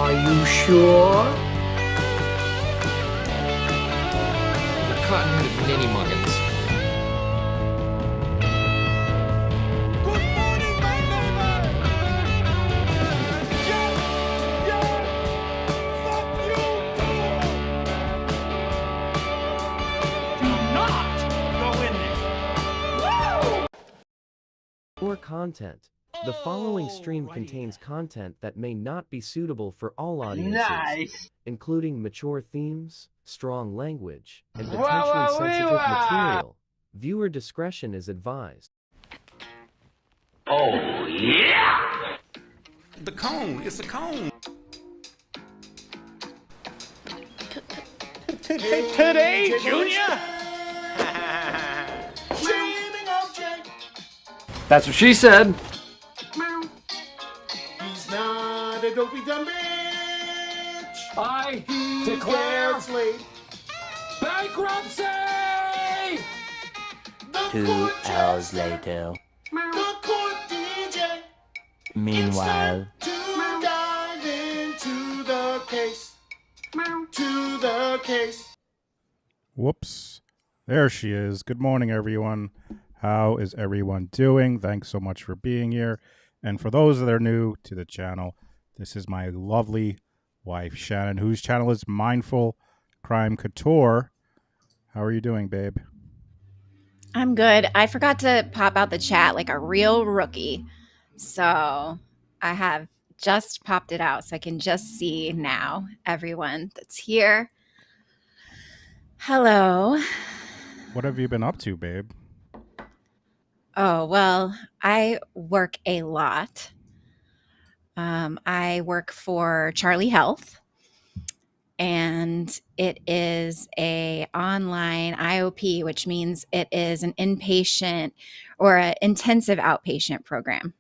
Are you sure? They're cotton-headed ninny muggins. Good morning, my neighbor! Fuck you too! Do not go in there! Or content. The following stream contains content that may not be suitable for all audiences, Nice. including mature themes, strong language, and Wow, potentially wow, sensitive wow. material. Viewer discretion is advised. Oh, yeah! The cone, it's a cone. Today, Junior? That's what she said. He's not a dopey dumb bitch. I He declare gets laid. bankruptcy! The 2 court hours jester, later. the court DJ. Meanwhile, It's time to dive into the case. To the case. Whoops. There she is. Good morning, everyone. How is everyone doing? Thanks so much for being here. And for those that are new to the channel, this is my lovely wife, Shannon, whose channel is Mindful Crime Couture. How are you doing, babe? I'm good. I forgot to pop out the chat like a real rookie. So I have just popped it out so I can just see now everyone that's here. Hello. What have you been up to, babe? Oh, well, I work a lot. I work for Charlie Health, and it is a online IOP, which means it is an inpatient or an intensive outpatient program.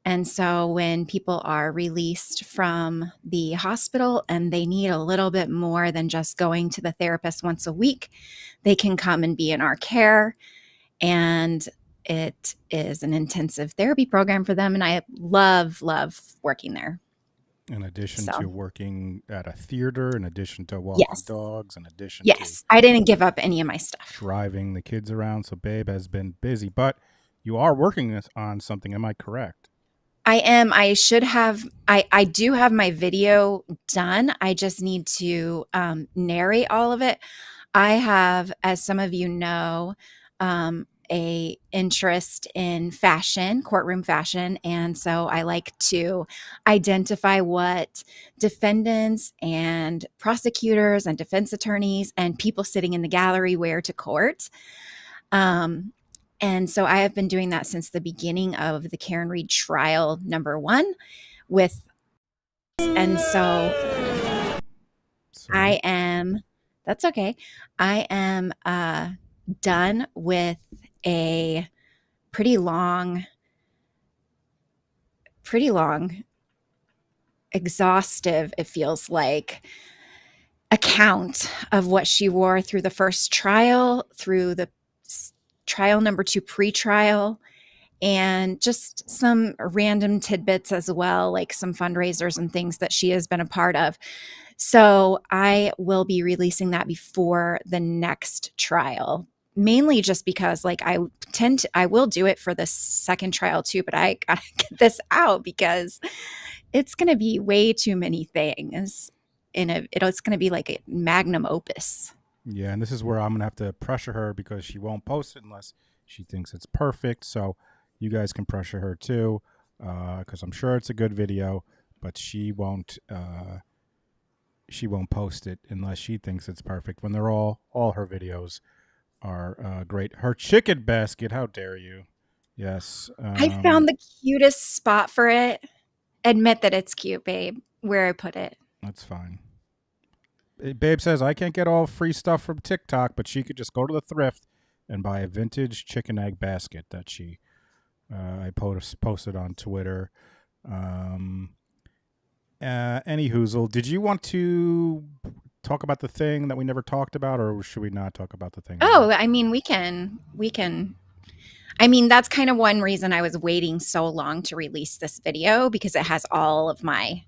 And so when people are released from the hospital and they need a little bit more than just going to the therapist once a week, they can come and be in our care. And it is an intensive therapy program for them. And I love working there. In addition So. to working at a theater, in addition to walking Yes. dogs, in addition Yes, I didn't give up any of my to stuff. driving the kids around. So babe has been busy, but you are working on something. Am I correct? I am. I should have. I do have my video done. I just need to narrate all of it. I have, as some of you know, a interest in fashion, courtroom fashion, and so I like to identify what defendants and prosecutors and defense attorneys and people sitting in the gallery wear to court. And so I have been doing that since the beginning of the Karen Reed trial #1 with, and so Sorry. that's okay. I am done with a pretty long, exhaustive, it feels like, account of what she wore through the first trial, through the trial #2 pre-trial, and just some random tidbits as well, like some fundraisers and things that she has been a part of. So I will be releasing that before the next trial, mainly just because like I will do it for the second trial too, but I gotta get this out because it's going to be way too many things it's going to be like a magnum opus. Yeah, and this is where I'm going to have to pressure her because she won't post it unless she thinks it's perfect. So you guys can pressure her too because I'm sure it's a good video, but she won't post it unless she thinks it's perfect when they're all her videos are great. Her chicken basket, how dare you? Yes. I found the cutest spot for it. Admit that it's cute, babe, where I put it. That's fine. Babe says, I can't get all free stuff from TikTok, but she could just go to the thrift and buy a vintage chicken egg basket that I posted on Twitter. Any hoozle, did you want to talk about the thing that we never talked about, or should we not talk about the thing? Oh, I mean, we can. I mean, that's kind of one reason I was waiting so long to release this video, because it has all of my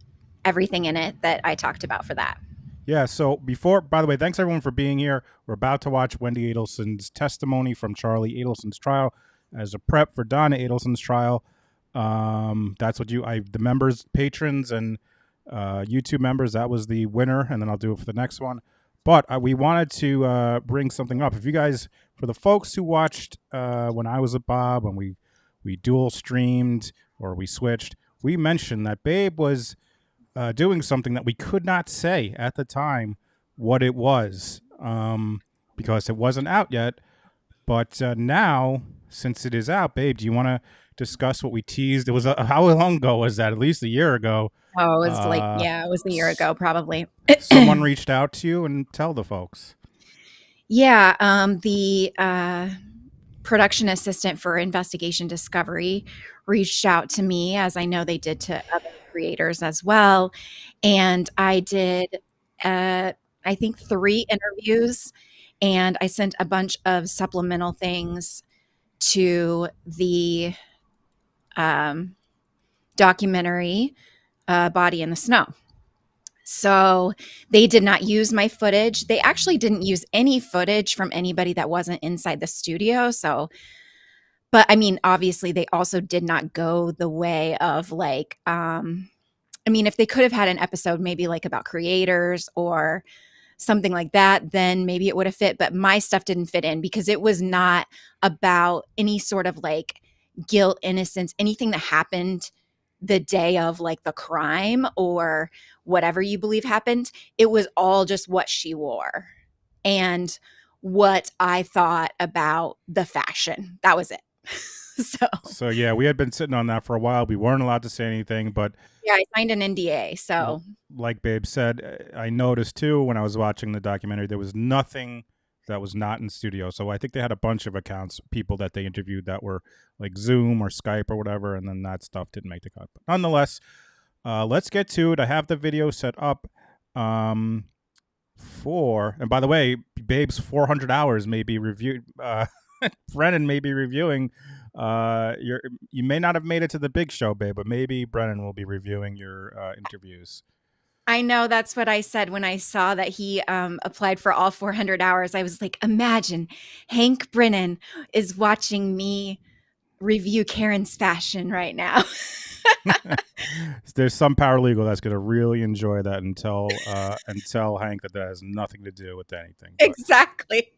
everything in it that I talked about for that. Yeah, so by the way, thanks everyone for being here. We're about to watch Wendi Adelson's testimony from Charlie Adelson's trial as a prep for Donna Adelson's trial. That's what the members, patrons, and YouTube members, that was the winner, and then I'll do it for the next one. But we wanted to bring something up. If you guys, for the folks who watched when I was at Bob and we dual streamed or we switched, we mentioned that Babe was doing something that we could not say at the time what it was because it wasn't out yet. But now, since it is out, Babe, do you want to discuss what we teased? It was how long ago was that? At least a year ago. Oh, it was it was a year ago, probably. Someone reached out to you, and tell the folks. Yeah, the production assistant for Investigation Discovery reached out to me, as I know they did to other creators as well. And I did, I think, 3 interviews, and I sent a bunch of supplemental things to the documentary Body in the Snow. So they did not use my footage. They actually didn't use any footage from anybody that wasn't inside the studio. So, but I mean, obviously they also did not go the way of like, I mean, if they could have had an episode maybe like about creators or something like that, then maybe it would have fit. But my stuff didn't fit in because it was not about any sort of like guilt, innocence, anything that happened the day of like the crime or whatever you believe happened. It was all just what she wore and what I thought about the fashion. That was it. So yeah, we had been sitting on that for a while. We weren't allowed to say anything, but yeah, I signed an NDA. So like Babe said, I noticed too when I was watching the documentary, there was nothing that was not in studio. So I think they had a bunch of accounts, people that they interviewed that were like Zoom or Skype or whatever, and then that stuff didn't make the cut. But nonetheless, let's get to it. I have the video set up and by the way, Babe's 400 hours may be reviewed. Brennan may be reviewing. You may not have made it to the big show, Babe, but maybe Brennan will be reviewing your interviews. I know, that's what I said when I saw that he applied for all 400 hours. I was like, imagine Hank Brennan is watching me review Karen's fashion right now. There's some paralegal that's going to really enjoy that and tell Hank that has nothing to do with anything. But. Exactly.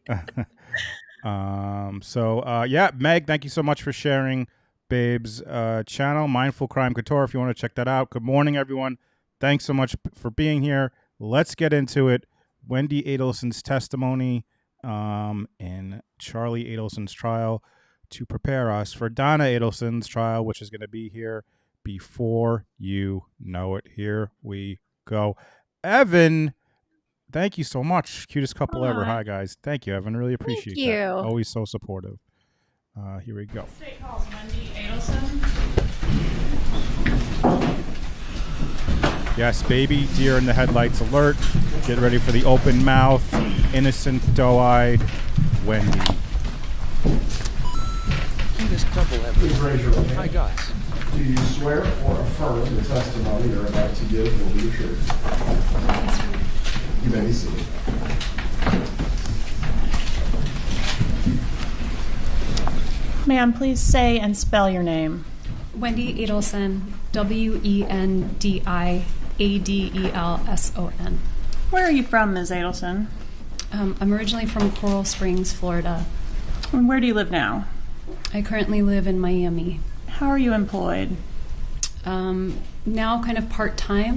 Yeah, Meg, thank you so much for sharing Babe's channel, Mindful Crime Couture, if you want to check that out. Good morning, everyone. Thanks so much for being here. Let's get into it. Wendi Adelson's testimony in Charlie Adelson's trial to prepare us for Donna Adelson's trial, which is going to be here before you know it. Here we go. Evan, thank you so much. Cutest couple ever. Hi, guys. Thank you, Evan. Really appreciate that. Always so supportive. Here we go. State calls Wendi Adelson. Yes, baby deer in the headlights alert. Get ready for the open mouth, innocent, doe-eyed Wendi. Cutest couple ever. Please raise your right hand. Hi, guys. Do you swear or affirm the testimony you're about to give will be the truth? You may be seated. Ma'am, please say and spell your name. Wendi Adelson, WendiAdelson. Where are you from, Ms. Adelson? I'm originally from Coral Springs, Florida. And where do you live now? I currently live in Miami. How are you employed? Now kind of part-time.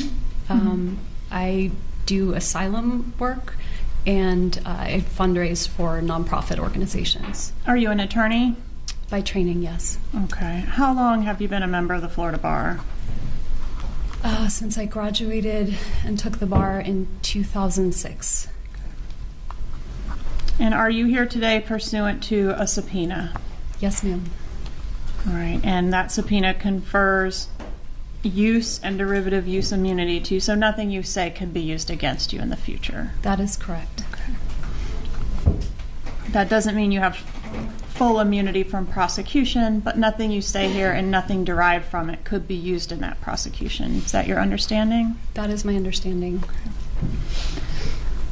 I do asylum work and I fundraise for nonprofit organizations. Are you an attorney? By training, yes. Okay. How long have you been a member of the Florida Bar? Since I graduated and took the bar in 2006. And are you here today pursuant to a subpoena? Yes, ma'am. All right. And that subpoena confers use and derivative use immunity to you, so nothing you say could be used against you in the future. That is correct. Okay. That doesn't mean you have full immunity from prosecution, but nothing you say here and nothing derived from it could be used in that prosecution. Is that your understanding? That is my understanding.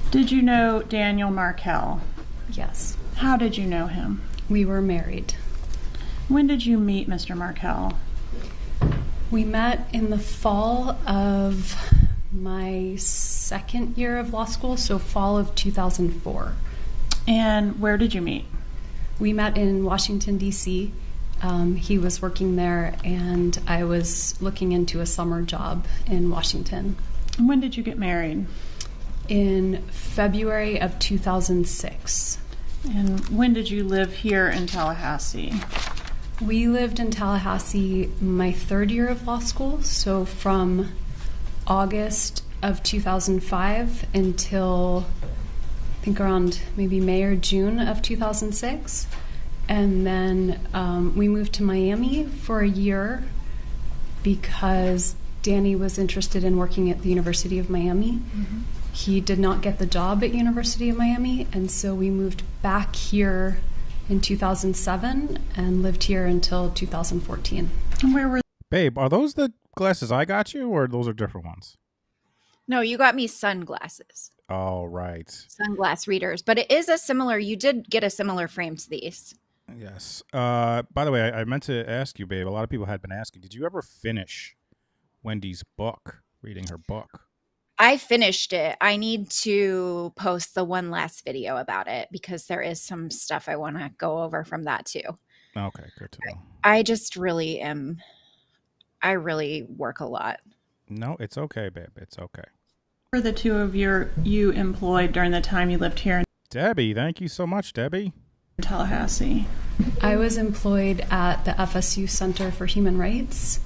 Did you know Daniel Markel? Yes. How did you know him? We were married. When did you meet Mr. Markel? We met in the fall of my second year of law school, so fall of 2004. And where did you meet? We met in Washington, D.C. He was working there, and I was looking into a summer job in Washington. When did you get married? In February of 2006. And when did you live here in Tallahassee? We lived in Tallahassee my third year of law school, so from August of 2005 until I think around maybe May or June of 2006. And then we moved to Miami for a year because Danny was interested in working at the University of Miami. Mm-hmm. He did not get the job at University of Miami, and so we moved back here in 2007 and lived here until 2014. And where were... Babe, are those the glasses I got you, or those are different ones? No, you got me sunglasses. Oh, right. Sunglass readers. But it is a similar, you did get a similar frame to these. Yes. By the way, I meant to ask you, babe, a lot of people had been asking, did you ever finish Wendy's book, reading her book? I finished it. I need to post the one last video about it because there is some stuff I want to go over from that too. Okay, good to know. I just really I really work a lot. No, it's okay, babe. It's okay. Were the two of you employed during the time you lived here in Debbie, thank you so much, Debbie. Tallahassee? I was employed at the FSU Center for Human Rights,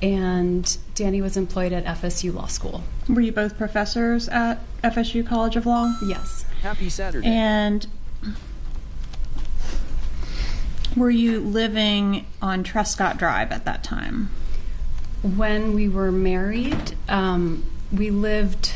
and Danny was employed at FSU Law School. Were you both professors at FSU College of Law? Yes. Happy Saturday. And were you living on Trescott Drive at that time? When we were married, we lived,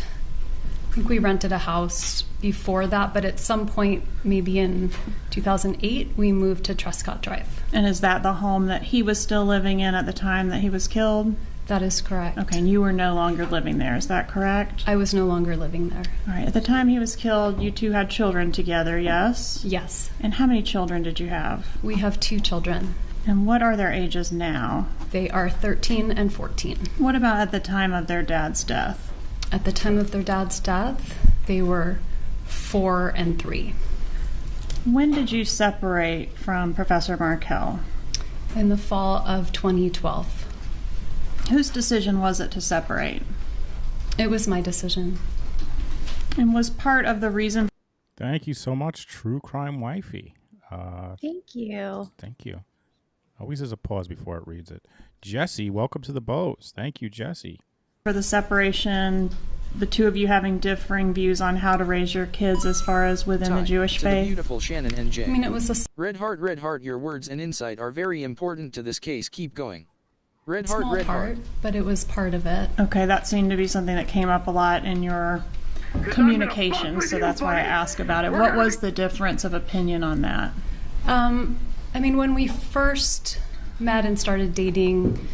I think we rented a house before that, but at some point, maybe in 2008, we moved to Trescott Drive. And is that the home that he was still living in at the time that he was killed? That is correct. Okay, and you were no longer living there, is that correct? I was no longer living there. All right, at the time he was killed, you two had children together, yes? Yes. And how many children did you have? We have 2 children. And what are their ages now? They are 13 and 14. What about at the time of their dad's death? At the time of their dad's death, they were 4 and 3. When did you separate from Professor Markel? In the fall of 2012. Whose decision was it to separate? It was my decision. And was part of the reason... Thank you so much, True Crime Wifey. Thank you. Thank you. Always there's a pause before it reads it. Jesse, welcome to the Bows. Thank you, Jesse. For the separation, the two of you having differing views on how to raise your kids as far as within the Jewish to the faith? beautiful Shannon and Jay. I mean, it was a Red heart, your words and insight are very important to this case. Keep going. Red heart, small red part, heart. but it was part of it. Okay, that seemed to be something that came up a lot in your communication, so that's why I asked about it. What was the difference of opinion on that? I mean, when we first met and started dating,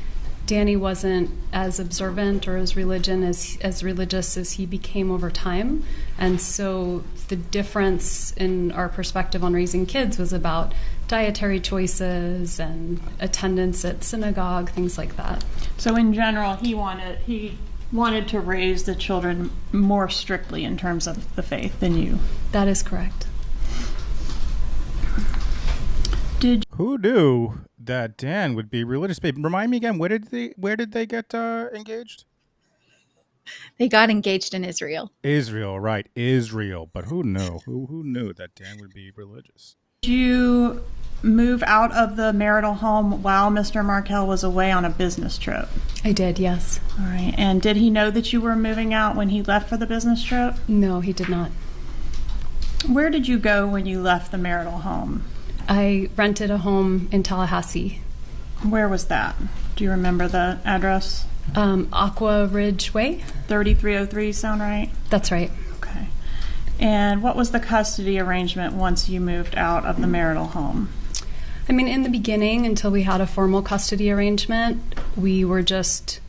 Danny wasn't as observant or as religious as he became over time. And so the difference in our perspective on raising kids was about dietary choices and attendance at synagogue, things like that. So in general, he wanted to raise the children more strictly in terms of the faith than you. That is correct. Who knew that Dan would be religious? Babe, remind me again, where did they get engaged? They got engaged in Israel. Israel, right? Israel. But who knew? Who knew that Dan would be religious? Did you move out of the marital home while Mr. Markel was away on a business trip? I did, yes. All right. And did he know that you were moving out when he left for the business trip? No, he did not. Where did you go when you left the marital home? I rented a home in Tallahassee. Where was that? Do you remember the address? Aqua Ridge Way. 3303 sound right? That's right. Okay. And what was the custody arrangement once you moved out of the marital home? I mean, in the beginning, until we had a formal custody arrangement, we were just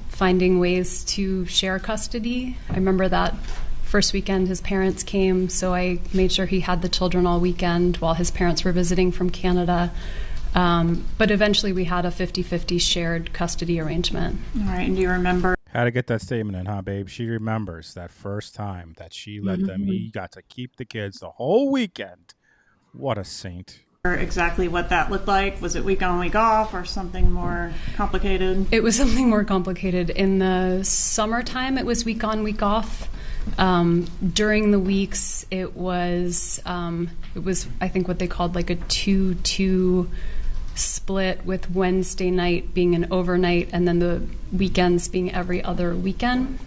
finding ways to share custody. I remember that first weekend his parents came, so I made sure he had the children all weekend while his parents were visiting from Canada. But eventually we had a 50-50 shared custody arrangement. All right, and do you remember? How to get that statement in, huh, babe? She remembers that first time that she let them. He got to keep the kids the whole weekend. What a saint. Exactly what that looked like? Was it week on, week off, or something more complicated? It was something more complicated. In the summertime, it was week on, week off. During the weeks, it was I think what they called like a 2-2 split, with Wednesday night being an overnight and then the weekends being every other weekend.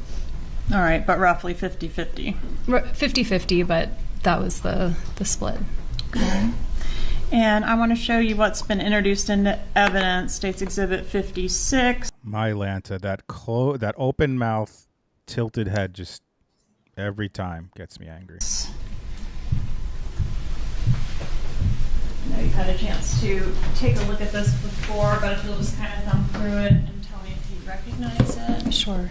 All right, but roughly 50-50. 50-50, but that was the split. Okay. And I want to show you what's been introduced into evidence. State's Exhibit 56. My Lanta, that open mouth, tilted head, just every time gets me angry. I know you've had a chance to take a look at this before, but if you'll just kind of thumb through it and tell me if you recognize it. Sure.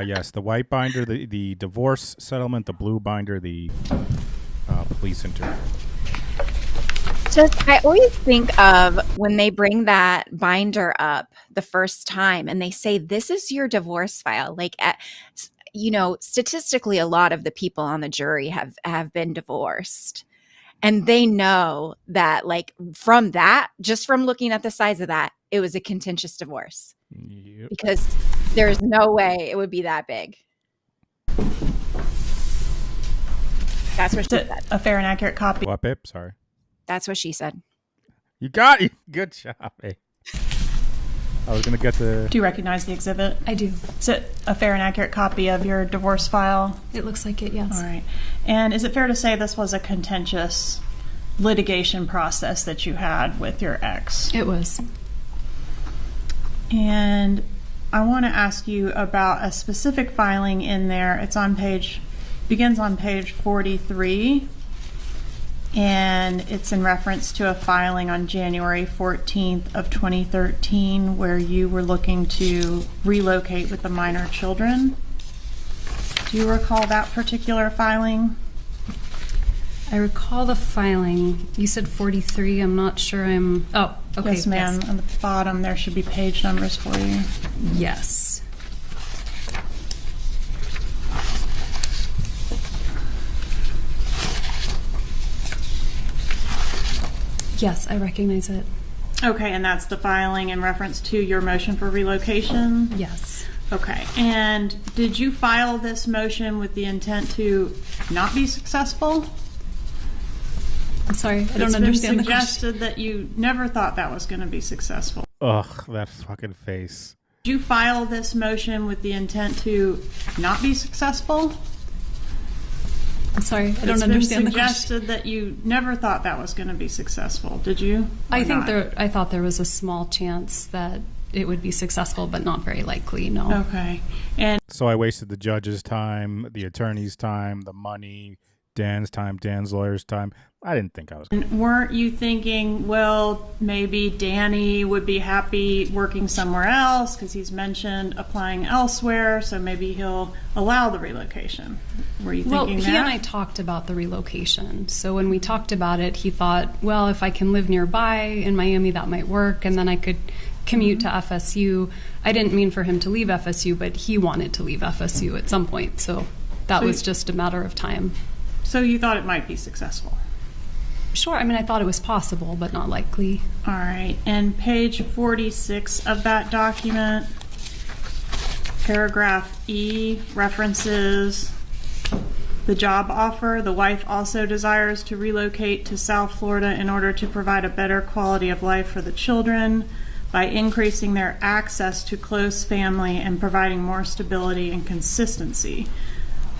Yes, the white binder, the divorce settlement, the blue binder, the police interview. Just, I always think of when they bring that binder up the first time and they say, this is your divorce file. Like, statistically, a lot of the people on the jury have been divorced. And they know that, like, from that, just from looking at the size of that, it was a contentious divorce. Yep. Because there's no way it would be that big. That's what she said. A fair and accurate copy. What, babe? Sorry. That's what she said. You got it. Good job, babe. I was going to get the... Do you recognize the exhibit? I do. Is it a fair and accurate copy of your divorce file? It looks like it, yes. All right. And is it fair to say this was a contentious litigation process that you had with your ex? It was. And I want to ask you about a specific filing in there. It's begins on page 43. And it's in reference to a filing on January 14th of 2013 where you were looking to relocate with the minor children. Do you recall that particular filing? I recall the filing. You said 43. I'm not sure I'm... Oh, okay. Yes, ma'am. Yes. On the bottom, there should be page numbers for you. Yes. Yes, I recognize it. Okay, and that's the filing in reference to your motion for relocation? Yes. Okay, and did you file this motion with the intent to not be successful? I'm sorry, I don't understand the question. It's been suggested that you never thought that was going to be successful. Ugh, that fucking face. Did you file this motion with the intent to not be successful? I'm sorry, I don't understand the question. It's been suggested that you never thought that was going to be successful. Did you? I thought there was a small chance that it would be successful, but not very likely, no. Okay. And so I wasted the judge's time, the attorney's time, the money, Dan's time, Dan's lawyer's time. I didn't think I was going to. Weren't you thinking, well, maybe Danny would be happy working somewhere else because he's mentioned applying elsewhere, so maybe he'll allow the relocation? Were you thinking that? Well, he and I talked about the relocation. So when we talked about it, he thought, well, if I can live nearby in Miami, that might work, and then I could commute to FSU. I didn't mean for him to leave FSU, but he wanted to leave FSU at some point, so that was just a matter of time. So you thought it might be successful? Sure. I mean, I thought it was possible, but not likely. All right. And page 46 of that document, paragraph E, references the job offer. The wife also desires to relocate to South Florida in order to provide a better quality of life for the children by increasing their access to close family and providing more stability and consistency.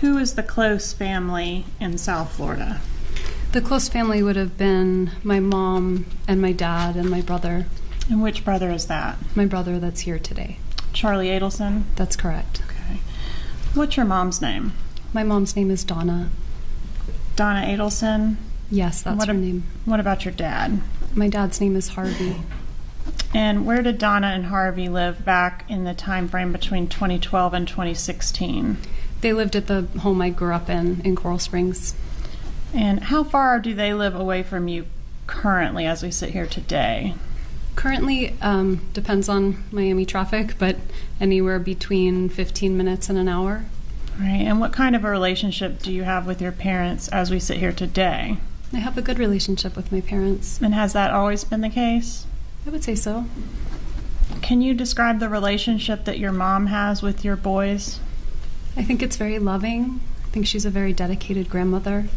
Who is the close family in South Florida? The close family would have been my mom and my dad and my brother. And which brother is that? My brother that's here today. Charlie Adelson? That's correct. Okay. What's your mom's name? My mom's name is Donna. Donna Adelson? Yes, that's her name. What about your dad? My dad's name is Harvey. And where did Donna and Harvey live back in the time frame between 2012 and 2016? They lived at the home I grew up in Coral Springs. And how far do they live away from you currently as we sit here today? Currently, depends on Miami traffic, but anywhere between 15 minutes and an hour. Right. And what kind of a relationship do you have with your parents as we sit here today? I have a good relationship with my parents. And has that always been the case? I would say so. Can you describe the relationship that your mom has with your boys? I think it's very loving. I think she's a very dedicated grandmother.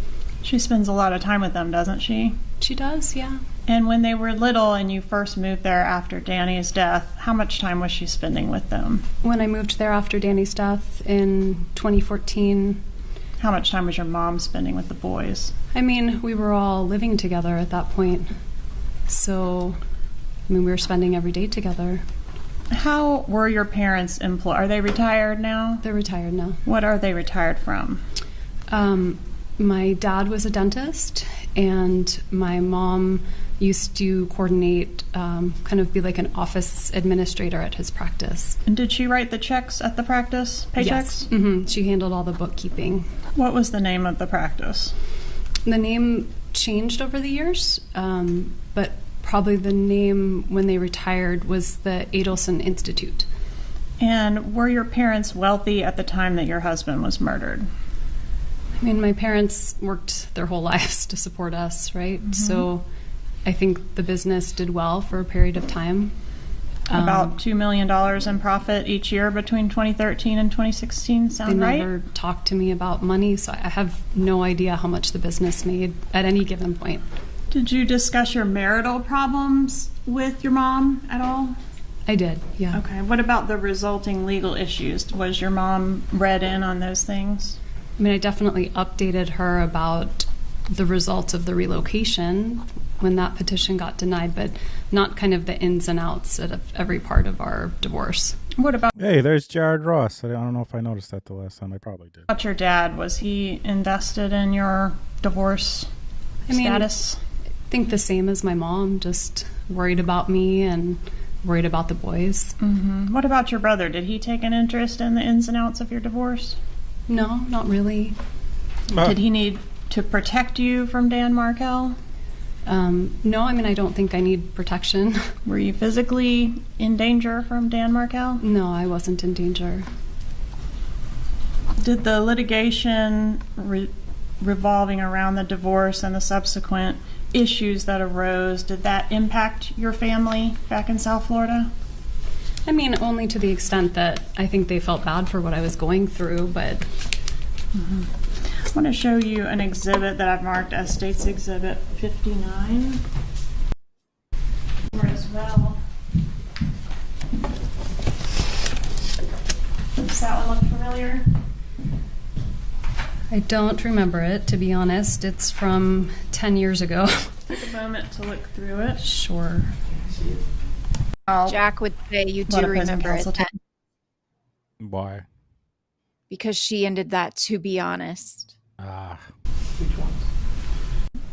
She spends a lot of time with them, doesn't she? She does, yeah. And when they were little and you first moved there after Danny's death, how much time was she spending with them? When I moved there after Danny's death in 2014. How much time was your mom spending with the boys? I mean, we were all living together at that point. So, we were spending every day together. How were your parents employed? Are they retired now? They're retired now. What are they retired from? My dad was a dentist, and my mom used to coordinate, kind of be like an office administrator at his practice. And did she write the checks at the practice, paychecks? Yes. Mm-hmm. She handled all the bookkeeping. What was the name of the practice? The name changed over the years, but probably the name when they retired was the Adelson Institute. And were your parents wealthy at the time that your husband was murdered? I mean, my parents worked their whole lives to support us, right? Mm-hmm. So I think the business did well for a period of time. About $2 million in profit each year between 2013 and 2016, sound right? They never talked to me about money, so I have no idea how much the business made at any given point. Did you discuss your marital problems with your mom at all? I did, yeah. Okay. What about the resulting legal issues? Was your mom read in on those things? I mean, I definitely updated her about the results of the relocation when that petition got denied, but not kind of the ins and outs of every part of our divorce. What about... Hey, there's Jared Ross. I don't know if I noticed that the last time. I probably did. About your dad, was he invested in your divorce status? I think the same as my mom, just worried about me and worried about the boys. Mm-hmm. What about your brother? Did he take an interest in the ins and outs of your divorce? No, not really. Did he need to protect you from Dan Markel? No, I mean, I don't think I need protection. Were you physically in danger from Dan Markel? No, I wasn't in danger. Did the litigation revolving around the divorce and the subsequent issues that arose, did that impact your family back in South Florida? I mean, only to the extent that I think they felt bad for what I was going through, but... Mm-hmm. I want to show you an exhibit that I've marked as State's Exhibit 59. As well. Does that one look familiar? I don't remember it, to be honest. It's from 10 years ago. Take a moment to look through it. Sure. Jack would say you do remember it then. Why? Because she ended that, to be honest. Ah. Which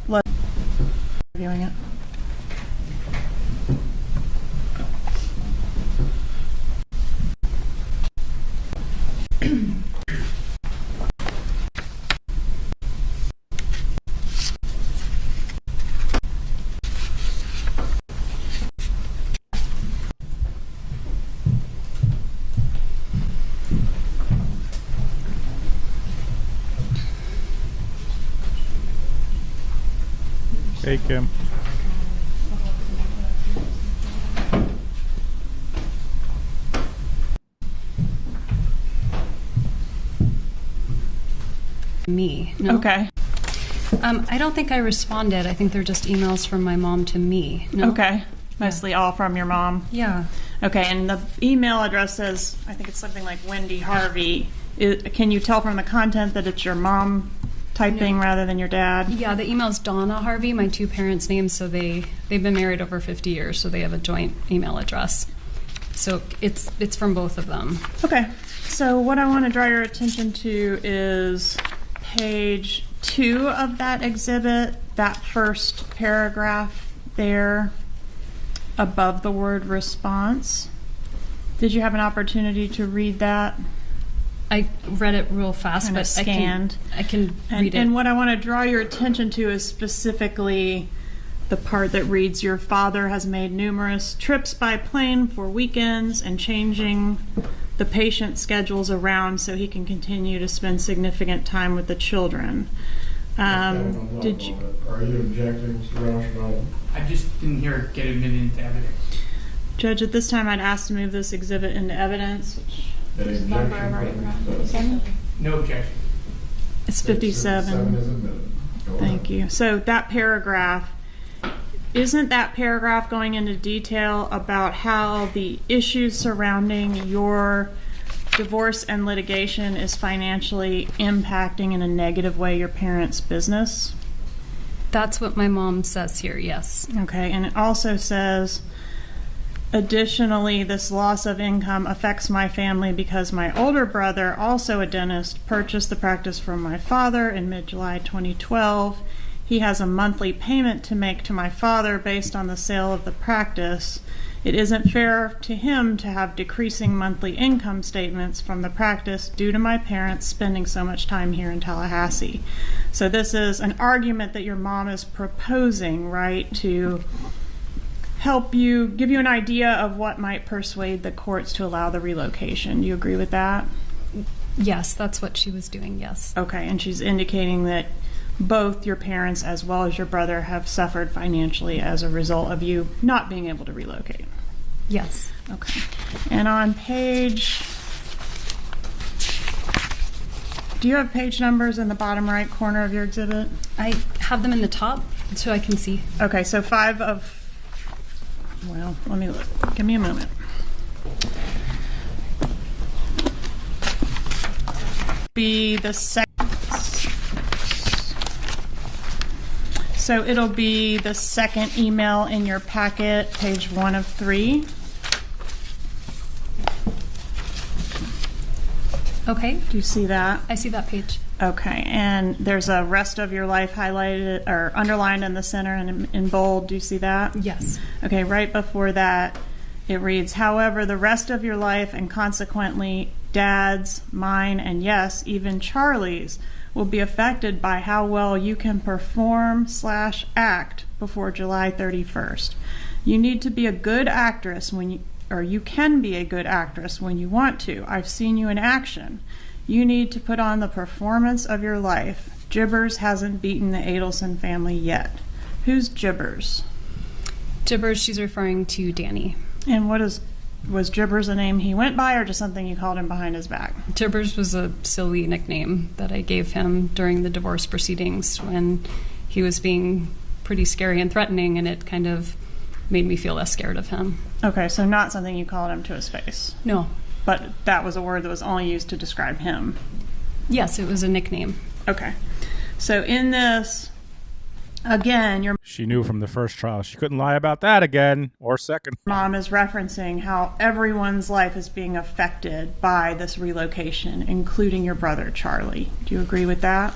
one? Reviewing it. Hey, Kim. Me. No? Okay. I don't think I responded. I think they're just emails from my mom to me. No? Okay. Mostly all from your mom? Yeah. Okay, and the email address says, I think it's something like Wendi Harvey. Can you tell from the content that it's your mom typing rather than your dad? Yeah, the email's Donna Harvey, my two parents' names, so they've been married over 50 years, so they have a joint email address. So it's from both of them. Okay, so what I want to draw your attention to is page 2 of that exhibit that first paragraph there above the word response. Did you have an opportunity to read that? I read it real fast, Kinda but scanned. I can read it. And what I want to draw your attention to is specifically the part that reads, your father has made numerous trips by plane for weekends and changing the patient schedules around so he can continue to spend significant time with the children. Did you? Are you objecting, Mr. Rauschenberg? I just didn't hear it get admitted into evidence. Judge, at this time I'd ask to move this exhibit into evidence, which Any is number objection? right around 57? No objection. It's 57 57. is admitted. Go Thank ahead. you. So that paragraph, isn't that paragraph going into detail about how the issues surrounding your divorce and litigation is financially impacting in a negative way your parents' business? That's what my mom says here, yes. Okay, and it also says, additionally, this loss of income affects my family because my older brother, also a dentist, purchased the practice from my father in mid-July 2012. He has a monthly payment to make to my father based on the sale of the practice. It isn't fair to him to have decreasing monthly income statements from the practice due to my parents spending so much time here in Tallahassee. So this is an argument that your mom is proposing, right, to help you, give you an idea of what might persuade the courts to allow the relocation. Do you agree with that? Yes, that's what she was doing, yes. Okay, and she's indicating that both your parents as well as your brother have suffered financially as a result of you not being able to relocate. Yes. Okay. And on page, do you have page numbers in the bottom right corner of your exhibit? I have them in the top so I can see. Okay, so well, let me look. Give me a moment. Be the second. So it'll be the second email in your packet, page 1 of 3. Okay. Do you see that? I see that page. Okay, and there's a rest of your life highlighted or underlined in the center and in bold. Do you see that? Yes. Okay, right before that, it reads, however, the rest of your life and consequently Dad's, mine, and yes, even Charlie's, will be affected by how well you can perform/act before July 31st. You need to be a good actress you can be a good actress when you want to. I've seen you in action. You need to put on the performance of your life. Jibbers hasn't beaten the Adelson family yet. Who's Jibbers? Jibbers, she's referring to Danny. And was Jibbers a name he went by or just something you called him behind his back? Jibbers was a silly nickname that I gave him during the divorce proceedings when he was being pretty scary and threatening, and it kind of made me feel less scared of him. Okay, so not something you called him to his face. No. But that was a word that was only used to describe him. Yes, it was a nickname. Okay. So in this, again, your She knew from the first trial she couldn't lie about that again, or second. mom is referencing how everyone's life is being affected by this relocation, including your brother, Charlie. Do you agree with that?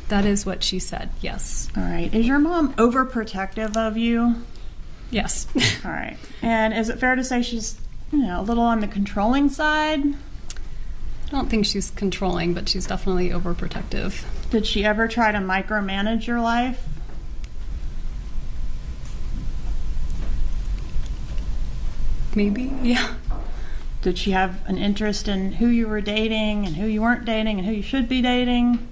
That is what she said, yes. All right. Is your mom overprotective of you? Yes. All right. And is it fair to say she's, a little on the controlling side? I don't think she's controlling, but she's definitely overprotective. Did she ever try to micromanage your life? Maybe, yeah. Did she have an interest in who you were dating and who you weren't dating and who you should be dating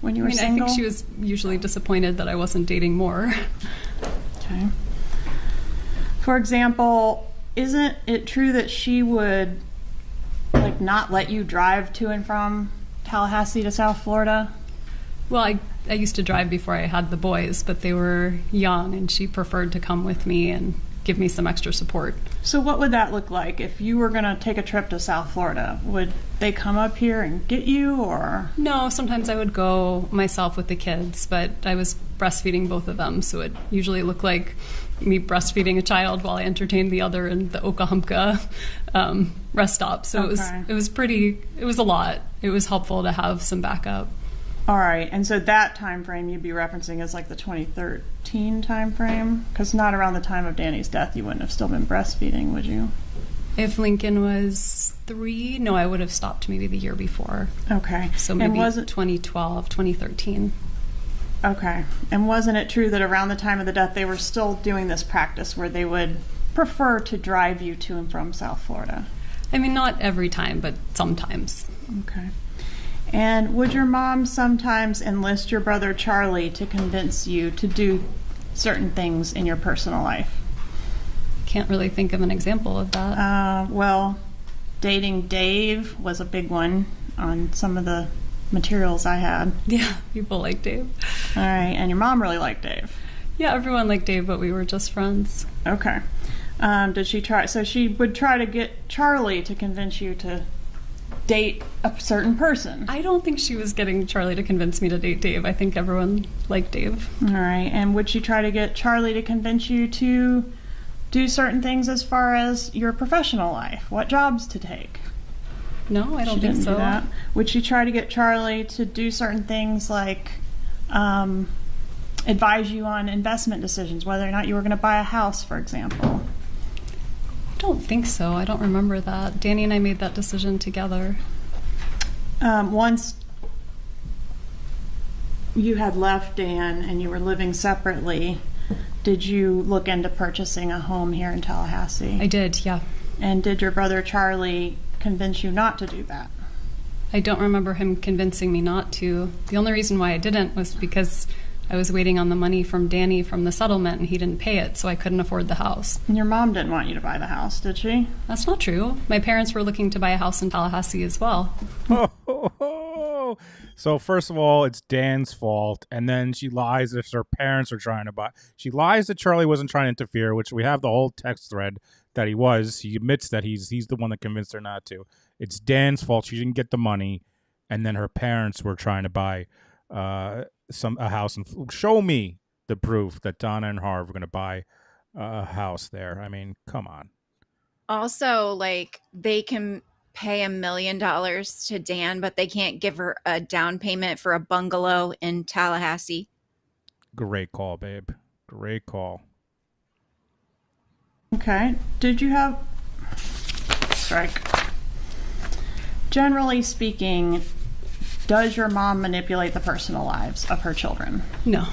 when you were single? I think she was usually disappointed that I wasn't dating more. Okay. For example, isn't it true that she would not let you drive to and from Tallahassee to South Florida? Well, I used to drive before I had the boys, but they were young and she preferred to come with me and give me some extra support. So what would that look like if you were going to take a trip to South Florida? Would they come up here and get you, or? No, sometimes I would go myself with the kids, but I was breastfeeding both of them, so it usually looked like me breastfeeding a child while I entertained the other in the Okahumpka rest stop. So it was a lot. It was helpful to have some backup. All right, and so that time frame you'd be referencing is like the 2013 time frame? Because not around the time of Danny's death, you wouldn't have still been breastfeeding, would you? If Lincoln was 3, no, I would have stopped maybe the year before. Okay. So maybe 2012, 2013. Okay. And wasn't it true that around the time of the death, they were still doing this practice where they would prefer to drive you to and from South Florida? I mean, not every time, but sometimes. Okay. And would your mom sometimes enlist your brother Charlie to convince you to do certain things in your personal life? Can't really think of an example of that. Well, dating Dave was a big one on some of the materials I had. Yeah, people like Dave. All right, and your mom really liked Dave. Yeah, everyone liked Dave, but we were just friends. Okay. Did she try? So she would try to get Charlie to convince you to date a certain person. I don't think she was getting Charlie to convince me to date Dave. I think everyone liked Dave. All right, and would she try to get Charlie to convince you to do certain things as far as your professional life? What jobs to take? No, I don't think so. Do that. Would she try to get Charlie to do certain things like advise you on investment decisions, whether or not you were going to buy a house, for example? I don't think so. I don't remember that. Danny and I made that decision together. Once you had left Dan and you were living separately, did you look into purchasing a home here in Tallahassee? I did, yeah. And did your brother Charlie convince you not to do that? I don't remember him convincing me not to. The only reason why I didn't was because I was waiting on the money from Danny from the settlement and he didn't pay it, so I couldn't afford the house. And your mom didn't want you to buy the house, did she? That's not true. My parents were looking to buy a house in Tallahassee as well. So first of all, it's Dan's fault, and then she lies that her parents are trying to buy. She lies that Charlie wasn't trying to interfere, which we have the whole text thread that he was. He admits that he's the one that convinced her not to. It's Dan's fault. She didn't get the money, and then her parents were trying to buy a house. And show me the proof that Donna and Harv are going to buy a house there. I mean, come on. Also, like, they can pay $1 million to Dan, but they can't give her a down payment for a bungalow in Tallahassee. Great call, babe. Great call. Okay. Did you have... Strike. Generally speaking, does your mom manipulate the personal lives of her children? No.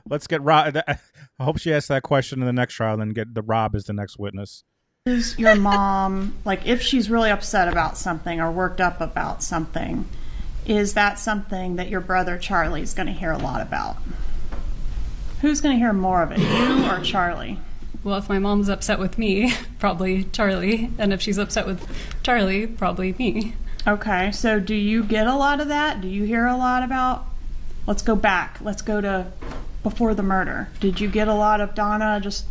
Let's get Rob. I hope she asks that question in the next trial, then get the Rob as the next witness. Is your mom, like, if she's really upset about something or worked up about something, is that something that your brother Charlie's going to hear a lot about? Who's going to hear more of it, you or Charlie? Well, if my mom's upset with me, probably Charlie. And if she's upset with Charlie, probably me. Okay, so do you get a lot of that? Do you hear a lot about... Let's go back. Let's go to before the murder. Did you get a lot of Donna just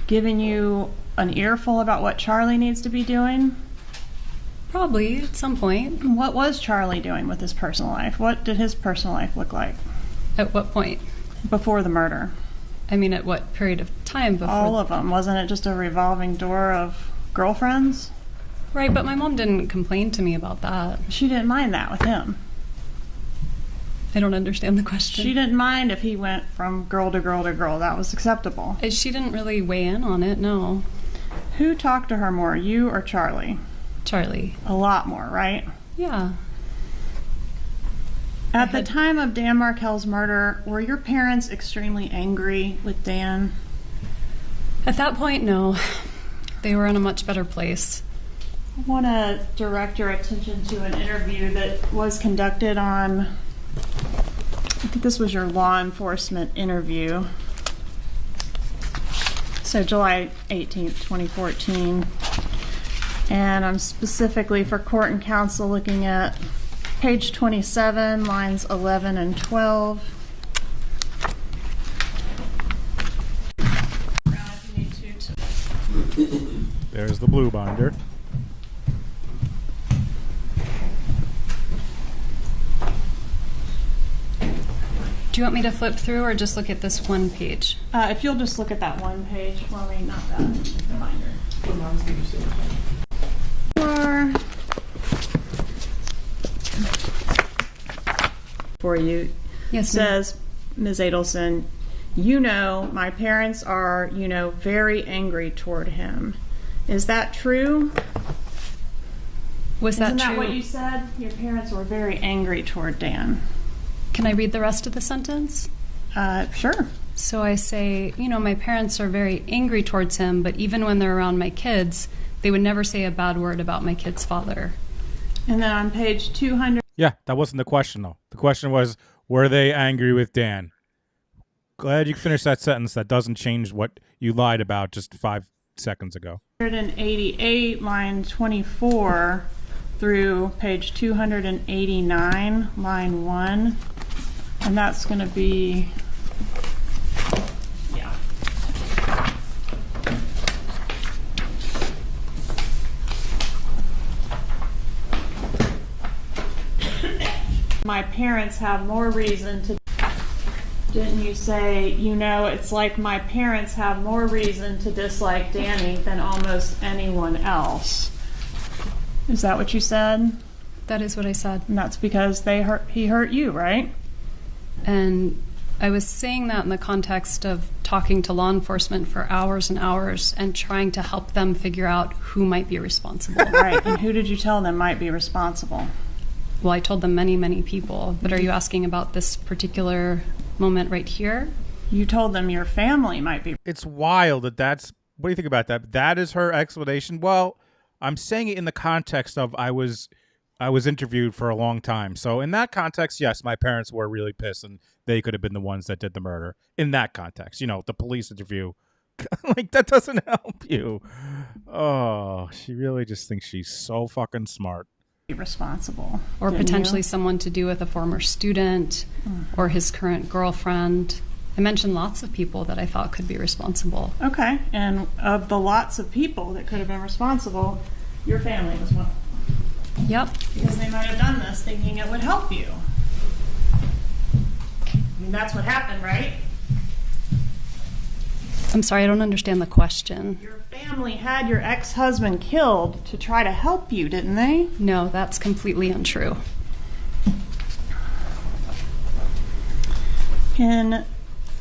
giving you an earful about what Charlie needs to be doing? Probably, at some point. What was Charlie doing with his personal life? What did his personal life look like? At what point? Before the murder. I mean, at what period of time before? All of them. Wasn't it just a revolving door of girlfriends? Right, but my mom didn't complain to me about that. She didn't mind that with him. I don't understand the question. She didn't mind if he went from girl to girl to girl. That was acceptable. She didn't really weigh in on it, no. Who talked to her more, you or Charlie? Charlie. A lot more, right? Yeah. At the time of Dan Markell's murder, were your parents extremely angry with Dan? At that point, no. They were in a much better place. I want to direct your attention to an interview that was conducted on, I think this was your law enforcement interview. So July 18th, 2014. And I'm specifically for court and counsel looking at page 27, lines 11 and 12. There's the blue binder. Do you want me to flip through or just look at this one page? If you'll just look at that one page, well, I mean, not that binder. for you. Yes, Says, Ms. Adelson, my parents are, very angry toward him. Is that true? Was that Isn't true? that what you said? Your parents were very angry toward Dan. Can I read the rest of the sentence? Sure. So I say, my parents are very angry towards him, but even when they're around my kids, they would never say a bad word about my kid's father. And then on page 200. Yeah, that wasn't the question, though. The question was, were they angry with Dan? Glad you finished that sentence. That doesn't change what you lied about just 5 seconds ago. 188, line 24 through page 289, line 1. And that's going to be, yeah. My parents have more reason to. Didn't you say, it's like my parents have more reason to dislike Danny than almost anyone else? Is that what you said? That is what I said. And that's because he hurt you, right? And I was saying that in the context of talking to law enforcement for hours and hours and trying to help them figure out who might be responsible. Right, and who did you tell them might be responsible? Well, I told them many, many people. But are you asking about this particular moment right here? You told them your family might be. It's wild that's. What do you think about that? That is her explanation. Well, I'm saying it in the context of I was interviewed for a long time. So in that context, yes, my parents were really pissed and they could have been the ones that did the murder. In that context, the police interview, like that doesn't help you. Oh, she really just thinks she's so fucking smart. Responsible. Or potentially someone to do with a former student or his current girlfriend. I mentioned lots of people that I thought could be responsible. Okay, and of the lots of people that could have been responsible, your family was one. Yep. Because they might have done this thinking it would help you. I mean, that's what happened, right? I'm sorry, I don't understand the question. Your family had your ex-husband killed to try to help you, didn't they? No, that's completely untrue. And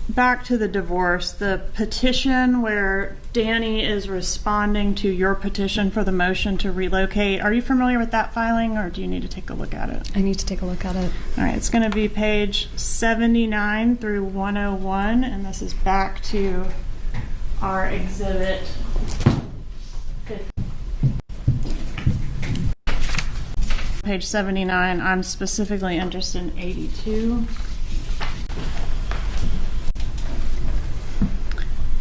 back to the divorce, the petition where Danny is responding to your petition for the motion to relocate. Are you familiar with that filing, or do you need to take a look at it? I need to take a look at it. All right, it's going to be page 79 through 101, and this is back to our exhibit. Page 79, I'm specifically interested in 82.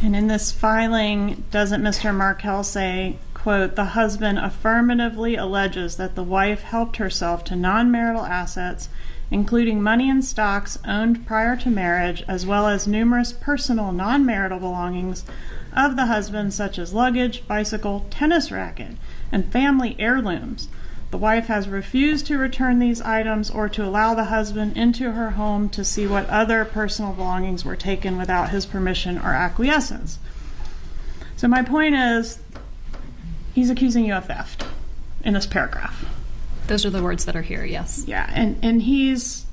And in this filing, doesn't Mr. Markel say, quote, the husband affirmatively alleges that the wife helped herself to non-marital assets, including money and stocks owned prior to marriage, as well as numerous personal non-marital belongings of the husband, such as luggage, bicycle, tennis racket, and family heirlooms. The wife has refused to return these items or to allow the husband into her home to see what other personal belongings were taken without his permission or acquiescence. So my point is, he's accusing you of theft in this paragraph. Those are the words that are here, yes. Yeah, and he's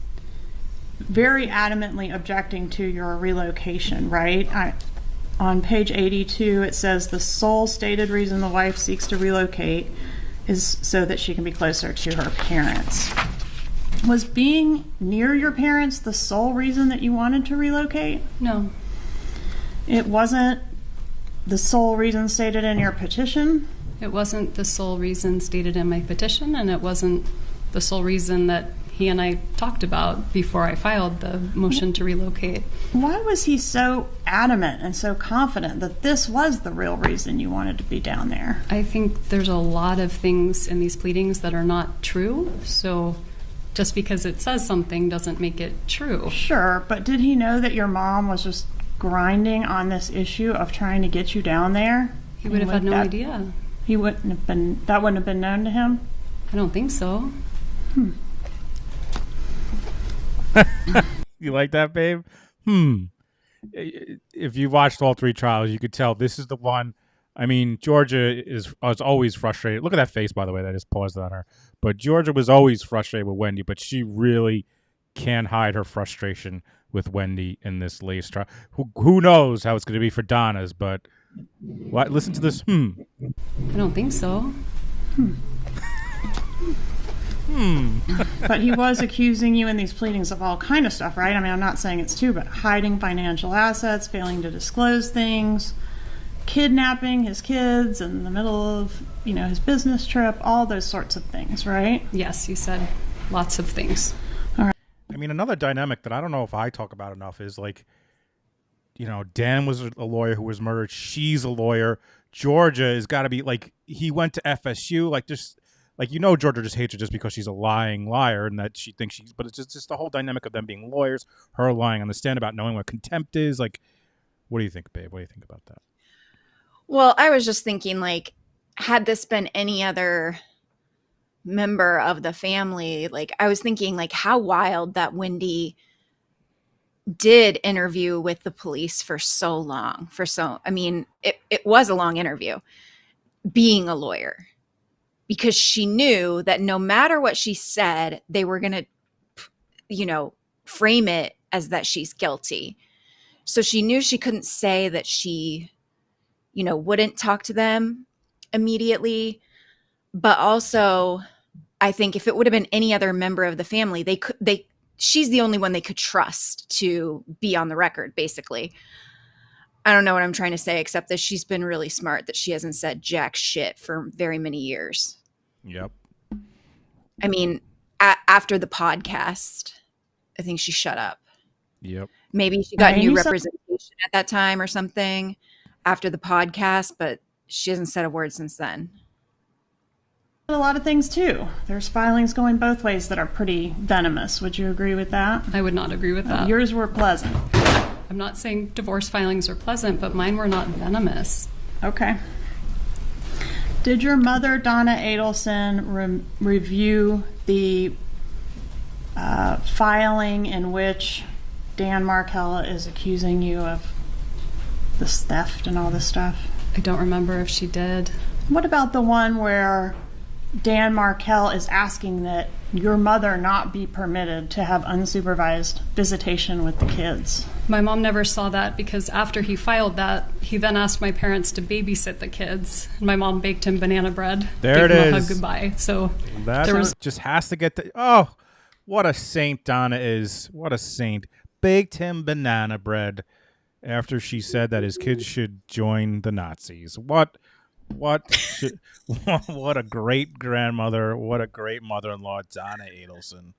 very adamantly objecting to your relocation, right? On page 82, it says the sole stated reason the wife seeks to relocate is so that she can be closer to her parents. Was being near your parents the sole reason that you wanted to relocate? No. It wasn't the sole reason stated in your petition? It wasn't the sole reason stated in my petition, and it wasn't the sole reason that he and I talked about before I filed the motion to relocate. Why was he so adamant and so confident that this was the real reason you wanted to be down there? I think there's a lot of things in these pleadings that are not true, so just because it says something doesn't make it true. Sure, but did he know that your mom was just grinding on this issue of trying to get you down there? He would have had no idea. He wouldn't have been, that wouldn't have been known to him? I don't think so. You like that, babe? If you watched all three trials, you could tell this is the one. I mean, Georgia was always frustrated. Look at that face, by the way. That just paused on her. But Georgia was always frustrated with Wendi, but she really can't hide her frustration with Wendi in this latest trial. Who knows how it's going to be for Donna's, but what? Listen to this. I don't think so. But he was accusing you in these pleadings of all kind of stuff, right? I mean, I'm not saying it's true, but hiding financial assets, failing to disclose things, kidnapping his kids in the middle of, his business trip, all those sorts of things, right? Yes, he said lots of things. I mean, another dynamic that I don't know if I talk about enough is like, Dan was a lawyer who was murdered. She's a lawyer. Georgia has got to be like, he went to FSU. Like, just like, Georgia just hates her just because she's a lying liar and that she thinks but it's just the whole dynamic of them being lawyers, her lying on the stand about knowing what contempt is. Like, what do you think, babe? What do you think about that? Well, I was just thinking, like, had this been any other member of the family, like, I was thinking, like, how wild that Wendi did interview with the police for so long. I mean, it was a long interview, being a lawyer, because she knew that no matter what she said, they were going to, frame it as that she's guilty. So she knew she couldn't say that she, wouldn't talk to them immediately. But also, I think if it would have been any other member of the family, she's the only one they could trust to be on the record, basically. I don't know what I'm trying to say, except that she's been really smart, that she hasn't said jack shit for very many years. Yep. I mean, after the podcast, I think she shut up. Yep. Maybe she got new representation at that time or something after the podcast, but she hasn't said a word since then. A lot of things too. There's filings going both ways that are pretty venomous. Would you agree with that? I would not agree with that. Yours were pleasant. I'm not saying divorce filings are pleasant, but mine were not venomous. Okay. Did your mother, Donna Adelson, review the filing in which Dan Markella is accusing you of this theft and all this stuff? I don't remember if she did. What about the one where Dan Markell is asking that your mother not be permitted to have unsupervised visitation with the kids? My mom never saw that because after he filed that, he then asked my parents to babysit the kids. And my mom baked him banana bread. There it gave him is. A hug goodbye. So that just has to get oh, what a saint Donna is. What a saint. Baked him banana bread after she said that his kids should join the Nazis. What a great grandmother. What a great mother-in-law, Donna Adelson.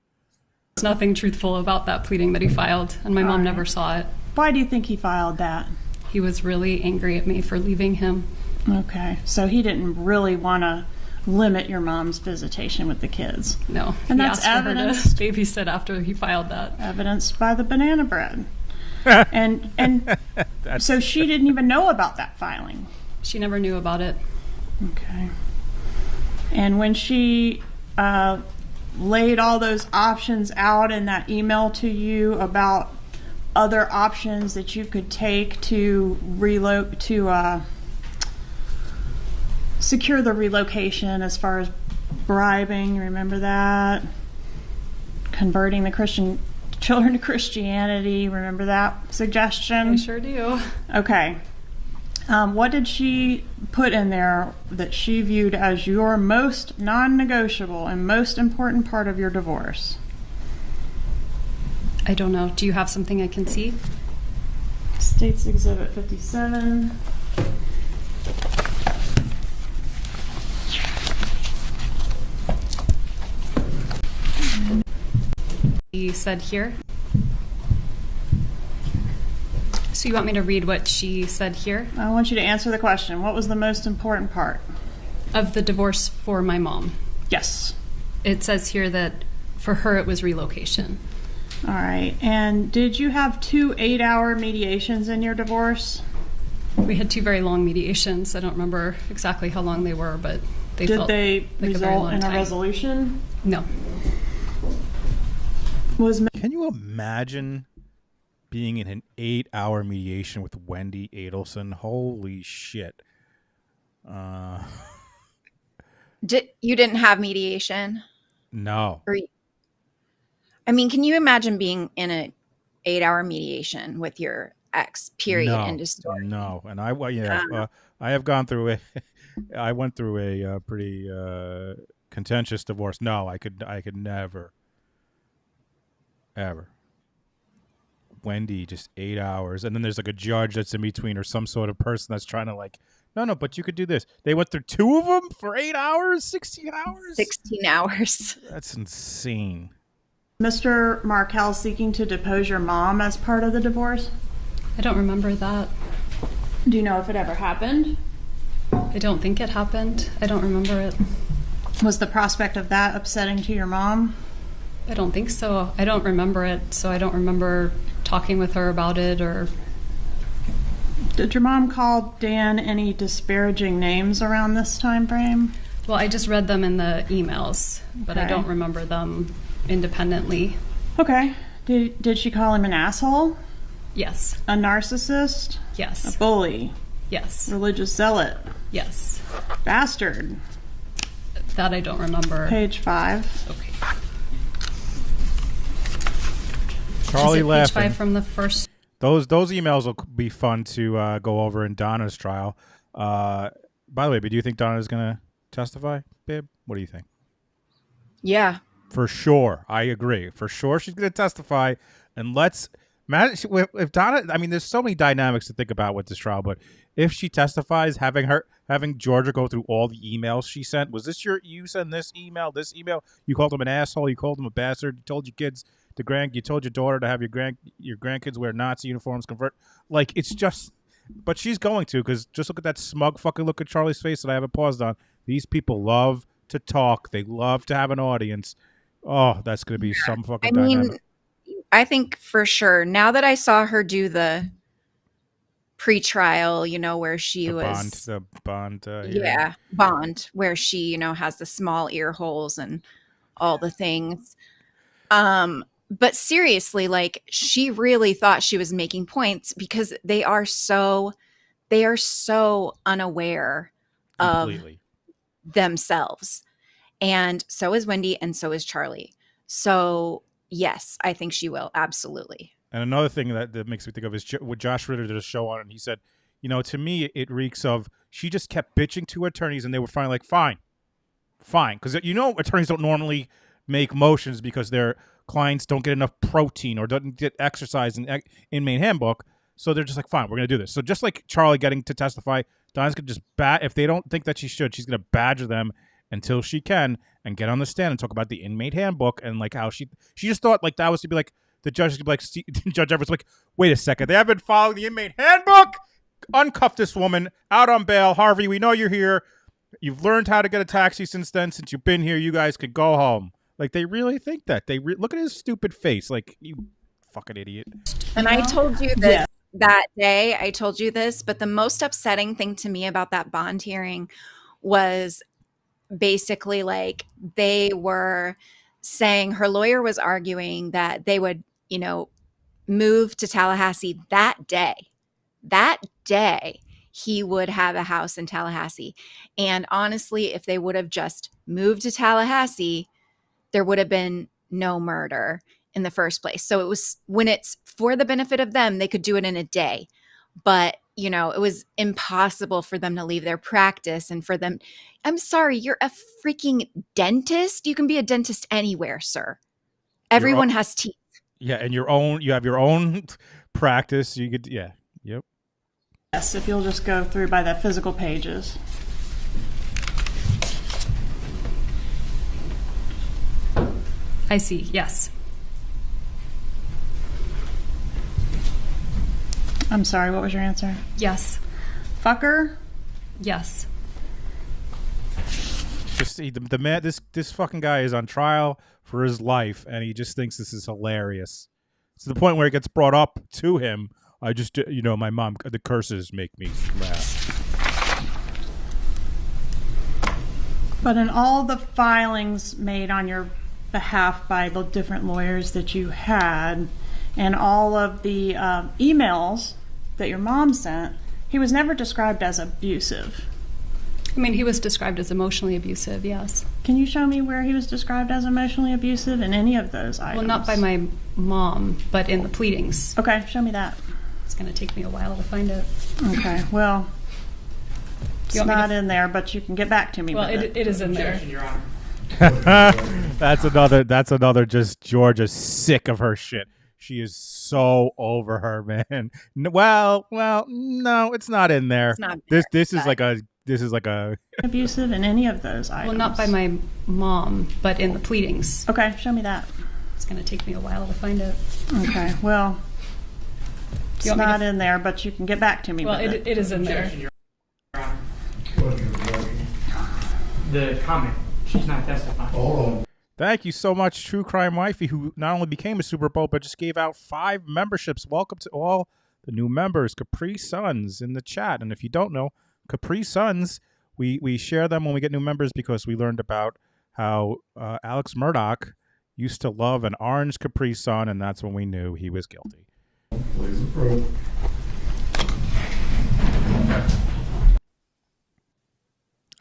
There's nothing truthful about that pleading that he filed, and my mom never saw it. Why do you think he filed that? He was really angry at me for leaving him. Okay, so he didn't really want to limit your mom's visitation with the kids. No, and he that's asked for evidenced. her to babysit after he filed that. Evidenced by the banana bread. and so she didn't even know about that filing. She never knew about it. Okay. And when she laid all those options out in that email to you about other options that you could take to secure the relocation, as far as bribing, remember that? Converting the Christian children to Christianity, remember that suggestion? I sure do. Okay. What did she put in there that she viewed as your most non-negotiable and most important part of your divorce? I don't know. Do you have something I can see? States Exhibit 57. He said here. So you want me to read what she said here? I want you to answer the question. What was the most important part of the divorce for my mom? Yes. It says here that for her it was relocation. All right. And did you have 2 8-hour mediations in your divorce? We had 2 very long mediations. I don't remember exactly how long they were, but they did felt they like result in time. a resolution? No. Can you imagine being in an 8-hour mediation with Wendi Adelson? Holy shit. You didn't have mediation? No. I mean, can you imagine being in an 8-hour mediation with your ex, period, end of story? No. And I have gone through a, I went through a pretty contentious divorce. No, I could never, ever. Wendi, just 8 hours. And then there's like a judge that's in between or some sort of person that's trying to like, no, but you could do this. They went through 2 of them for 8 hours, 16 hours? 16 hours. That's insane. Mr. Markel seeking to depose your mom as part of the divorce? I don't remember that. Do you know if it ever happened? I don't think it happened. I don't remember it. Was the prospect of that upsetting to your mom? I don't think so. I don't remember it, so I don't remember talking with her about it or... Did your mom call Dan any disparaging names around this time frame? Well, I just read them in the emails, but I don't remember them independently. Okay. Did she call him an asshole? Yes. A narcissist? Yes. A bully? Yes. Religious zealot? Yes. Bastard? That I don't remember. Page 5. Okay. Charlie Is it laughing. page 5 from the first... Those emails will be fun to go over in Donna's trial. By the way, but do you think Donna's going to testify, babe? What do you think? Yeah. For sure. I agree. For sure she's going to testify. And let's... Imagine if Donna... I mean, there's so many dynamics to think about with this trial, but if she testifies, having Georgia go through all the emails she sent, was this you sent this email, you called him an asshole, you called him a bastard, you told your kids... you told your daughter to have your grandkids wear Nazi uniforms, convert. Like, it's just, but she's going to, because just look at that smug fucking look at Charlie's face that I haven't paused on. These people love to talk. They love to have an audience. Oh, that's going to be some fucking dynamic. I think for sure. Now that I saw her do the pre-trial, where she the bond. Bond, where she, has the small ear holes and all the things. But seriously, like, she really thought she was making points because they are so unaware Completely. of themselves. And so is Wendi, and so is Charlie. So yes, I think she will. Absolutely. And another thing that makes me think of is what Josh Ritter did a show on, and he said, to me, it reeks of, she just kept bitching to attorneys, and they were finally like, fine. Because, attorneys don't normally make motions because their clients don't get enough protein or don't get exercise in inmate handbook. So they're just like, fine, we're going to do this. So just like Charlie getting to testify, Donna's going to just if they don't think that she should, she's going to badger them until she can and get on the stand and talk about the inmate handbook and like how she just thought like that was to be like, the judge would be like, Judge Everett's like, wait a second, they haven't been following the inmate handbook? Uncuff this woman, out on bail. Harvey, we know you're here. You've learned how to get a taxi since then. Since you've been here, you guys could go home. Like, they really think that. Look at his stupid face. Like, you fucking idiot. And I told you this that day. I told you this, but the most upsetting thing to me about that bond hearing was basically like they were saying her lawyer was arguing that they would, move to Tallahassee that day. That day, he would have a house in Tallahassee. And honestly, if they would have just moved to Tallahassee, there would have been no murder in the first place. So it was, when it's for the benefit of them, they could do it in a day. But, it was impossible for them to leave their practice and for them. I'm sorry, you're a freaking dentist. You can be a dentist anywhere, sir. Everyone has teeth. Yeah, and you have your own practice. You could, yep. Yes, if you'll just go through by the physical pages. I see, yes. I'm sorry, what was your answer? Yes. Fucker? Yes. Just the man, this fucking guy is on trial for his life, and he just thinks this is hilarious. To the point where it gets brought up to him. I just, my mom, the curses make me laugh. But in all the filings made on your behalf by the different lawyers that you had, and all of the emails that your mom sent, he was never described as abusive. I mean, he was described as emotionally abusive, yes. Can you show me where he was described as emotionally abusive in any of those items? Well, not by my mom, but in the pleadings. Okay, show me that. It's going to take me a while to find it. Okay, well, it's You want me not to- in there, but you can get back to me Well, with it. it is in there. Objection, Your Honor. That's another just Georgia sick of her shit. She is so over her, man. Well, no, it's not in there. It's not This there, is like a Abusive in any of those items? Well, not by my mom, but in the pleadings. Okay, show me that. It's going to take me a while to find it. Okay, well, it's You want me not to- in there, but you can get back to me Well, with it. it is in there. Objection, Your Honor. The comment. She's not testifying. Hold on. Thank you so much, True Crime Wifey, who not only became a Super Bowl, but just gave out 5 memberships. Welcome to all the new members, Capri Suns, in the chat. And if you don't know, Capri Suns, we share them when we get new members because we learned about how Alex Murdoch used to love an orange Capri Sun, and that's when we knew he was guilty. Please approve.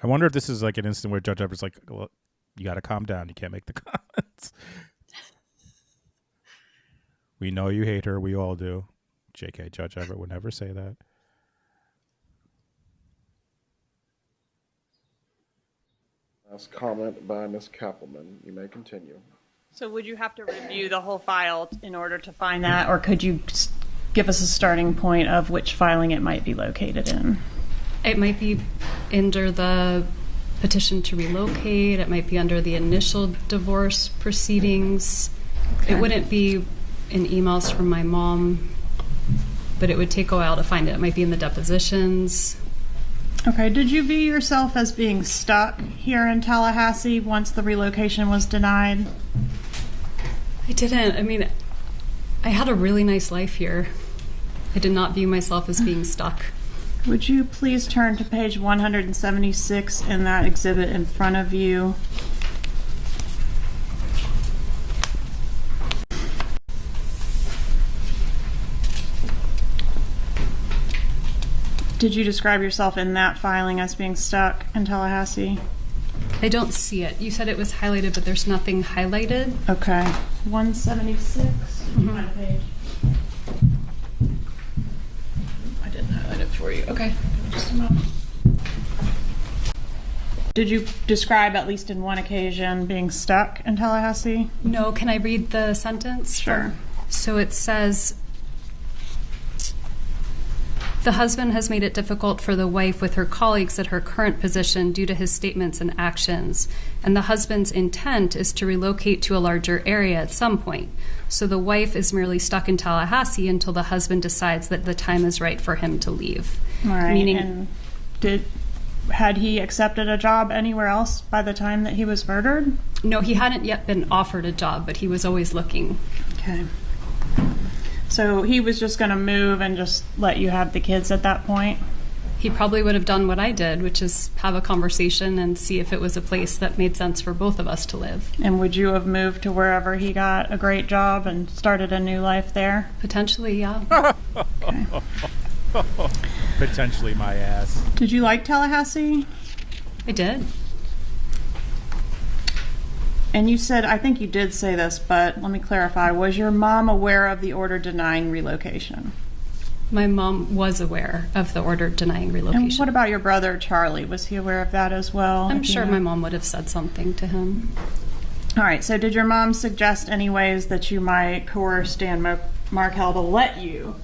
I wonder if this is like an instant where Judge Everett's like, well, you got to calm down. You can't make the comments. We know you hate her. We all do. JK, Judge Everett would never say that. Last comment by Ms. Kappelman. You may continue. So would you have to review the whole file in order to find that, or could you give us a starting point of which filing it might be located in? It might be under the petition to relocate. It might be under the initial divorce proceedings. Okay. It wouldn't be in emails from my mom, but it would take a while to find it. It might be in the depositions. Okay, did you view yourself as being stuck here in Tallahassee once the relocation was denied? I didn't. I mean, I had a really nice life here. I did not view myself as being stuck. Would you please turn to page 176 in that exhibit in front of you? Did you describe yourself in that filing as being stuck in Tallahassee? I don't see it. You said it was highlighted, but there's nothing highlighted. Okay. 176. My page. I didn't highlight it for you. Okay. Just a moment. Did you describe, at least in one occasion, being stuck in Tallahassee? No, can I read the sentence? Sure. So it says, the husband has made it difficult for the wife with her colleagues at her current position due to his statements and actions, and the husband's intent is to relocate to a larger area at some point. So the wife is merely stuck in Tallahassee until the husband decides that the time is right for him to leave. All right. Meaning, and had he accepted a job anywhere else by the time that he was murdered? no, he hadn't yet been offered a job, but he was always looking. Okay. So he was just going to move and just let you have the kids at that point? He probably would have done what I did, which is have a conversation and see if it was a place that made sense for both of us to live. And would you have moved to wherever he got a great job and started a new life there? Potentially, yeah. Okay. Potentially my ass. Did you like Tallahassee? I did. And you said, I think you did say this, but let me clarify. Was your mom aware of the order denying relocation? My mom was aware of the order denying relocation. And what about your brother, Charlie? Was he aware of that as well? I'm sure my mom would have said something to him. All right, so did your mom suggest any ways that you might coerce Dan Markell to let you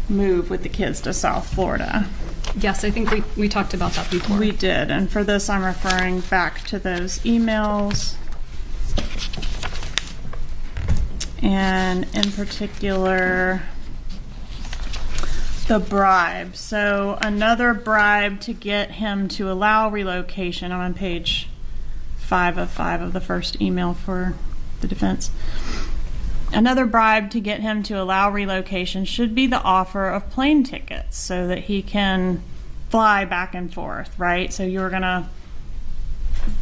move with the kids to South Florida? Yes, I think we talked about that before. We did, and for this I'm referring back to those emails. And in particular, the bribe. So another bribe to get him to allow relocation. I'm on page 5 of the first email for the defense. Another bribe to get him to allow relocation should be the offer of plane tickets so that he can fly back and forth, right? So you're going to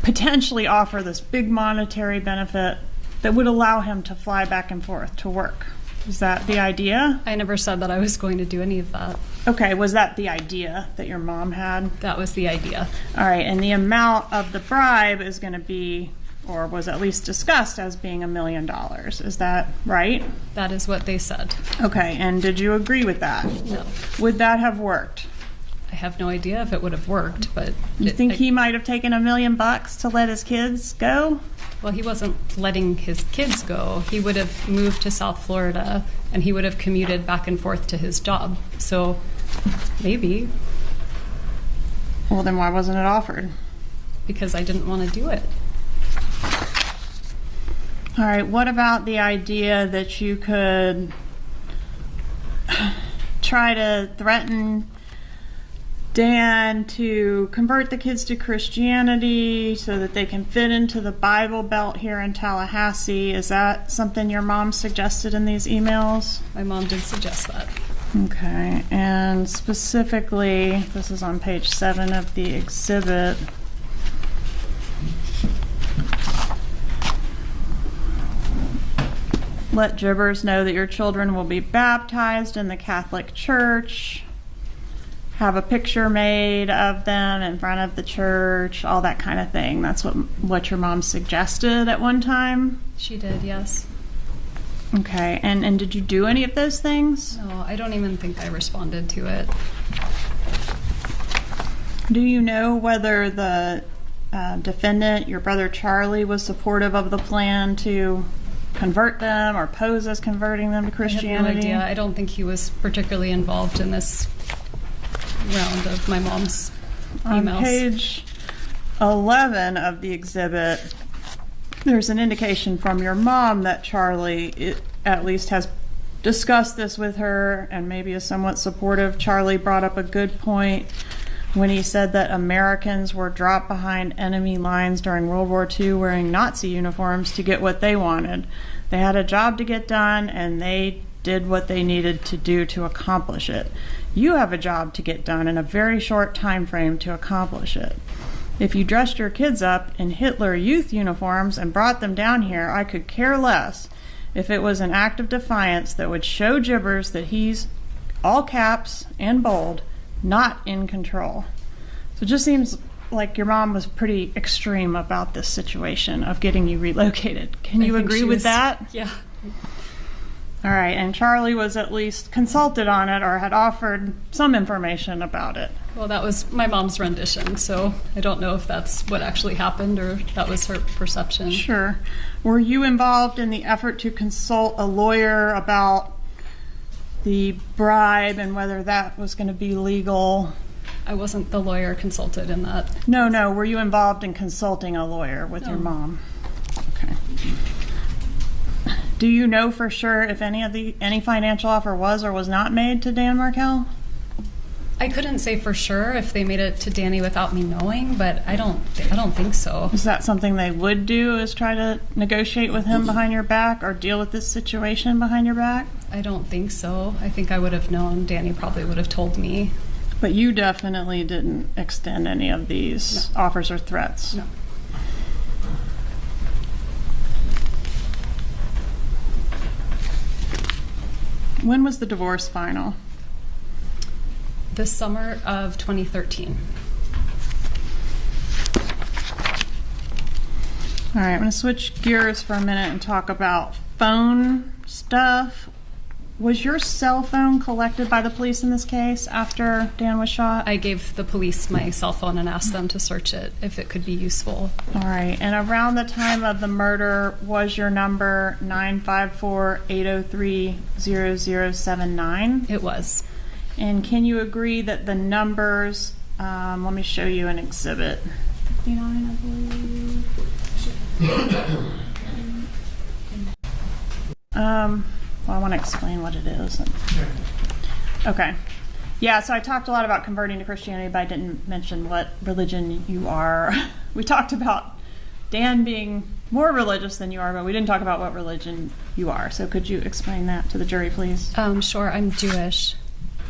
potentially offer this big monetary benefit that would allow him to fly back and forth to work. Is that the idea? I never said that I was going to do any of that. Okay, was that the idea that your mom had? That was the idea. All right, and the amount of the bribe is going to be, or was at least discussed as being $1 million. Is that right? That is what they said. Okay, and did you agree with that? No. Would that have worked? I have no idea if it would have worked, but... You think he might have taken $1 million to let his kids go? Well, he wasn't letting his kids go. He would have moved to South Florida, and he would have commuted back and forth to his job. So, maybe. Well, then why wasn't it offered? Because I didn't want to do it. All right, what about the idea that you could try to threaten Dan to convert the kids to Christianity so that they can fit into the Bible Belt here in Tallahassee? Is that something your mom suggested in these emails? My mom did suggest that. Okay, and specifically, this is on page 7 of the exhibit. Let Gibbers know that your children will be baptized in the Catholic Church. Have a picture made of them in front of the church, all that kind of thing. That's what your mom suggested at one time? She did, yes. Okay, and did you do any of those things? No, I don't even think I responded to it. Do you know whether the defendant, your brother Charlie, was supportive of the plan to convert them or pose as converting them to Christianity? I have no idea. I don't think he was particularly involved in this round of my mom's emails. On page 11 of the exhibit, there's an indication from your mom that Charlie at least has discussed this with her and maybe is somewhat supportive. Charlie brought up a good point when he said that Americans were dropped behind enemy lines during World War II wearing Nazi uniforms to get what they wanted. They had a job to get done, and they did what they needed to do to accomplish it. You have a job to get done in a very short time frame to accomplish it. If you dressed your kids up in Hitler Youth uniforms and brought them down here, I could care less if it was an act of defiance that would show Gibbers that he's, all caps and bold, not in control. So it just seems like your mom was pretty extreme about this situation of getting you relocated. Can you agree with that? Yeah. All right, and Charlie was at least consulted on it or had offered some information about it. Well, that was my mom's rendition, so I don't know if that's what actually happened or that was her perception. Sure. Were you involved in the effort to consult a lawyer about the bribe and whether that was going to be legal? I wasn't the lawyer consulted in that. No. Were you involved in consulting a lawyer with your mom? Okay. Do you know for sure if any financial offer was or was not made to Dan Markell? I couldn't say for sure if they made it to Danny without me knowing, but I don't think so. Is that something they would do, is try to negotiate with him behind your back or deal with this situation behind your back? I don't think so. I think I would have known. Danny probably would have told me. But you definitely didn't extend any of these offers or threats? No. When was the divorce final? The summer of 2013. All right, I'm going to switch gears for a minute and talk about phone stuff. Was your cell phone collected by the police in this case after Dan was shot? I gave the police my cell phone and asked them to search it if it could be useful. All right, and around the time of the murder, was your number 954-803-0079? It was. And can you agree that the numbers, let me show you an exhibit. 59, I believe. Well, I want to explain what it is. Okay. Yeah, so I talked a lot about converting to Christianity, but I didn't mention what religion you are. We talked about Dan being more religious than you are, but we didn't talk about what religion you are. So could you explain that to the jury, please? Sure, I'm Jewish.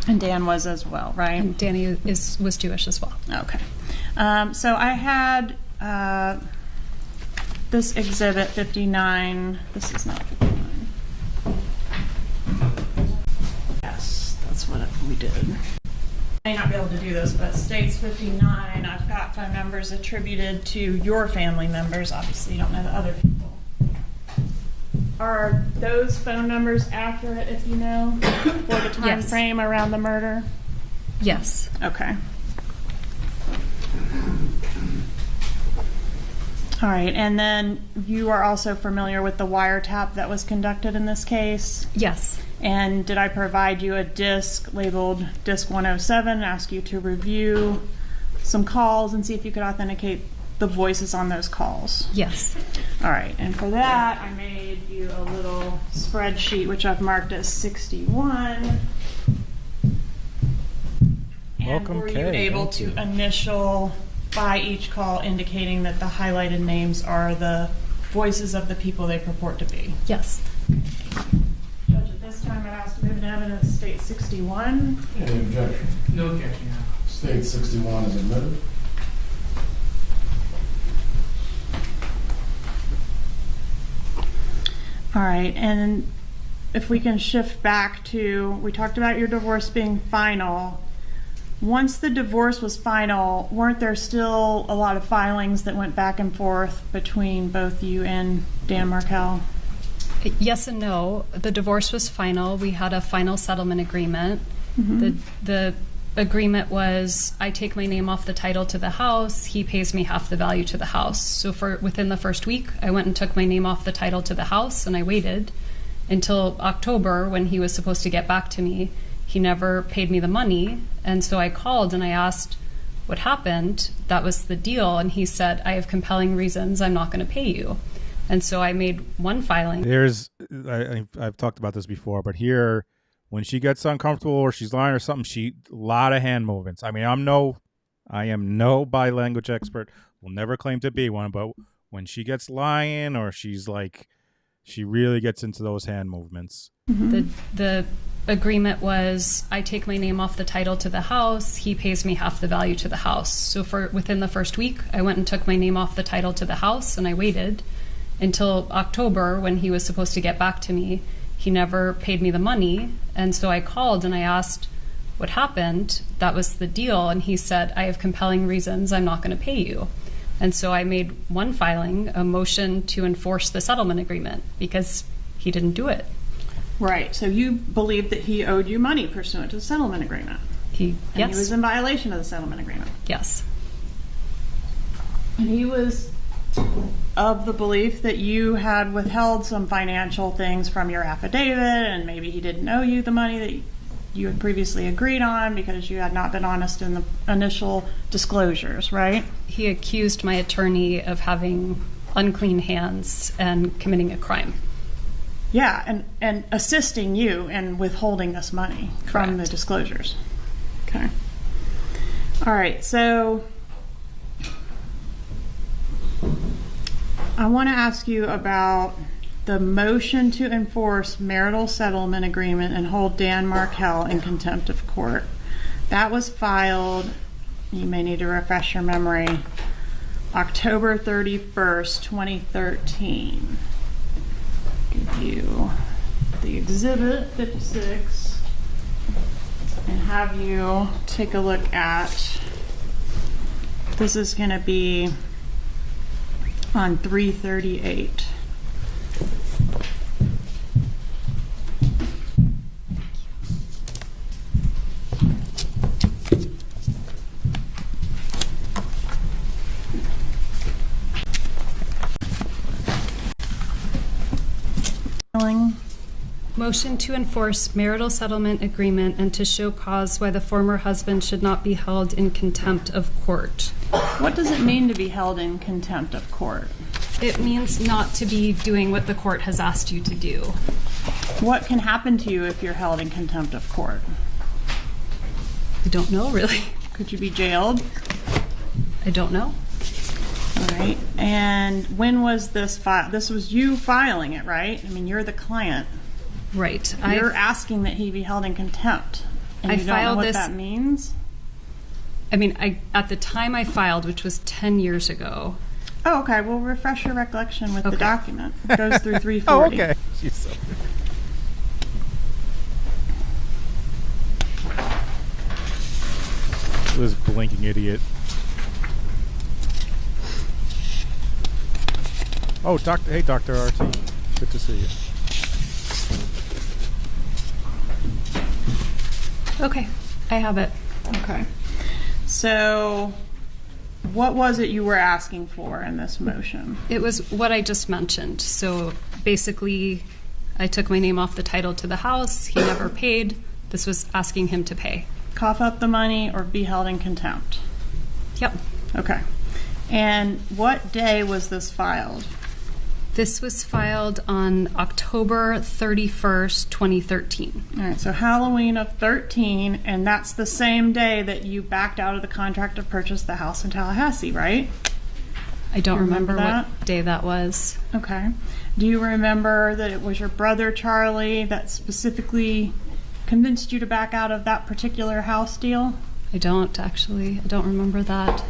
And Dan was as well, right? And Danny was Jewish as well. Okay. So I had this exhibit 59. This is not 59. Yes, that's what we did. may not be able to do this, but states 59, I've got phone numbers attributed to your family members. Obviously, you don't know the other people. Are those phone numbers accurate, if you know, for the time Yes. frame around the murder? Yes. Okay. All right, and then you are also familiar with the wiretap that was conducted in this case? Yes. And did I provide you a disc labeled Disc 107 and ask you to review some calls and see if you could authenticate the voices on those calls? Yes. All right, and for that, I made you a little spreadsheet, which I've marked as 61. Welcome, and were you Kay. able Thank to you. initial by each call indicating that the highlighted names are the voices of the people they purport to be? Yes. Judge, at this time, I'd ask to move to evidence State 61. Any objection? No objection, Your Honor. State 61 is admitted. All right, and if we can shift back to, we talked about your divorce being final. Once the divorce was final, weren't there still a lot of filings that went back and forth between both you and Dan Markel? Yes and no. The divorce was final. We had a final settlement agreement. The agreement was I take my name off the title to the house. He pays me half the value to the house. So for within the first week, I went and took my name off the title to the house, and I waited until October when he was supposed to get back to me. He never paid me the money, and so I called and I asked what happened. That was the deal, and he said, I have compelling reasons, I'm not going to pay you. And so I made one filing. I've talked about this before, but here, when she gets uncomfortable or she's lying or something, a lot of hand movements. I mean, I am no bi-language expert, will never claim to be one, but when she gets lying or she's like, she really gets into those hand movements. The agreement was I take my name off the title to the house. He pays me half the value to the house. So for within the first week, I went and took my name off the title to the house, and I waited until October when he was supposed to get back to me. He never paid me the money, and so I called and I asked what happened. That was the deal, and he said, I have compelling reasons, I'm not going to pay you. And so I made one filing, a motion to enforce the settlement agreement, because he didn't do it. Right, so you believe that he owed you money pursuant to the settlement agreement? Yes. He was in violation of the settlement agreement? Yes. And he was of the belief that you had withheld some financial things from your affidavit, and maybe he didn't owe you the money that you had previously agreed on because you had not been honest in the initial disclosures, right? He accused my attorney of having unclean hands and committing a crime. Yeah, and assisting you in withholding this money from the disclosures. Okay. All right, so I want to ask you about the motion to enforce marital settlement agreement and hold Dan Markel in contempt of court. That was filed, you may need to refresh your memory, October 31st, 2013. Give you the exhibit 56 and have you take a look at, this is going to be on 338. Motion to enforce marital settlement agreement and to show cause why the former husband should not be held in contempt of court. What does it mean to be held in contempt of court? It means not to be doing what the court has asked you to do. What can happen to you if you're held in contempt of court? I don't know, really. Could you be jailed? I don't know. All right. And when was this filed? This was you filing it, right? I mean, you're the client. Right. You're asking that he be held in contempt. And you don't know what that means? I mean, at the time I filed, which was 10 years ago. Oh, okay. Well, refresh your recollection with the document. It goes through 340. Oh, okay. She's so This blinking idiot. Oh, hey, Dr. RT. Good to see you. Okay, I have it. Okay. So, what was it you were asking for in this motion? It was what I just mentioned. So basically, I took my name off the title to the house. He never paid. This was asking him to pay. Cough up the money or be held in contempt? Yep. Okay. And what day was this filed? This was filed on October 31st, 2013. All right, so Halloween of 13, and that's the same day that you backed out of the contract to purchase the house in Tallahassee, right? I don't remember that? what day that was. Okay. Do you remember that it was your brother, Charlie, that specifically convinced you to back out of that particular house deal? I don't, actually. I don't remember that.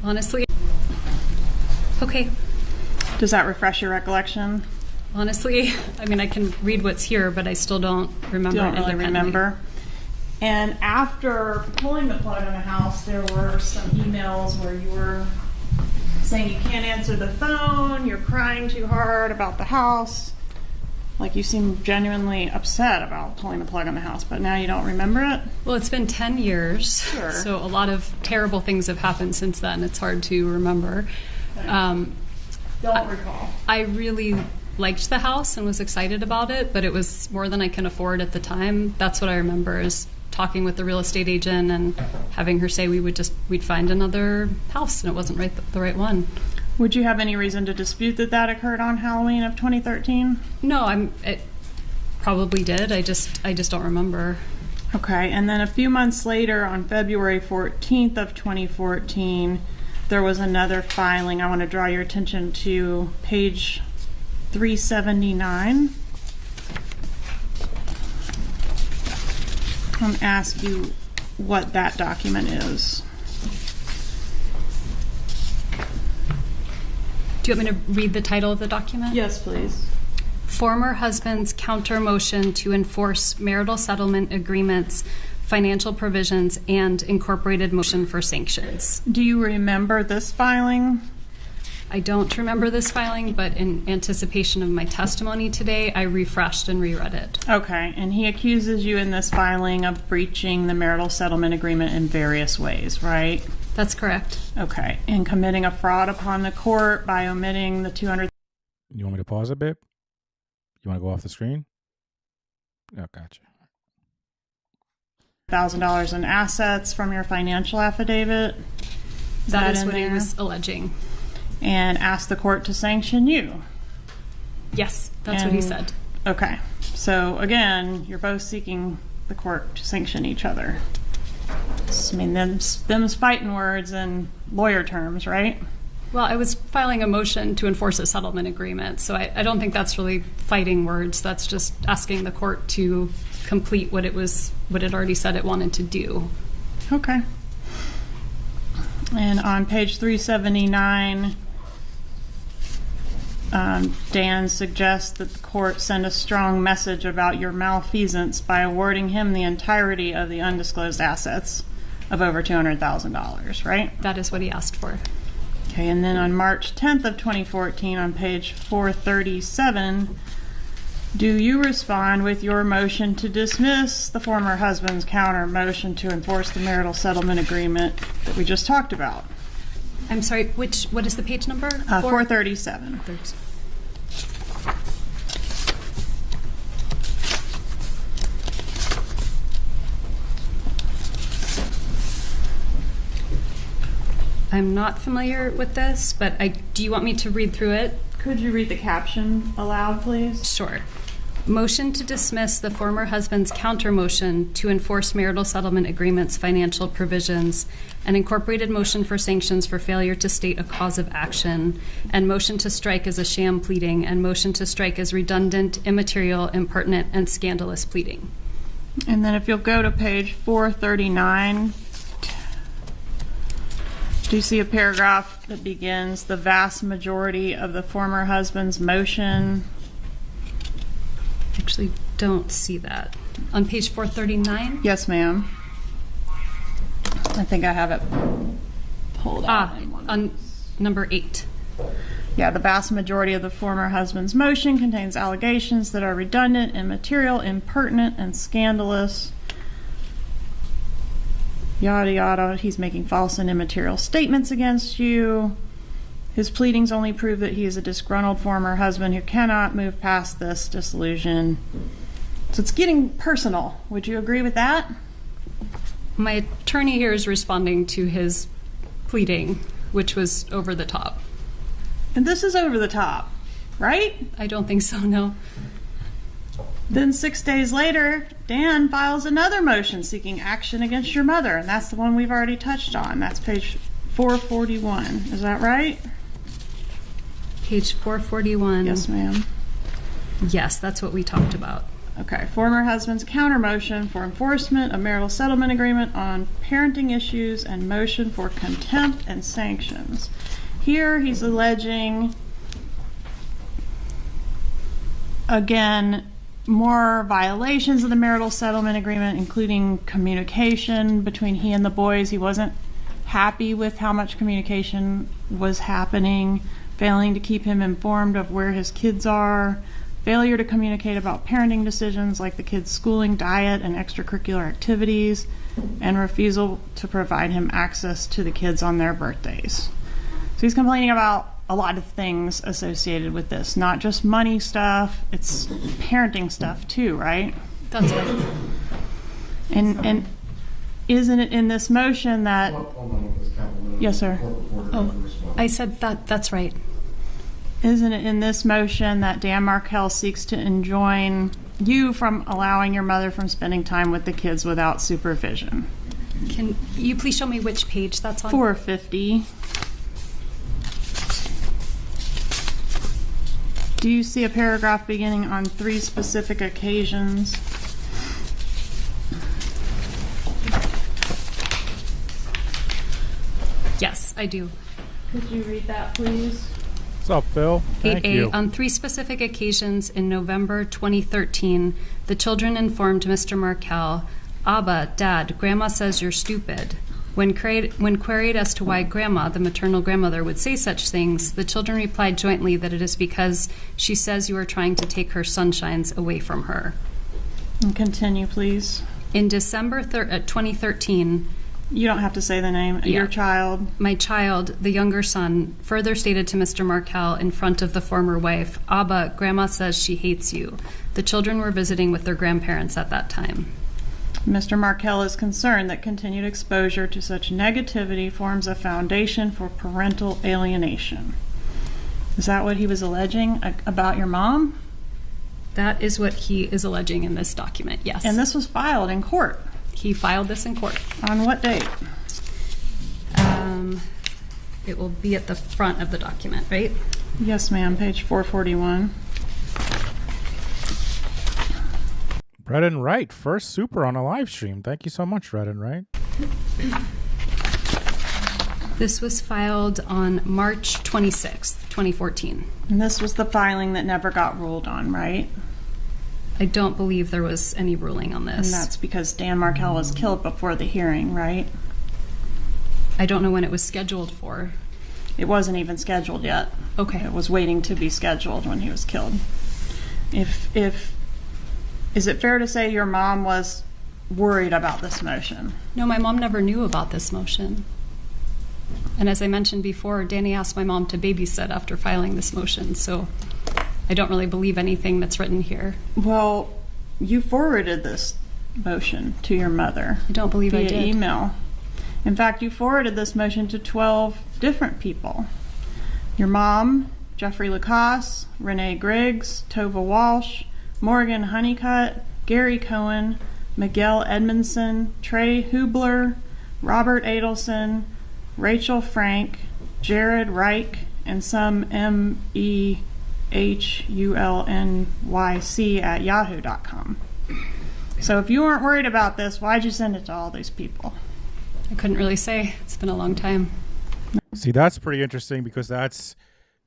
Honestly, okay. Does that refresh your recollection? Honestly, I mean, I can read what's here, but I still don't remember. Don't really remember. And after pulling the plug on the house, there were some emails where you were saying you can't answer the phone, you're crying too hard about the house. Like you seem genuinely upset about pulling the plug on the house, but now you don't remember it? Well, it's been 10 years, Sure. So a lot of terrible things have happened since then. It's hard to remember. Don't recall. I really liked the house and was excited about it, but it was more than I can afford at the time. That's what I remember, is talking with the real estate agent and having her say we'd find another house, and it wasn't the right one. Would you have any reason to dispute that occurred on Halloween of 2013? No, it probably did. I just don't remember. Okay, and then a few months later, on February 14th of 2014, there was another filing. I want to draw your attention to page 379. I'm ask you what that document is. Do you want me to read the title of the document? Yes, please. Former husband's counter motion to enforce marital settlement agreements, financial provisions, and incorporated motion for sanctions. Do you remember this filing? I don't remember this filing, but in anticipation of my testimony today, I refreshed and reread it. Okay, and he accuses you in this filing of breaching the marital settlement agreement in various ways, right? That's correct. Okay, and committing a fraud upon the court by omitting the $200,000. You want me to pause a bit? You want to go off the screen? Oh, gotcha. $1,000 in assets from your financial affidavit. That is what he was alleging. And asked the court to sanction you. Yes, that's what he said. Okay, so again, you're both seeking the court to sanction each other. I mean, them's fighting words in lawyer terms, right? Well, I was filing a motion to enforce a settlement agreement, so I don't think that's really fighting words. That's just asking the court to complete what it already said it wanted to do. Okay. And on page 379, Dan suggests that the court send a strong message about your malfeasance by awarding him the entirety of the undisclosed assets of over $200,000, right? That is what he asked for. Okay, and then on March 10th of 2014, on page 437, do you respond with your motion to dismiss the former husband's counter motion to enforce the marital settlement agreement that we just talked about? I'm sorry, what is the page number? 437. I'm not familiar with this, but do you want me to read through it? Could you read the caption aloud, please? Sure. Motion to dismiss the former husband's counter motion to enforce marital settlement agreements, financial provisions, an incorporated motion for sanctions for failure to state a cause of action, and motion to strike as a sham pleading, and motion to strike as redundant, immaterial, impertinent, and scandalous pleading. And then if you'll go to page 439, do you see a paragraph that begins, the vast majority of the former husband's motion? Actually, don't see that. On page 439? Yes, ma'am. I think I have it pulled out. On number 8. Yeah, the vast majority of the former husband's motion contains allegations that are redundant, immaterial, impertinent, and scandalous. Yada, yada. He's making false and immaterial statements against you. His pleadings only prove that he is a disgruntled former husband who cannot move past this disillusion. So it's getting personal. Would you agree with that? My attorney here is responding to his pleading, which was over the top. And this is over the top, right? I don't think so, no. Then 6 days later, Dan files another motion seeking action against your mother, and that's the one we've already touched on. That's page 441. Is that right? Page 441. Yes, ma'am. Yes, that's what we talked about. Okay. Former husband's counter motion for enforcement of marital settlement agreement on parenting issues and motion for contempt and sanctions. Here he's alleging, again, more violations of the marital settlement agreement, including communication between he and the boys. He wasn't happy with how much communication was happening, failing to keep him informed of where his kids are, failure to communicate about parenting decisions like the kids' schooling, diet, and extracurricular activities, and refusal to provide him access to the kids on their birthdays. So he's complaining about a lot of things associated with this, not just money stuff, it's parenting stuff too, right? That's right. And isn't it in this motion that... Yes, sir. Oh, I said that's right. Isn't it in this motion that Dan Markell seeks to enjoin you from allowing your mother from spending time with the kids without supervision? Can you please show me which page that's on? 450. Do you see a paragraph beginning on 3 specific occasions? Yes, I do. Could you read that, please? What's up, Phil? Thank 8A. you. On 3 specific occasions in November 2013, the children informed Mr. Markell, Abba, Dad, Grandma says you're stupid. When queried as to why Grandma, the maternal grandmother, would say such things, the children replied jointly that it is because she says you are trying to take her sunshines away from her. And continue, please. In December 2013... You don't have to say the name. Yeah. Your child. My child, the younger son, further stated to Mr. Markell in front of the former wife, Abba, Grandma says she hates you. The children were visiting with their grandparents at that time. Mr. Markell is concerned that continued exposure to such negativity forms a foundation for parental alienation. Is that what he was alleging about your mom? That is what he is alleging in this document, yes. And this was filed in court? He filed this in court. On what date? It will be at the front of the document, right? Yes, ma'am. Page 441. Red and Right, first super on a live stream. Thank you so much, Red and Right. This was filed on March 26th, 2014. And this was the filing that never got ruled on, right? I don't believe there was any ruling on this. And that's because Dan Markell was killed before the hearing, right? I don't know when it was scheduled for. It wasn't even scheduled yet. Okay. It was waiting to be scheduled when he was killed. Is it fair to say your mom was worried about this motion? No, my mom never knew about this motion. And as I mentioned before, Danny asked my mom to babysit after filing this motion, so I don't really believe anything that's written here. Well, you forwarded this motion to your mother. I don't believe I did. Via email. In fact, you forwarded this motion to 12 different people. Your mom, Jeffrey Lacoste, Renee Griggs, Tova Walsh, Morgan Honeycutt, Gary Cohen, Miguel Edmondson, Trey Hubler, Robert Adelson, Rachel Frank, Jared Reich, and some MEHULNYC at yahoo.com. So if you weren't worried about this, why'd you send it to all these people? I couldn't really say. It's been a long time. See, that's pretty interesting because that's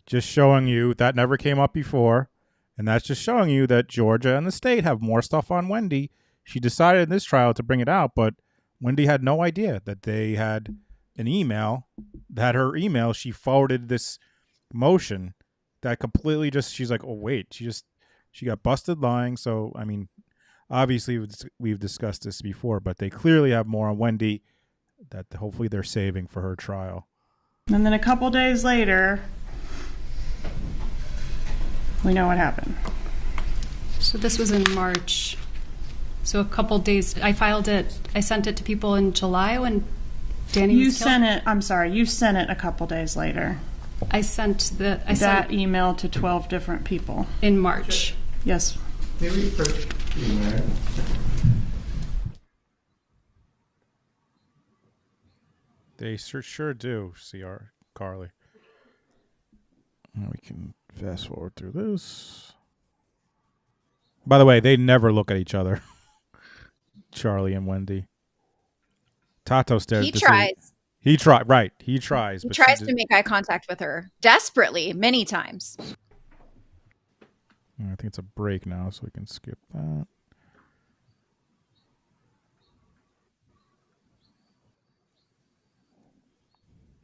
just showing you that never came up before. And that's just showing you that Georgia and the state have more stuff on Wendi. She decided in this trial to bring it out, but Wendi had no idea that they had an email, that her email, she forwarded this motion that completely just, she's like, oh, wait, she got busted lying. So, I mean, obviously we've discussed this before, but they clearly have more on Wendi that hopefully they're saving for her trial. And then a couple days later, we know what happened. So this was in March. So a couple days, I sent it to people in July when Danny was killed. You sent it a couple days later. I sent that email to 12 different people. In March. Yes. Maybe first. They sure do, CR Carly. We can fast forward through this. By the way, they never look at each other. Charlie and Wendi. Tato stares. He tries. He tries. Right. He tries. He tries to make eye contact with her desperately, many times. I think it's a break now, so we can skip that.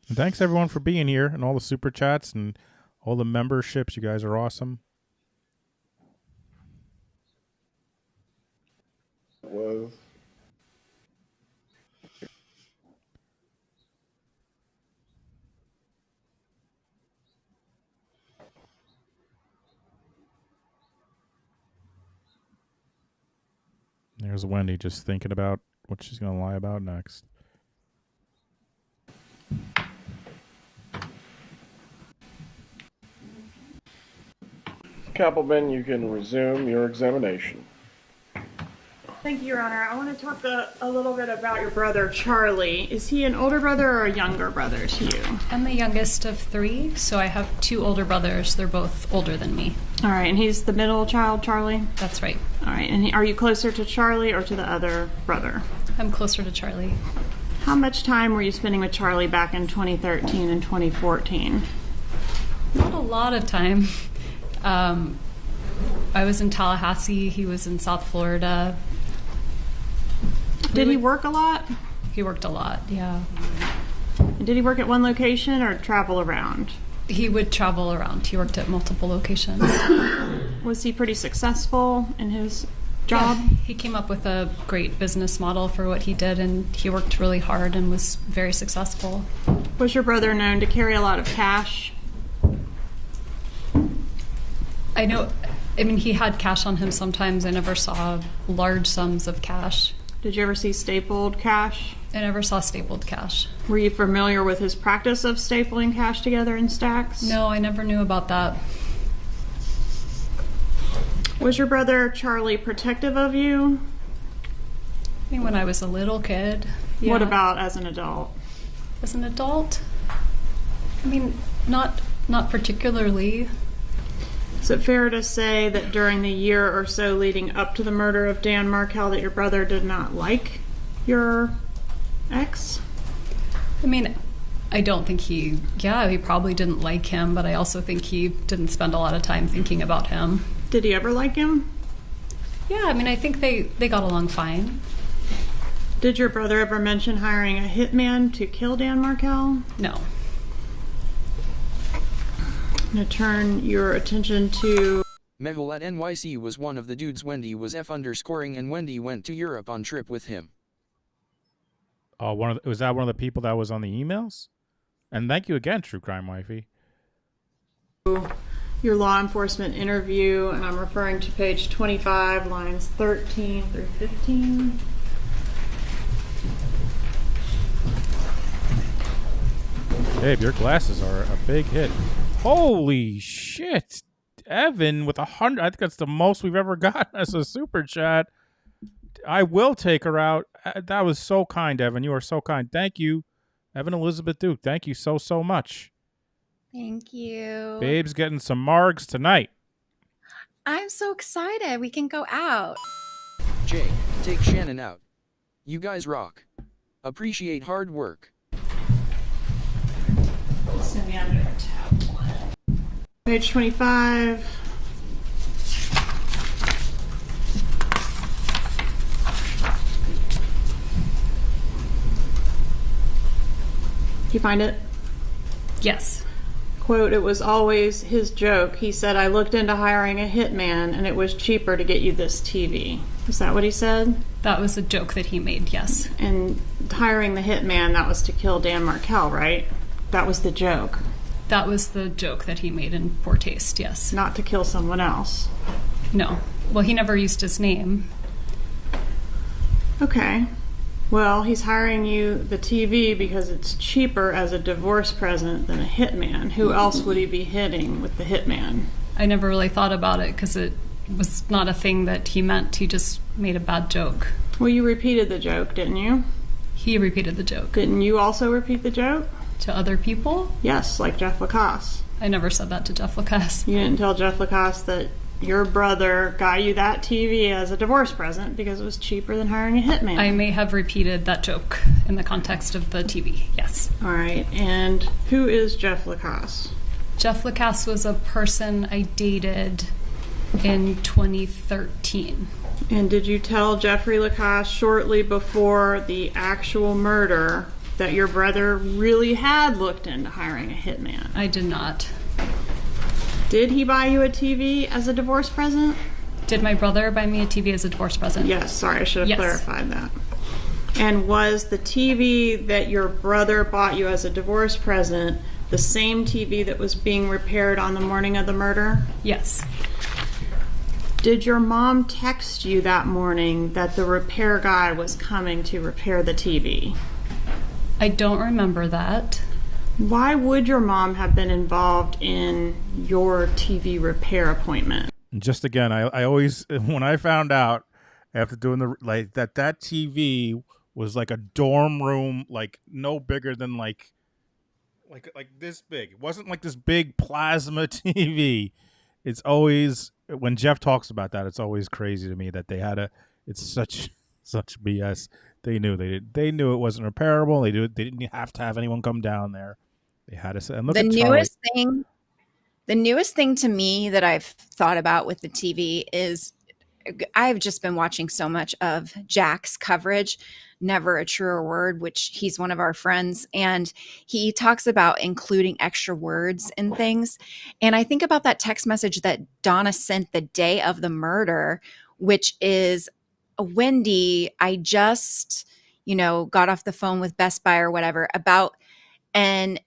And thanks everyone for being here and all the super chats and all the memberships. You guys are awesome. There's Wendi just thinking about what she's going to lie about next. Kappelman, you can resume your examination. Thank you, Your Honor. I want to talk a little bit about your brother, Charlie. Is he an older brother or a younger brother to you? I'm the youngest of 3, so I have 2 older brothers. They're both older than me. All right, and he's the middle child, Charlie? That's right. All right, and are you closer to Charlie or to the other brother? I'm closer to Charlie. How much time were you spending with Charlie back in 2013 and 2014? Not a lot of time. I was in Tallahassee. He was in South Florida. Did he work a lot? He worked a lot, yeah. And did he work at one location or travel around? He would travel around. He worked at multiple locations. Was he pretty successful in his job? Yeah, he came up with a great business model for what he did, and he worked really hard and was very successful. Was your brother known to carry a lot of cash? I mean, he had cash on him sometimes. I never saw large sums of cash. Did you ever see stapled cash? I never saw stapled cash. Were you familiar with his practice of stapling cash together in stacks? No, I never knew about that. Was your brother Charlie protective of you? I mean, when I was a little kid. Yeah. What about as an adult? As an adult? I mean, not particularly. Is it fair to say that during the year or so leading up to the murder of Dan Markel that your brother did not like your ex? I mean, I don't think he probably didn't like him, but I also think he didn't spend a lot of time thinking about him. Did he ever like him? Yeah, I mean, I think they got along fine. Did your brother ever mention hiring a hitman to kill Dan Markel? No. I'm going to turn your attention to... Mehul at NYC was one of the dudes Wendi was F_ing, and Wendi went to Europe on trip with him. Oh, was that one of the people that was on the emails? And thank you again, True Crime Wifey. Your law enforcement interview, and I'm referring to page 25, lines 13 through 15. Babe, your glasses are a big hit. Holy shit. Evan with 100. I think that's the most we've ever gotten as a super chat. I will take her out. That was so kind, Evan. You are so kind. Thank you, Evan Elizabeth Duke. Thank you so much. Thank you. Babe's getting some margs tonight. I'm so excited. We can go out. Jake, take Shannon out. You guys rock. Appreciate hard work. Send me under tab 1. Page 25. You find it? Yes. Quote, "It was always his joke. He said, I looked into hiring a hitman and it was cheaper to get you this TV." Is that what he said? That was a joke that he made, yes. And hiring the hitman, that was to kill Dan Markel, right? That was the joke. That was the joke that he made in poor taste, yes. Not to kill someone else. No. Well, he never used his name. Okay. Well, he's hiring you the TV because it's cheaper as a divorce present than a hitman. Who else would he be hitting with the hitman? I never really thought about it because it was not a thing that he meant. He just made a bad joke. Well, you repeated the joke, didn't you? He repeated the joke. Didn't you also repeat the joke? To other people? Yes, like Jeff Lacasse. I never said that to Jeff Lacasse. You didn't tell Jeff Lacasse that your brother got you that TV as a divorce present because it was cheaper than hiring a hitman. I may have repeated that joke in the context of the TV, yes. All right, and who is Jeff Lacasse? Jeff Lacasse was a person I dated in 2013. And did you tell Jeffrey Lacasse shortly before the actual murder that your brother really had looked into hiring a hitman? I did not. Did he buy you a TV as a divorce present? Did my brother buy me a TV as a divorce present? Yes, sorry, I should have clarified that. And was the TV that your brother bought you as a divorce present the same TV that was being repaired on the morning of the murder? Yes. Did your mom text you that morning that the repair guy was coming to repair the TV? I don't remember that. Why would your mom have been involved in your TV repair appointment? Just again, I always, when I found out after doing that TV was like a dorm room, like no bigger than like this big. It wasn't like this big plasma TV. It's always, when Jeff talks about that, it's always crazy to me that they had it's such BS. They knew it wasn't repairable. They didn't have to have anyone come down there. They had to. And look at the newest thing to me that I've thought about with the TV is I've just been watching so much of Jack's coverage, Never a Truer Word, which he's one of our friends. And he talks about including extra words in things. And I think about that text message that Donna sent the day of the murder, which is, Wendi, I just, got off the phone with Best Buy or whatever and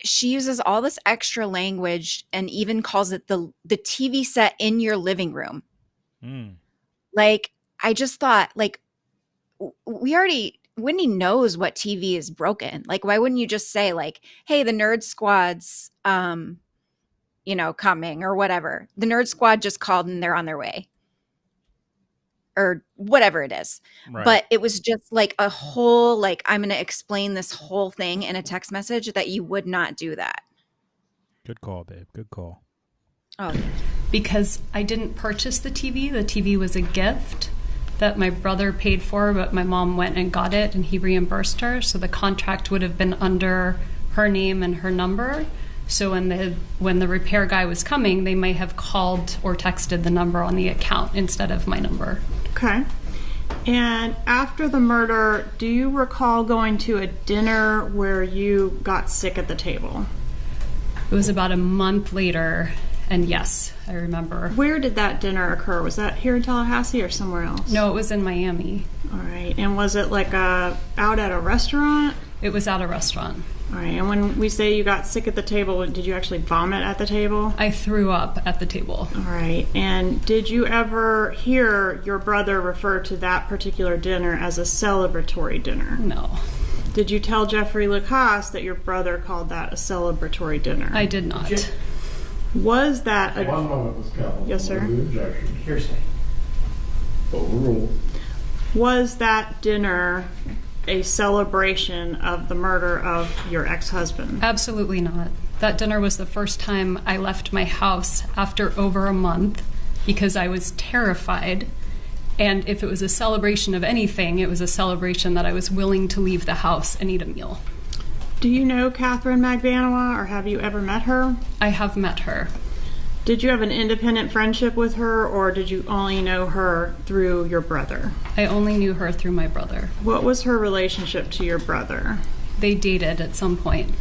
she uses all this extra language and even calls it the TV set in your living room. Like, I just thought, like, Wendi knows what TV is broken. Like, why wouldn't you just say, like, hey, the Nerd Squad's, coming or whatever. The Nerd Squad just called and they're on their way. Or whatever it is. Right. But it was just like a whole, like, I'm going to explain this whole thing in a text message that you would not do that. Good call, babe. Good call. Oh, because I didn't purchase the TV. The TV was a gift that my brother paid for, but my mom went and got it and he reimbursed her. So the contract would have been under her name and her number. So when the repair guy was coming, they may have called or texted the number on the account instead of my number. Okay. And after the murder, do you recall going to a dinner where you got sick at the table? It was about a month later, and yes, I remember. Where did that dinner occur? Was that here in Tallahassee or somewhere else? No, it was in Miami. All right. And was it like out at a restaurant? It was at a restaurant. All right. And when we say you got sick at the table, did you actually vomit at the table? I threw up at the table. All right. And did you ever hear your brother refer to that particular dinner as a celebratory dinner? No. Did you tell Jeffrey Lacasse that your brother called that a celebratory dinner? I did not. Was that a... One moment, Ms. Campbell. Yes, sir. The objection. Hearsay. Overruled. Was that dinner a celebration of the murder of your ex-husband? Absolutely not. That dinner was the first time I left my house after over a month because I was terrified. And if it was a celebration of anything, it was a celebration that I was willing to leave the house and eat a meal. Do you know Catherine Magbanua, or have you ever met her? I have met her. Did you have an independent friendship with her, or did you only know her through your brother? I only knew her through my brother. What was her relationship to your brother? They dated at some point.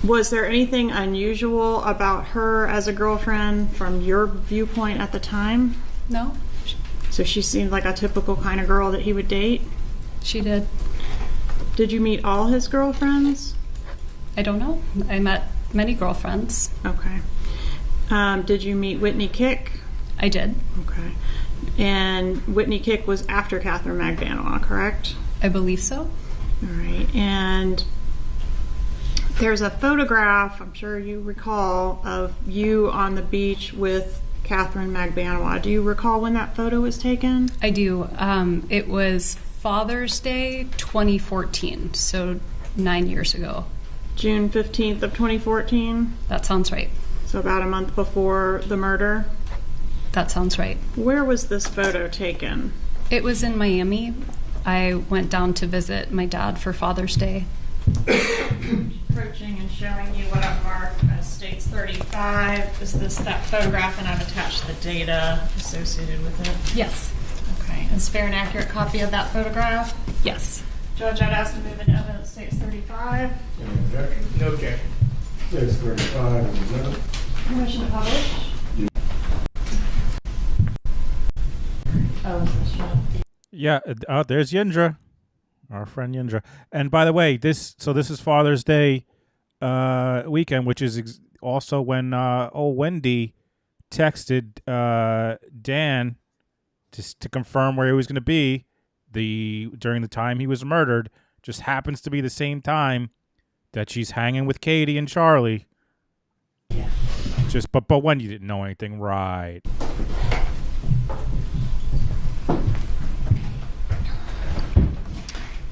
Was there anything unusual about her as a girlfriend from your viewpoint at the time? No. So she seemed like a typical kind of girl that he would date? She did. Did you meet all his girlfriends? I don't know. I met many girlfriends. Okay. Did you meet Whitney Kick? I did. Okay. And Whitney Kick was after Catherine Magbanua, correct? I believe so. All right. And there's a photograph, I'm sure you recall, of you on the beach with Catherine Magbanua. Do you recall when that photo was taken? I do. It was Father's Day 2014, so 9 years ago. June 15th of 2014? That sounds right. So about a month before the murder? That sounds right. Where was this photo taken? It was in Miami. I went down to visit my dad for Father's Day. Approaching and showing you what I've marked as States 35. Is this that photograph, and I've attached the data associated with it? Yes. Okay. Is fair and accurate copy of that photograph? Yes. Judge, I'd ask to move into evidence States 35. Any objection? No objection. States 35 is admitted. Permission to publish? Oh, is this one? Yeah, there's Yindra, our friend Yindra. And by the way, this is Father's Day weekend, which is also when Wendi texted Dan just to confirm where he was going to be during the time he was murdered. Just happens to be the same time that she's hanging with Katie and Charlie. Yeah. But Wendi didn't know anything, right?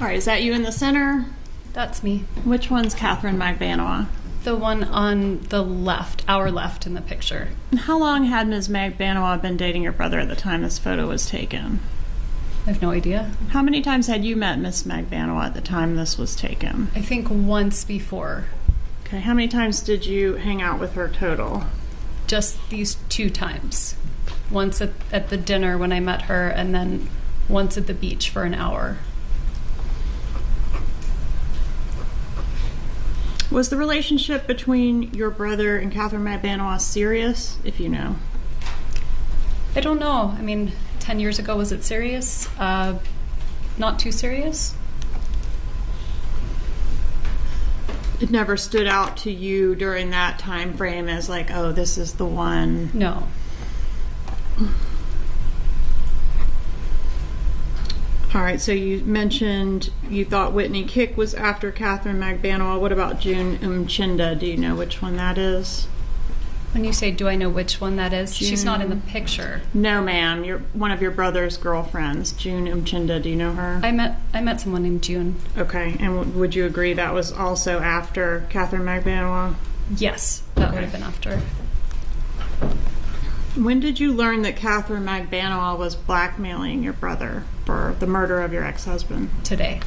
All right, is that you in the center? That's me. Which one's Catherine Magbanua? The one on the left, our left in the picture. And how long had Ms. Magbanua been dating your brother at the time this photo was taken? I have no idea. How many times had you met Ms. Magbanua at the time this was taken? I think once before. Okay, how many times did you hang out with her total? Just these 2 times. Once at the dinner when I met her, and then once at the beach for an hour. Was the relationship between your brother and Catherine Magbanua serious, if you know? I don't know. I mean, 10 years ago, was it serious? Not too serious? It never stood out to you during that time frame as like, oh, this is the one? No. All right, so you mentioned you thought Whitney Kick was after Catherine Magbanua. What about June Mchinda? Do you know which one that is? When you say, do I know which one that is? June. She's not in the picture. No, ma'am. You're one of your brother's girlfriends, June Mchinda. Do you know her? I met someone named June. Okay, and would you agree that was also after Catherine Magbanua? Yes, that would have been after. When did you learn that Catherine Magbanua was blackmailing your brother for the murder of your ex-husband? Today.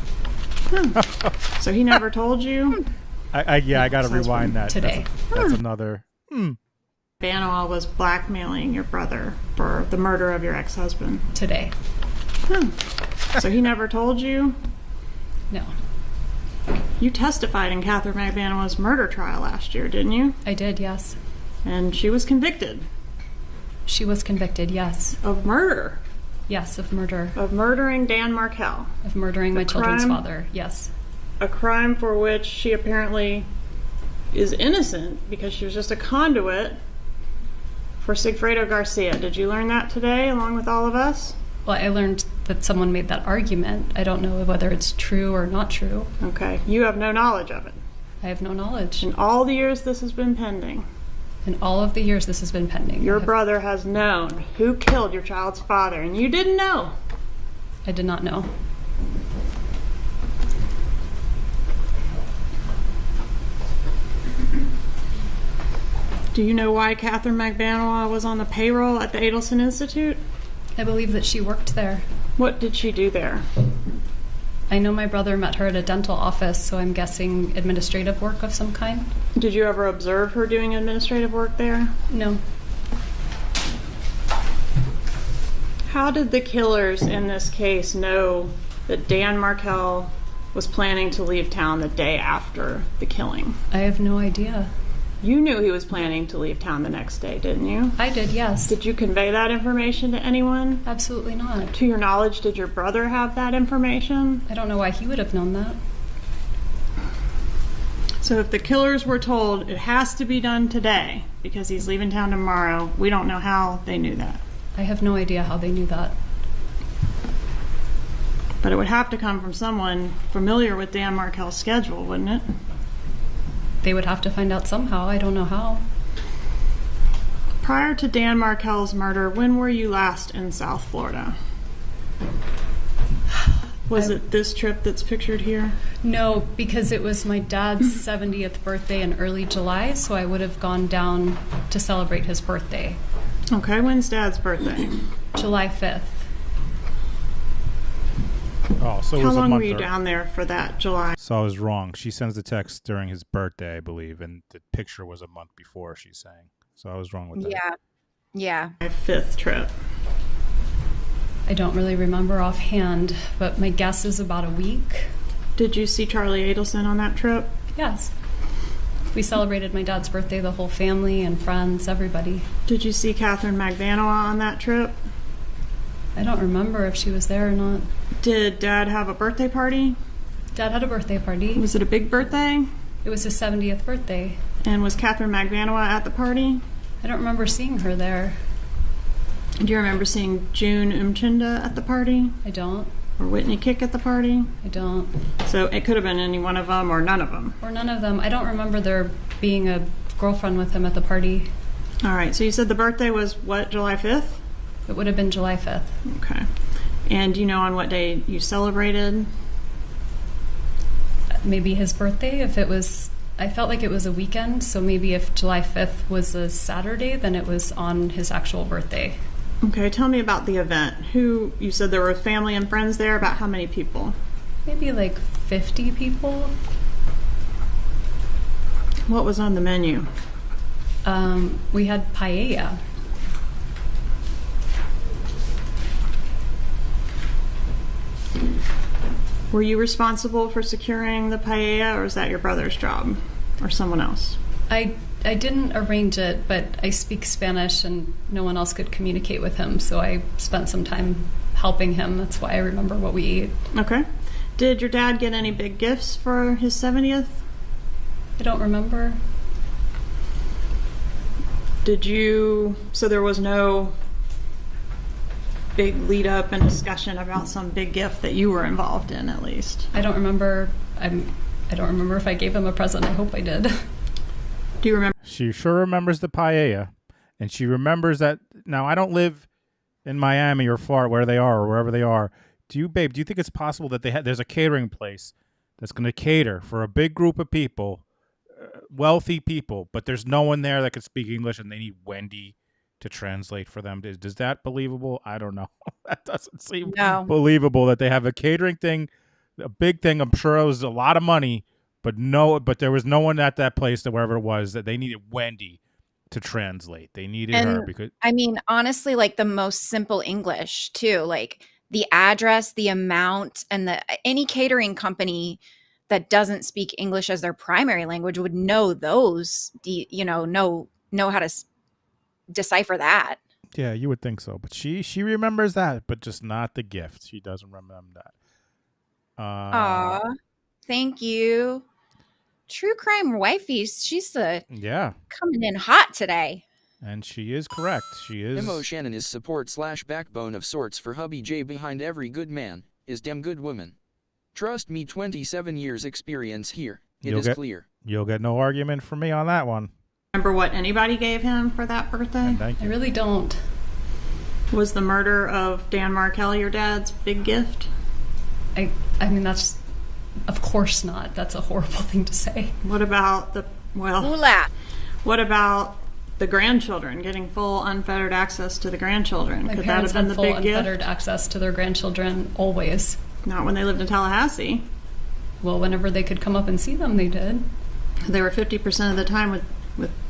So he never told you? I got to rewind that. Today. That's another. Magbanua was blackmailing your brother for the murder of your ex-husband? Today. So he never told you? No. You testified in Catherine Magbanua's murder trial last year, didn't you? I did, yes. And she was convicted? She was convicted, yes. Of murder? Yes, of murder. Of murdering Dan Markell? Of murdering my children's father, yes. A crime for which she apparently is innocent because she was just a conduit for Sigfredo Garcia. Did you learn that today along with all of us? Well, I learned that someone made that argument. I don't know whether it's true or not true. Okay. You have no knowledge of it? I have no knowledge. In all the years this has been pending? In all of the years this has been pending. Your brother has known who killed your child's father, and you didn't know. I did not know. Do you know why Catherine McBanois was on the payroll at the Adelson Institute? I believe that she worked there. What did she do there? I know my brother met her at a dental office, so I'm guessing administrative work of some kind. Did you ever observe her doing administrative work there? No. How did the killers in this case know that Dan Markel was planning to leave town the day after the killing? I have no idea. You knew he was planning to leave town the next day, didn't you? I did, yes. Did you convey that information to anyone? Absolutely not. To your knowledge, did your brother have that information? I don't know why he would have known that. So if the killers were told it has to be done today because he's leaving town tomorrow, we don't know how they knew that. I have no idea how they knew that. But it would have to come from someone familiar with Dan Markel's schedule, wouldn't it? They would have to find out somehow. I don't know how. Prior to Dan Markel's murder, when were you last in South Florida? Was it this trip that's pictured here? No, because it was my dad's 70th birthday in early July, so I would have gone down to celebrate his birthday. Okay, when's Dad's birthday? July 5th. Oh, so it How was a long month were you or- down there for that July? So I was wrong. She sends the text during his birthday, I believe, and the picture was a month before, she's saying. So I was wrong with that. Yeah. My 5th trip. I don't really remember offhand, but my guess is about a week. Did you see Charlie Adelson on that trip? Yes. We celebrated my dad's birthday, the whole family and friends, everybody. Did you see Catherine McBanois on that trip? I don't remember if she was there or not. Did Dad have a birthday party? Dad had a birthday party. Was it a big birthday? It was his 70th birthday. And was Catherine McBanois at the party? I don't remember seeing her there. Do you remember seeing June Umchinda at the party? I don't. Or Whitney Kick at the party? I don't. So it could have been any one of them or none of them. Or none of them. I don't remember there being a girlfriend with him at the party. All right, so you said the birthday was what, July 5th? It would have been July 5th. Okay. And do you know on what day you celebrated? Maybe his birthday, if it was... I felt like it was a weekend, so maybe if July 5th was a Saturday, then it was on his actual birthday. Okay, tell me about the event. You said there were family and friends there, about how many people? Maybe like 50 people. What was on the menu? We had paella. Were you responsible for securing the paella, or is that your brother's job? Or someone else? I didn't arrange it, but I speak Spanish and no one else could communicate with him, so I spent some time helping him. That's why I remember what we ate. Okay. Did your dad get any big gifts for his 70th? I don't remember. So there was no big lead up and discussion about some big gift that you were involved in, at least? I don't remember. I don't remember if I gave him a present. I hope I did. Do you remember? She sure remembers the paella, and she remembers that. Now, I don't live in Miami or Florida, where they are or wherever they are. Do you think it's possible that there's a catering place that's going to cater for a big group of people, wealthy people, but there's no one there that can speak English, and they need Wendi to translate for them? Is that believable? I don't know. That doesn't seem believable that they have a catering thing, a big thing. I'm sure it was a lot of money. But there was no one at that place, that wherever it was, that they needed Wendi to translate. They needed her because I mean, honestly, like the most simple English too, like the address, the amount, and any catering company that doesn't speak English as their primary language would know those. Know how to decipher that. Yeah, you would think so. But she remembers that, but just not the gift. She doesn't remember that. Aw, thank you. True crime wifey, she's coming in hot today. And she is correct. She is. Mo Shannon is support/backbone of sorts for hubby J. Behind every good man is damn good woman. Trust me, 27 years experience here. It is clear. You'll get no argument from me on that one. remember what anybody gave him for that birthday? I really don't. Was the murder of Dan Markell your dad's big gift? I mean, that's, of course not. That's a horrible thing to say. What about what about the grandchildren, getting full unfettered access to the grandchildren? My Could that parents have been had the full big gift? unfettered access to their grandchildren always. Not when they lived in Tallahassee. Well, whenever they could come up and see them, they did. They were 50% of the time with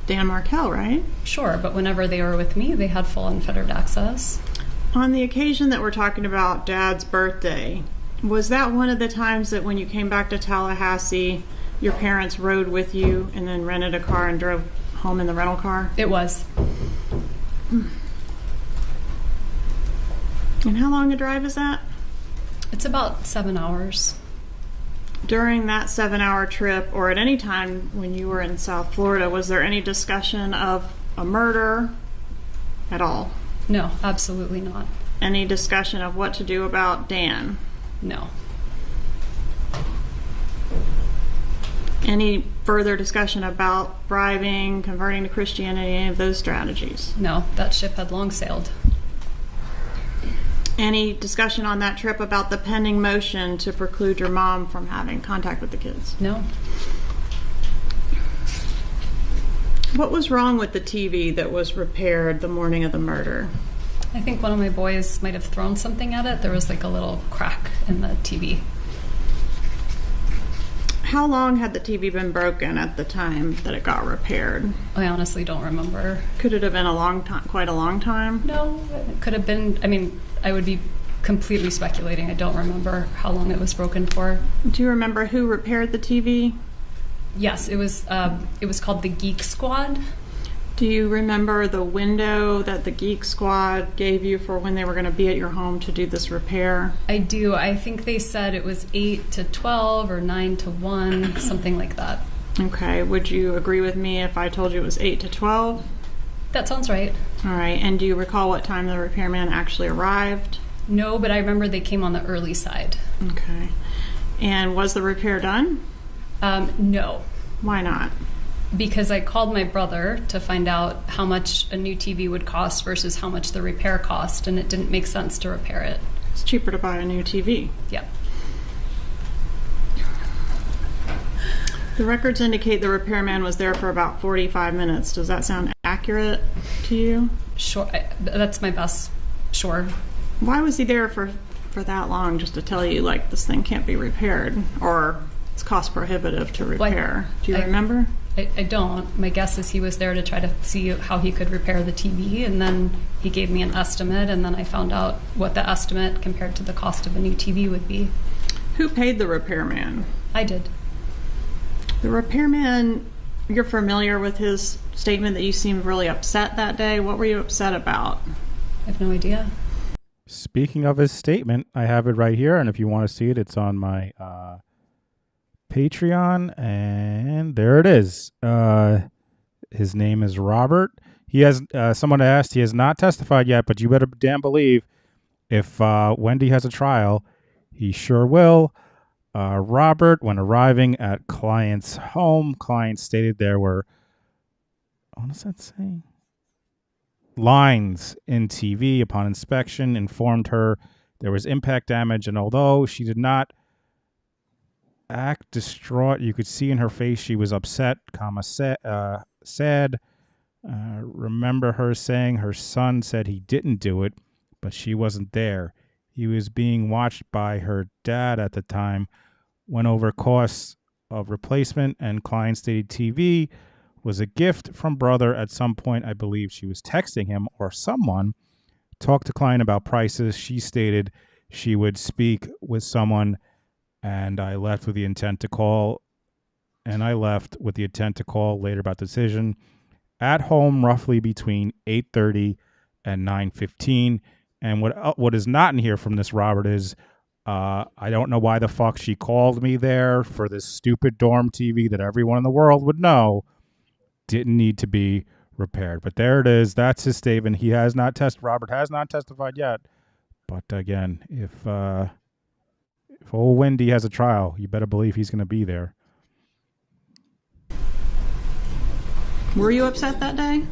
Dan Markell, right? Sure, but whenever they were with me, they had full unfettered access. On the occasion that we're talking about Dad's birthday, was that one of the times that when you came back to Tallahassee, your parents rode with you and then rented a car and drove home in the rental car? It was. And how long a drive is that? It's about 7 hours. During that 7-hour trip, or at any time when you were in South Florida, was there any discussion of a murder at all? No, absolutely not. Any discussion of what to do about Dan? No. Any further discussion about bribing, converting to Christianity, any of those strategies? No, that ship had long sailed. Any discussion on that trip about the pending motion to preclude your mom from having contact with the kids? No. What was wrong with the TV that was repaired the morning of the murder? I think one of my boys might have thrown something at it. There was like a little crack in the TV. How long had the TV been broken at the time that it got repaired? I honestly don't remember. Could it have been a long time, quite a long time? No, it could have been. I mean, I would be completely speculating. I don't remember how long it was broken for. Do you remember who repaired the TV? Yes, it was called the Geek Squad. Do you remember the window that the Geek Squad gave you for when they were going to be at your home to do this repair? I do. I think they said it was 8 to 12 or 9 to 1, something like that. Okay. Would you agree with me if I told you it was 8 to 12? That sounds right. All right. And do you recall what time the repairman actually arrived? No, but I remember they came on the early side. Okay. And was the repair done? No. Why not? Because I called my brother to find out how much a new TV would cost versus how much the repair cost, and it didn't make sense to repair it. It's cheaper to buy a new TV. Yeah. The records indicate the repairman was there for about 45 minutes. Does that sound accurate to you? Sure. That's my best. Sure. Why was he there for that long, just to tell you, like, this thing can't be repaired, or it's cost prohibitive to repair? Do you remember? I don't. My guess is he was there to try to see how he could repair the TV, and then he gave me an estimate, and then I found out what the estimate compared to the cost of a new TV would be. Who paid the repairman? I did. The repairman, you're familiar with his statement that you seemed really upset that day. What were you upset about? I have no idea. Speaking of his statement, I have it right here, and if you want to see it, it's on my Patreon, and there it is. His name is Robert. He has someone asked. He has not testified yet, but you better damn believe if Wendi has a trial, he sure will. Robert, when arriving at client's home, client stated there were, what does that say? Lines in TV. Upon inspection, informed her there was impact damage, and although she did not act distraught, you could see in her face she was upset, sad. Remember her saying her son said he didn't do it, but she wasn't there. He was being watched by her dad at the time. Went over costs of replacement, and client stated TV was a gift from brother. At some point, I believe she was texting him or someone. Talked to client about prices. She stated she would speak with someone, and I left with the intent to call. Later about decision. At home, roughly between 8:30 and 9:15. And what is not in here from this, Robert, is I don't know why the fuck she called me there for this stupid dorm TV that everyone in the world would know didn't need to be repaired. But there it is. That's his statement. Robert has not testified yet. But again, if old Wendi has a trial, you better believe he's going to be there. Were you upset that day?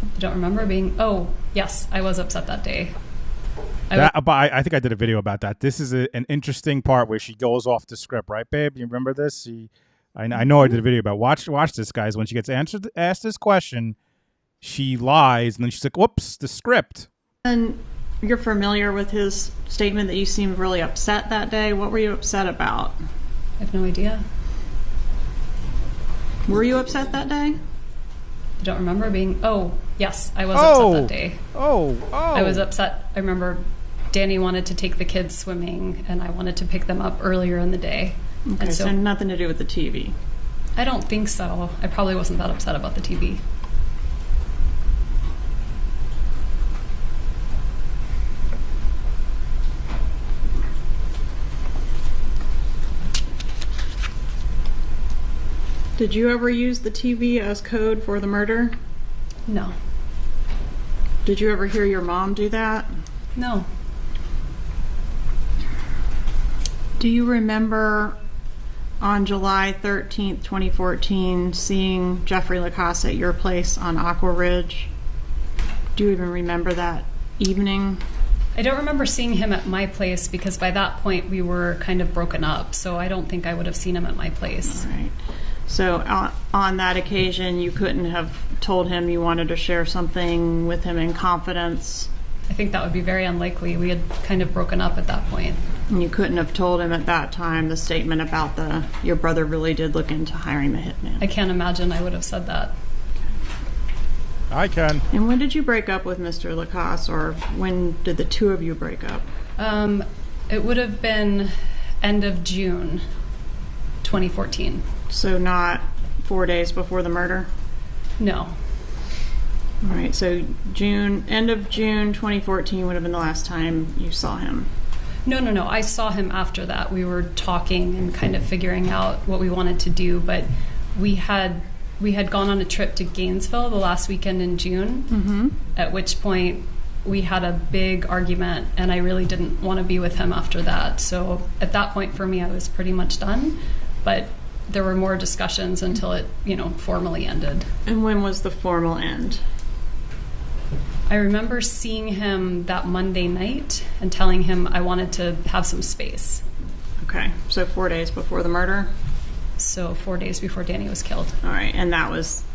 I don't remember being. Oh, yes, I was upset that day. But I think I did a video about that. This is an interesting part where she goes off the script, right, babe? You remember this? I know I did a video about watch this, guys. When she gets asked this question, she lies, and then she's like, "Whoops, the script." And you're familiar with his statement that you seemed really upset that day. What were you upset about? I have no idea. Were you upset that day? I don't remember being. Oh, yes, I was upset that day. Oh. I was upset. I remember Danny wanted to take the kids swimming, and I wanted to pick them up earlier in the day. Okay, and so nothing to do with the TV. I don't think so. I probably wasn't that upset about the TV. Did you ever use the TV as code for the murder? No. Did you ever hear your mom do that? No. Do you remember on July 13th, 2014, seeing Jeffrey Lacasse at your place on Aqua Ridge? Do you even remember that evening? I don't remember seeing him at my place because by that point we were kind of broken up, so I don't think I would have seen him at my place. All right. So on that occasion, you couldn't have told him you wanted to share something with him in confidence? I think that would be very unlikely. We had kind of broken up at that point. And you couldn't have told him at that time the statement about your brother really did look into hiring the hitman? I can't imagine I would have said that. I can. And when did you break up with Mr. Lacasse, or when did the two of you break up? It would have been end of June 2014. So not 4 days before the murder? No. All right, so end of June 2014 would have been the last time you saw him. No. I saw him after that. We were talking and kind of figuring out what we wanted to do, but we had gone on a trip to Gainesville the last weekend in June, at which point we had a big argument, and I really didn't want to be with him after that. So at that point for me, I was pretty much done, but there were more discussions until it, formally ended. And when was the formal end? I remember seeing him that Monday night and telling him I wanted to have some space. Okay, so 4 days before the murder? So 4 days before Danny was killed. All right, and that was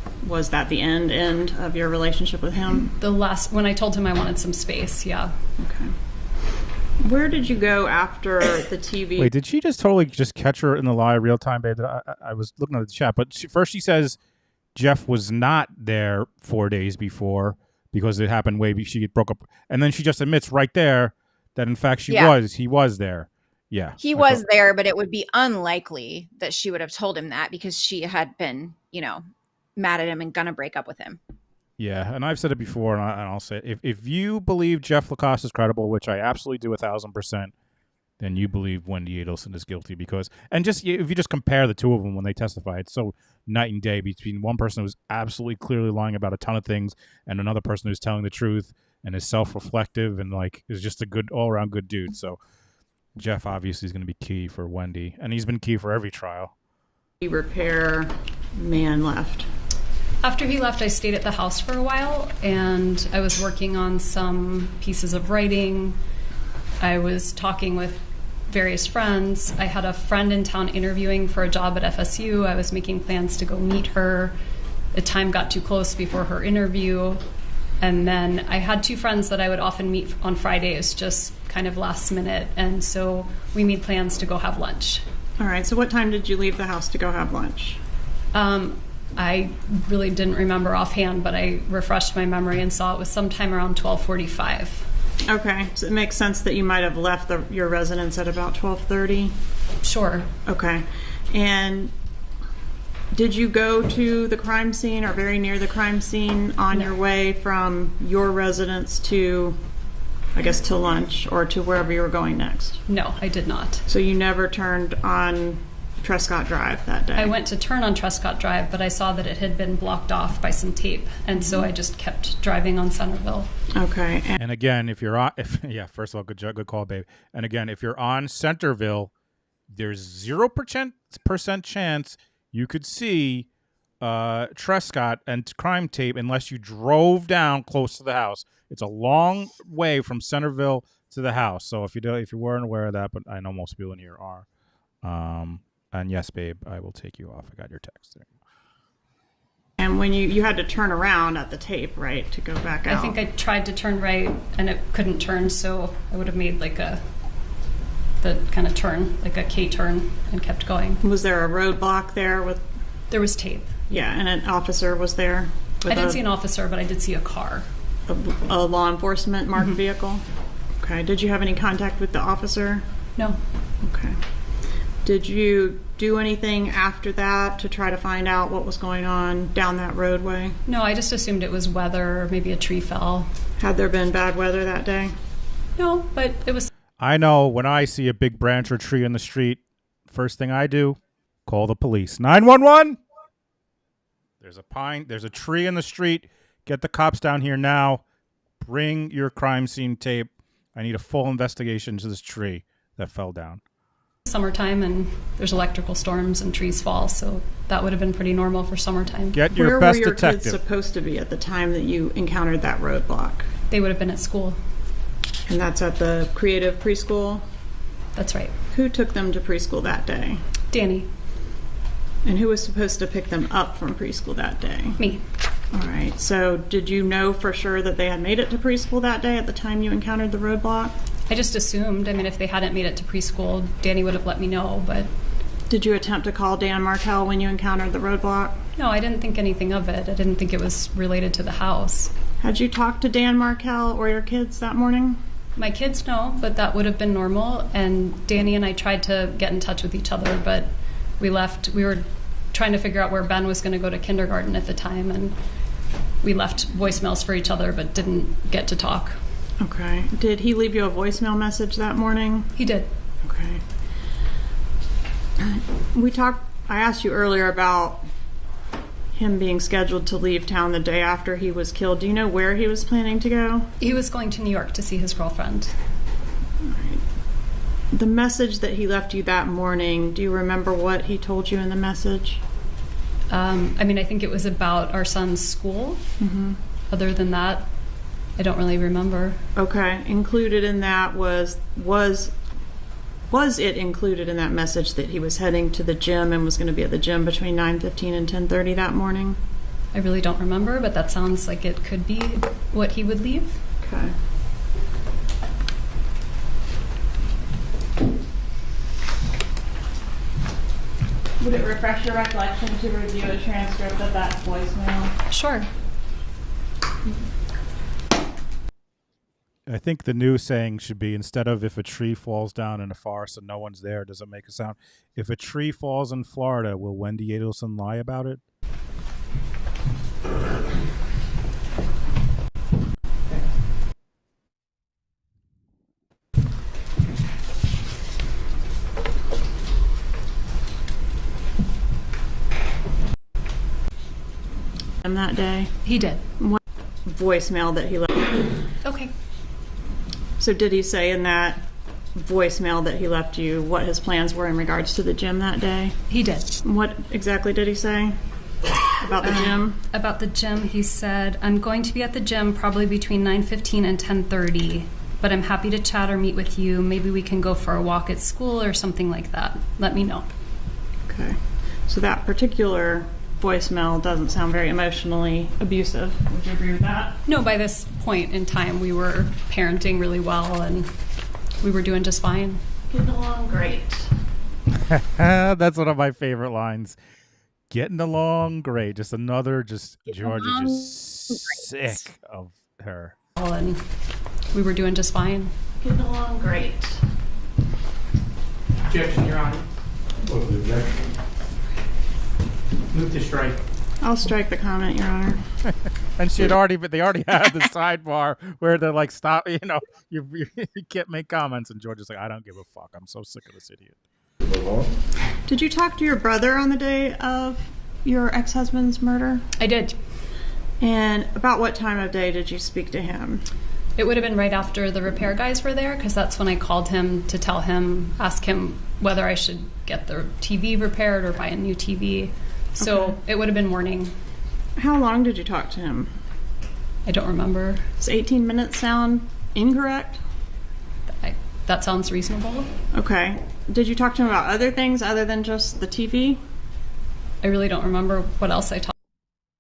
that the end of your relationship with him? When I told him I wanted some space, yeah. Okay. Where did you go after the TV? Wait, did she just totally just catch her in the lie real time, babe? I was looking at the chat, but first she says Jeff was not there 4 days before because it happened she broke up, and then she just admits right there that in fact he was there. Yeah, he was there, but it would be unlikely that she would have told him that because she had been, mad at him and gonna break up with him. Yeah, and I've said it before, and I'll say it. If you believe Jeff Lacasse is credible, which I absolutely do 1,000%, then you believe Wendi Adelson is guilty if you just compare the two of them when they testify, it's so night and day between one person who's absolutely clearly lying about a ton of things and another person who's telling the truth and is self-reflective and is just a good all-around good dude. So Jeff obviously is going to be key for Wendi, and he's been key for every trial. The repair man left. After he left, I stayed at the house for a while, and I was working on some pieces of writing. I was talking with various friends. I had a friend in town interviewing for a job at FSU. I was making plans to go meet her. The time got too close before her interview. And then I had two friends that I would often meet on Fridays, just kind of last minute. And so we made plans to go have lunch. All right, so what time did you leave the house to go have lunch? I really didn't remember offhand, but I refreshed my memory and saw it was sometime around 12:45. Okay, so it makes sense that you might have left your residence at about 12:30? Sure. Okay, and did you go to the crime scene or very near the crime scene on your way from your residence to, I guess, to lunch or to wherever you were going next? No, I did not. So you never turned on Trescott Drive that day? I went to turn on Trescott Drive, but I saw that it had been blocked off by some tape, and so I just kept driving on Centerville. Okay. And again, if you're on, first of all, good call, babe. And again, if you're on Centerville, there's 0% chance you could see Trescott and crime tape unless you drove down close to the house. It's a long way from Centerville to the house. So if you weren't aware of that, but I know most people in here are. And yes, babe, I will take you off. I got your text there. And when you had to turn around at the tape, right, to go back out? I think I tried to turn right and it couldn't turn, so I would have made like the kind of turn, like a K-turn, and kept going. Was there a roadblock there with? There was tape. Yeah, and an officer was there? I didn't see an officer, but I did see a car. A law enforcement marked vehicle? Okay. Did you have any contact with the officer? No. Okay. Did you do anything after that to try to find out what was going on down that roadway? No, I just assumed it was weather, or maybe a tree fell. Had there been bad weather that day? No, but it was. I know when I see a big branch or tree in the street, first thing I do, call the police. 911! There's a tree in the street. Get the cops down here now. Bring your crime scene tape. I need a full investigation into this tree that fell down. Summertime, and there's electrical storms and trees fall, so that would have been pretty normal for summertime. Get your best detective. Where were your kids supposed to be at the time that you encountered that roadblock? They would have been at school. And that's at the creative preschool? That's right. Who took them to preschool that day? Danny. And who was supposed to pick them up from preschool that day? Me. All right. So did you know for sure that they had made it to preschool that day at the time you encountered the roadblock? I just assumed. I mean, if they hadn't made it to preschool, Danny would have let me know, but... Did you attempt to call Dan Markell when you encountered the roadblock? No, I didn't think anything of it. I didn't think it was related to the house. Had you talked to Dan Markell or your kids that morning? My kids know, but that would have been normal, and Danny and I tried to get in touch with each other, but we left. We were trying to figure out where Ben was going to go to kindergarten at the time, and we left voicemails for each other but didn't get to talk. Okay. Did he leave you a voicemail message that morning? He did. Okay. I asked you earlier about him being scheduled to leave town the day after he was killed. Do you know where he was planning to go? He was going to New York to see his girlfriend. All right. The message that he left you that morning, do you remember what he told you in the message? I mean, I think it was about our son's school. Mm-hmm. Other than that, I don't really remember. Okay. Included in that was it included in that message that he was heading to the gym and was going to be at the gym between 9:15 and 10:30 that morning? I really don't remember, but that sounds like it could be what he would leave. Okay. Would it refresh your recollection to review a transcript of that voicemail? Sure. I think the new saying should be, instead of if a tree falls down in a forest and no one's there, does it make a sound? If a tree falls in Florida, will Wendi Adelson lie about it? That day? He did. What voicemail that he left? Okay. So did he say in that voicemail that he left you what his plans were in regards to the gym that day? He did. What exactly did he say about the gym? About the gym, he said, I'm going to be at the gym probably between 9:15 and 10:30, but I'm happy to chat or meet with you. Maybe we can go for a walk at school or something like that. Let me know. Okay. So that particular voicemail doesn't sound very emotionally abusive. Would you agree with that? No, by this point in time, we were parenting really well and we were doing just fine. Getting along great. That's one of my favorite lines. Getting along great. Just another, Georgia just sick of her. And we were doing just fine. Getting along great. Objection, Your Honor. What was the objection? Move to strike. I'll strike the comment, Your Honor. And they already had the sidebar where they're like, stop, you can't make comments. And Georgia's like, I don't give a fuck. I'm so sick of this idiot. Did you talk to your brother on the day of your ex-husband's murder? I did. And about what time of day did you speak to him? It would have been right after the repair guys were there, because that's when I called him to ask him whether I should get the TV repaired or buy a new TV. So Okay. it would have been morning. How long did you talk to him? I don't remember. Does 18 minutes sound incorrect? That sounds reasonable. Okay. Did you talk to him about other things other than just the TV? I really don't remember what else I talked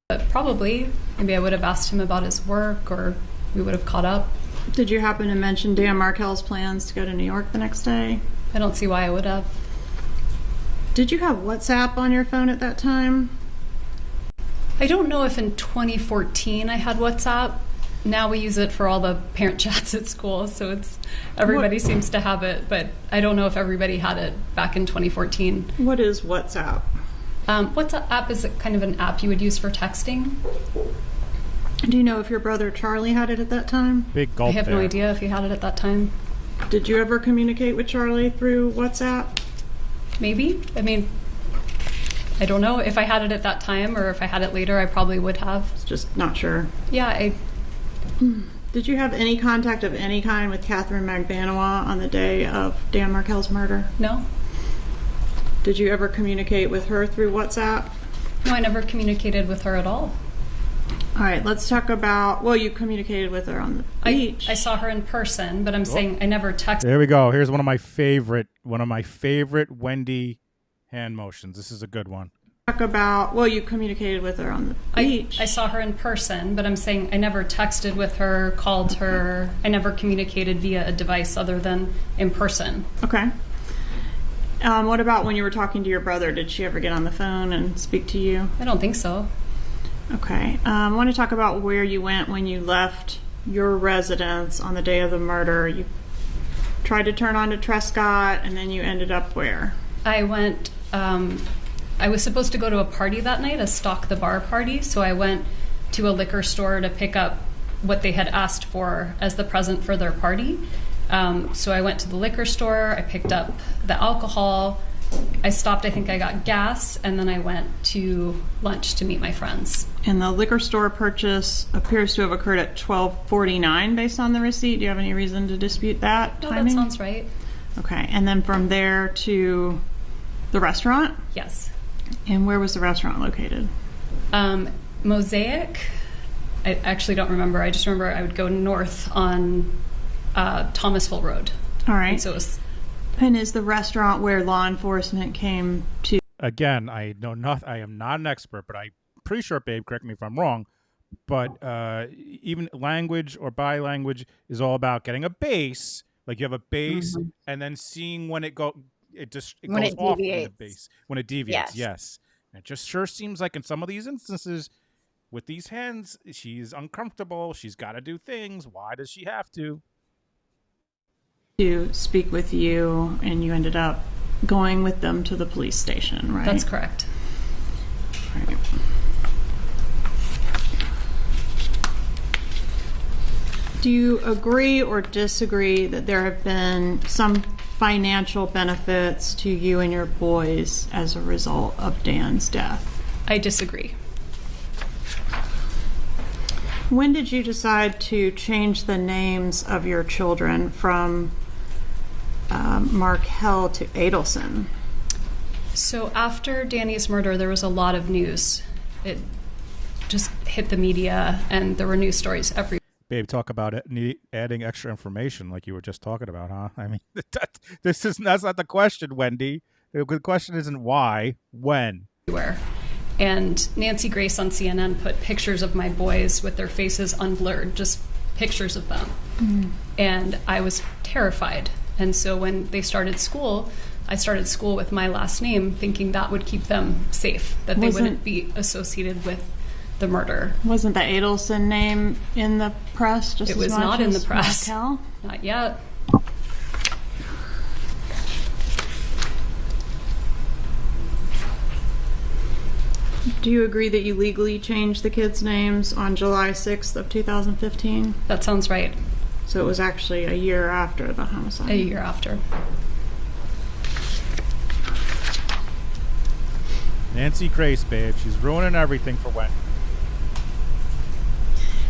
about. But probably, maybe I would have asked him about his work, or we would have caught up. Did you happen to mention Dan Markel's plans to go to New York the next day? I don't see why I would have. Did you have WhatsApp on your phone at that time? I don't know if in 2014 I had WhatsApp. Now we use it for all the parent chats at school, so it's everybody seems to have it, but I don't know if everybody had it back in 2014. What is WhatsApp? WhatsApp is kind of an app you would use for texting. Do you know if your brother Charlie had it at that time? Big gulp I have no there. idea if he had it at that time. Did you ever communicate with Charlie through WhatsApp? Maybe. I mean, I don't know if I had it at that time or if I had it later. I probably would have. Just not sure. Yeah. Did you have any contact of any kind with Catherine Magbanua on the day of Dan Markel's murder? No. Did you ever communicate with her through WhatsApp? No, I never communicated with her at all. All right, let's talk about, well, you communicated with her on the beach. I saw her in person, but I'm saying I never texted. There we go. Here's one of my favorite Wendi hand motions. This is a good one. Talk about, well, you communicated with her on the beach. I saw her in person, but I'm saying I never texted with her, called her. I never communicated via a device other than in person. Okay. What about when you were talking to your brother? Did she ever get on the phone and speak to you? I don't think so. Okay. I want to talk about where you went when you left your residence on the day of the murder. You tried to turn on to Trescott, and then you ended up where? I went, I was supposed to go to a party that night, a Stock the Bar party, so I went to a liquor store to pick up what they had asked for as the present for their party. So I went to the liquor store, I picked up the alcohol, I stopped, I think I got gas, and then I went to lunch to meet my friends. And the liquor store purchase appears to have occurred at 12:49 based on the receipt. Do you have any reason to dispute that No, timing? that sounds right. Okay, and then from there to the restaurant? Yes. And where was the restaurant located? Mosaic, I actually don't remember. I just remember I would go north on Thomasville Road. All right. And so it was. And is the restaurant where law enforcement came to? Again, I know not. I am not an expert, but I'm pretty sure, babe, correct me if I'm wrong, but even language or by language is all about getting a base. Like you have a base, and then seeing when it goes When goes it off in the deviates. base. When it deviates, yes. It just sure seems like in some of these instances, with these hens, she's uncomfortable. She's got to do things. Why does she have to? To speak with you, and you ended up going with them to the police station, right? That's correct. Right. Do you agree or disagree that there have been some financial benefits to you and your boys as a result of Dan's death? I disagree. When did you decide to change the names of your children from Markel to Adelson? So after Danny's murder, there was a lot of news. It just hit the media, and there were news stories everywhere. Babe, talk about it, adding extra information like you were just talking about, huh? I mean, that's not the question, Wendi. The question isn't why, when. And Nancy Grace on CNN put pictures of my boys with their faces unblurred, just pictures of them. And I was terrified. And so when they started school, I started school with my last name, thinking that would keep them safe, that they wouldn't be associated with the murder. Wasn't the Adelson name in the press just It as was much not in the as press. Markel? Not yet. Do you agree that you legally changed the kids' names on July 6th of 2015? That sounds right. So it was actually a year after the homicide. A year after. Nancy Grace, babe. She's ruining everything for Wendy.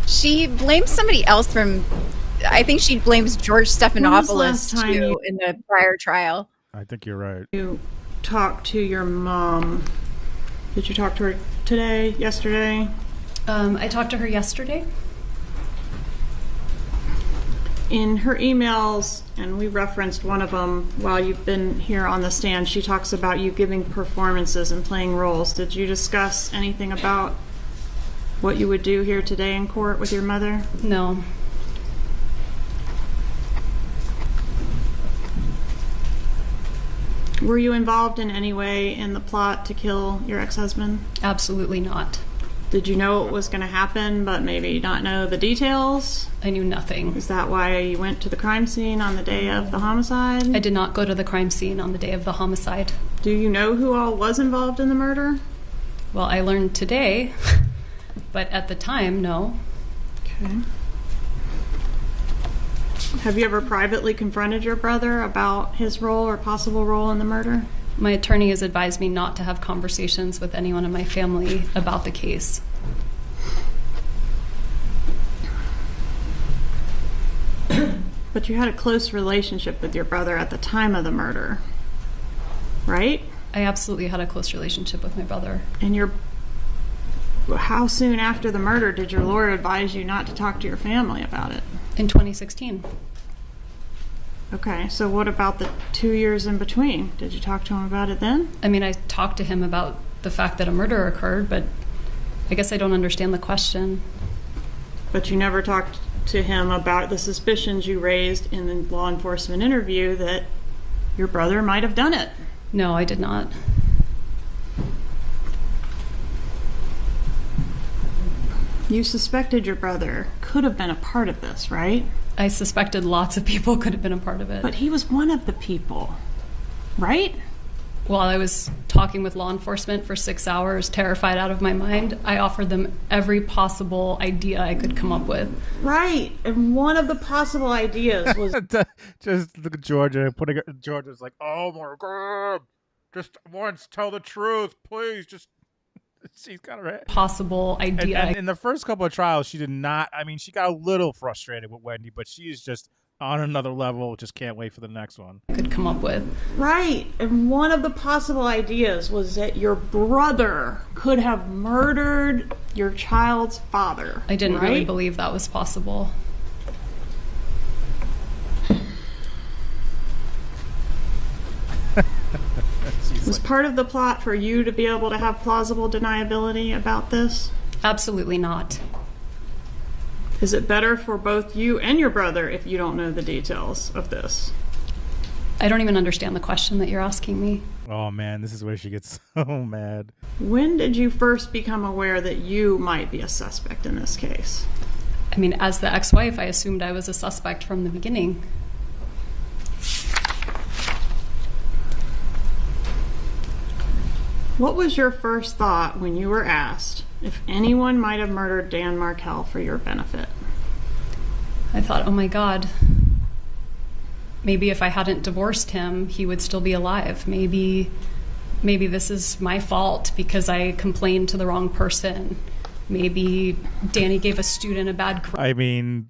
She blames somebody else from, I think she blames George When was the last Stephanopoulos time too you- in the prior trial. I think you're right. You talked to your mom Did you talk to her today, yesterday? I talked to her yesterday. In her emails, and we referenced one of them while you've been here on the stand, she talks about you giving performances and playing roles. Did you discuss anything about what you would do here today in court with your mother? No. Were you involved in any way in the plot to kill your ex-husband? Absolutely not. Did you know it was going to happen, but maybe not know the details? I knew nothing. Is that why you went to the crime scene on the day of the homicide? I did not go to the crime scene on the day of the homicide. Do you know who all was involved in the murder? Well, I learned today, but at the time, no. Okay. Have you ever privately confronted your brother about his role or possible role in the murder? My attorney has advised me not to have conversations with anyone in my family about the case. But you had a close relationship with your brother at the time of the murder, right? I absolutely had a close relationship with my brother. And how soon after the murder did your lawyer advise you not to talk to your family about it? In 2016. Okay, so what about the 2 years in between? Did you talk to him about it then? I mean, I talked to him about the fact that a murder occurred, but I guess I don't understand the question. But you never talked to him about the suspicions you raised in the law enforcement interview that your brother might have done it? No, I did not. You suspected your brother could have been a part of this, right? I suspected lots of people could have been a part of it. But he was one of the people, right? While I was talking with law enforcement for 6 hours, terrified out of my mind, I offered them every possible idea I could come up with. Right, and one of the possible ideas was... Just look at Georgia. Georgia's like, oh my God, just once tell the truth, please, just... She's got a possible idea. And in the first couple of trials, she did not. I mean, she got a little frustrated with Wendi, but she's just on another level. Just can't wait for the next one. Could come up with. Right, and one of the possible ideas was that your brother could have murdered your child's father. I didn't really believe that was possible. Was part of the plot for you to be able to have plausible deniability about this? Absolutely not. Is it better for both you and your brother if you don't know the details of this? I don't even understand the question that you're asking me. Oh man, this is where she gets so mad. When did you first become aware that you might be a suspect in this case? I mean, as the ex-wife, I assumed I was a suspect from the beginning. What was your first thought when you were asked if anyone might have murdered Dan Markell for your benefit? I thought, oh my God, maybe if I hadn't divorced him, he would still be alive. Maybe this is my fault because I complained to the wrong person. Maybe Danny gave a student a bad grade. I mean,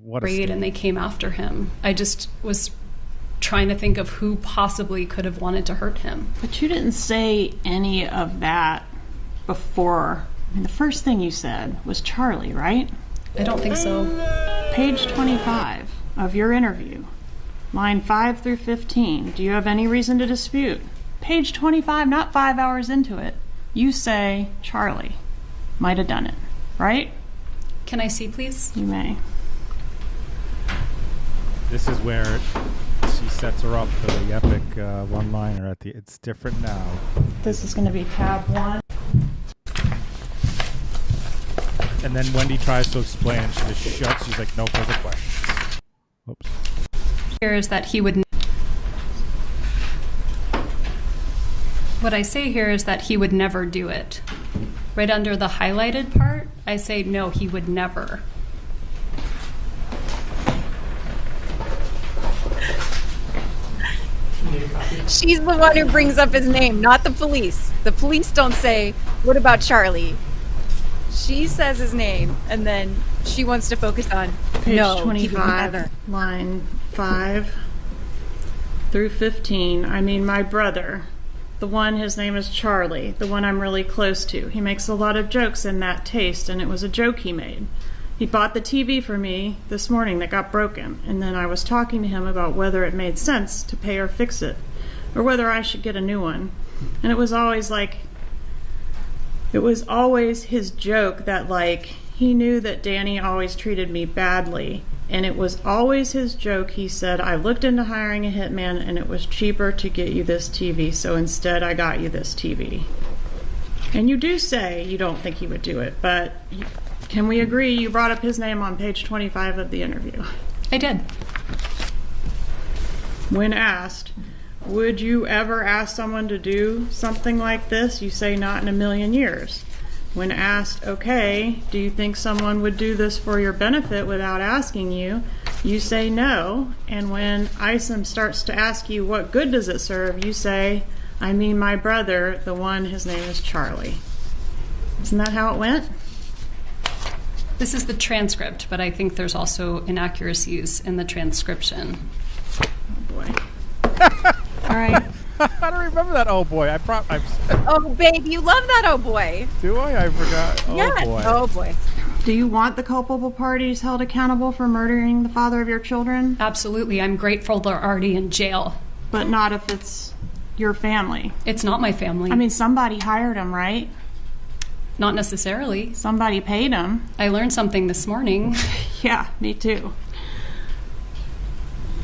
what a grade and they came after him. I just was trying to think of who possibly could have wanted to hurt him. But you didn't say any of that before. I mean, the first thing you said was Charlie, right? I don't think so. Page 25 of your interview, line 5 through 15. Do you have any reason to dispute? Page 25, not 5 hours into it. You say Charlie might have done it, right? Can I see, please? You may. This is where she sets her up for the epic one-liner at the "It's different now." This is going to be tab 1. And then Wendi tries to explain, and she just shuts. She's like, "No further questions." Whoops. Here is that he would. What I say here is that he would never do it. Right under the highlighted part, I say no, he would never. She's the one who brings up his name, not the police. The police don't say, what about Charlie? She says his name, and then she wants to focus on, Page no, 25, line 5 through 15. I mean, my brother the one, his name is Charlie, the one I'm really close to. He makes a lot of jokes in that taste, and it was a joke he made. He bought the TV for me this morning that got broken, and then I was talking to him about whether it made sense to pay or fix it, or whether I should get a new one. And it was always his joke that, like, he knew that Danny always treated me badly. And it was always his joke. He said, I looked into hiring a hitman and it was cheaper to get you this TV, so instead I got you this TV. And you do say you don't think he would do it, but can we agree you brought up his name on page 25 of the interview? I did. When asked, would you ever ask someone to do something like this? You say not in a million years. When asked, okay, do you think someone would do this for your benefit without asking you? You say no. And when Isom starts to ask you what good does it serve, you say, I mean my brother, the one, his name is Charlie. Isn't that how it went? This is the transcript, but I think there's also inaccuracies in the transcription. Oh boy. All right. I don't remember that. Oh boy, Oh, babe, you love that. Oh boy. Do I? I forgot. Oh Yes. boy. Oh boy. Do you want the culpable parties held accountable for murdering the father of your children? Absolutely. I'm grateful they're already in jail. But not if it's your family. It's not my family. I mean, somebody hired them, right? Not necessarily. Somebody paid them. I learned something this morning. Yeah, me too.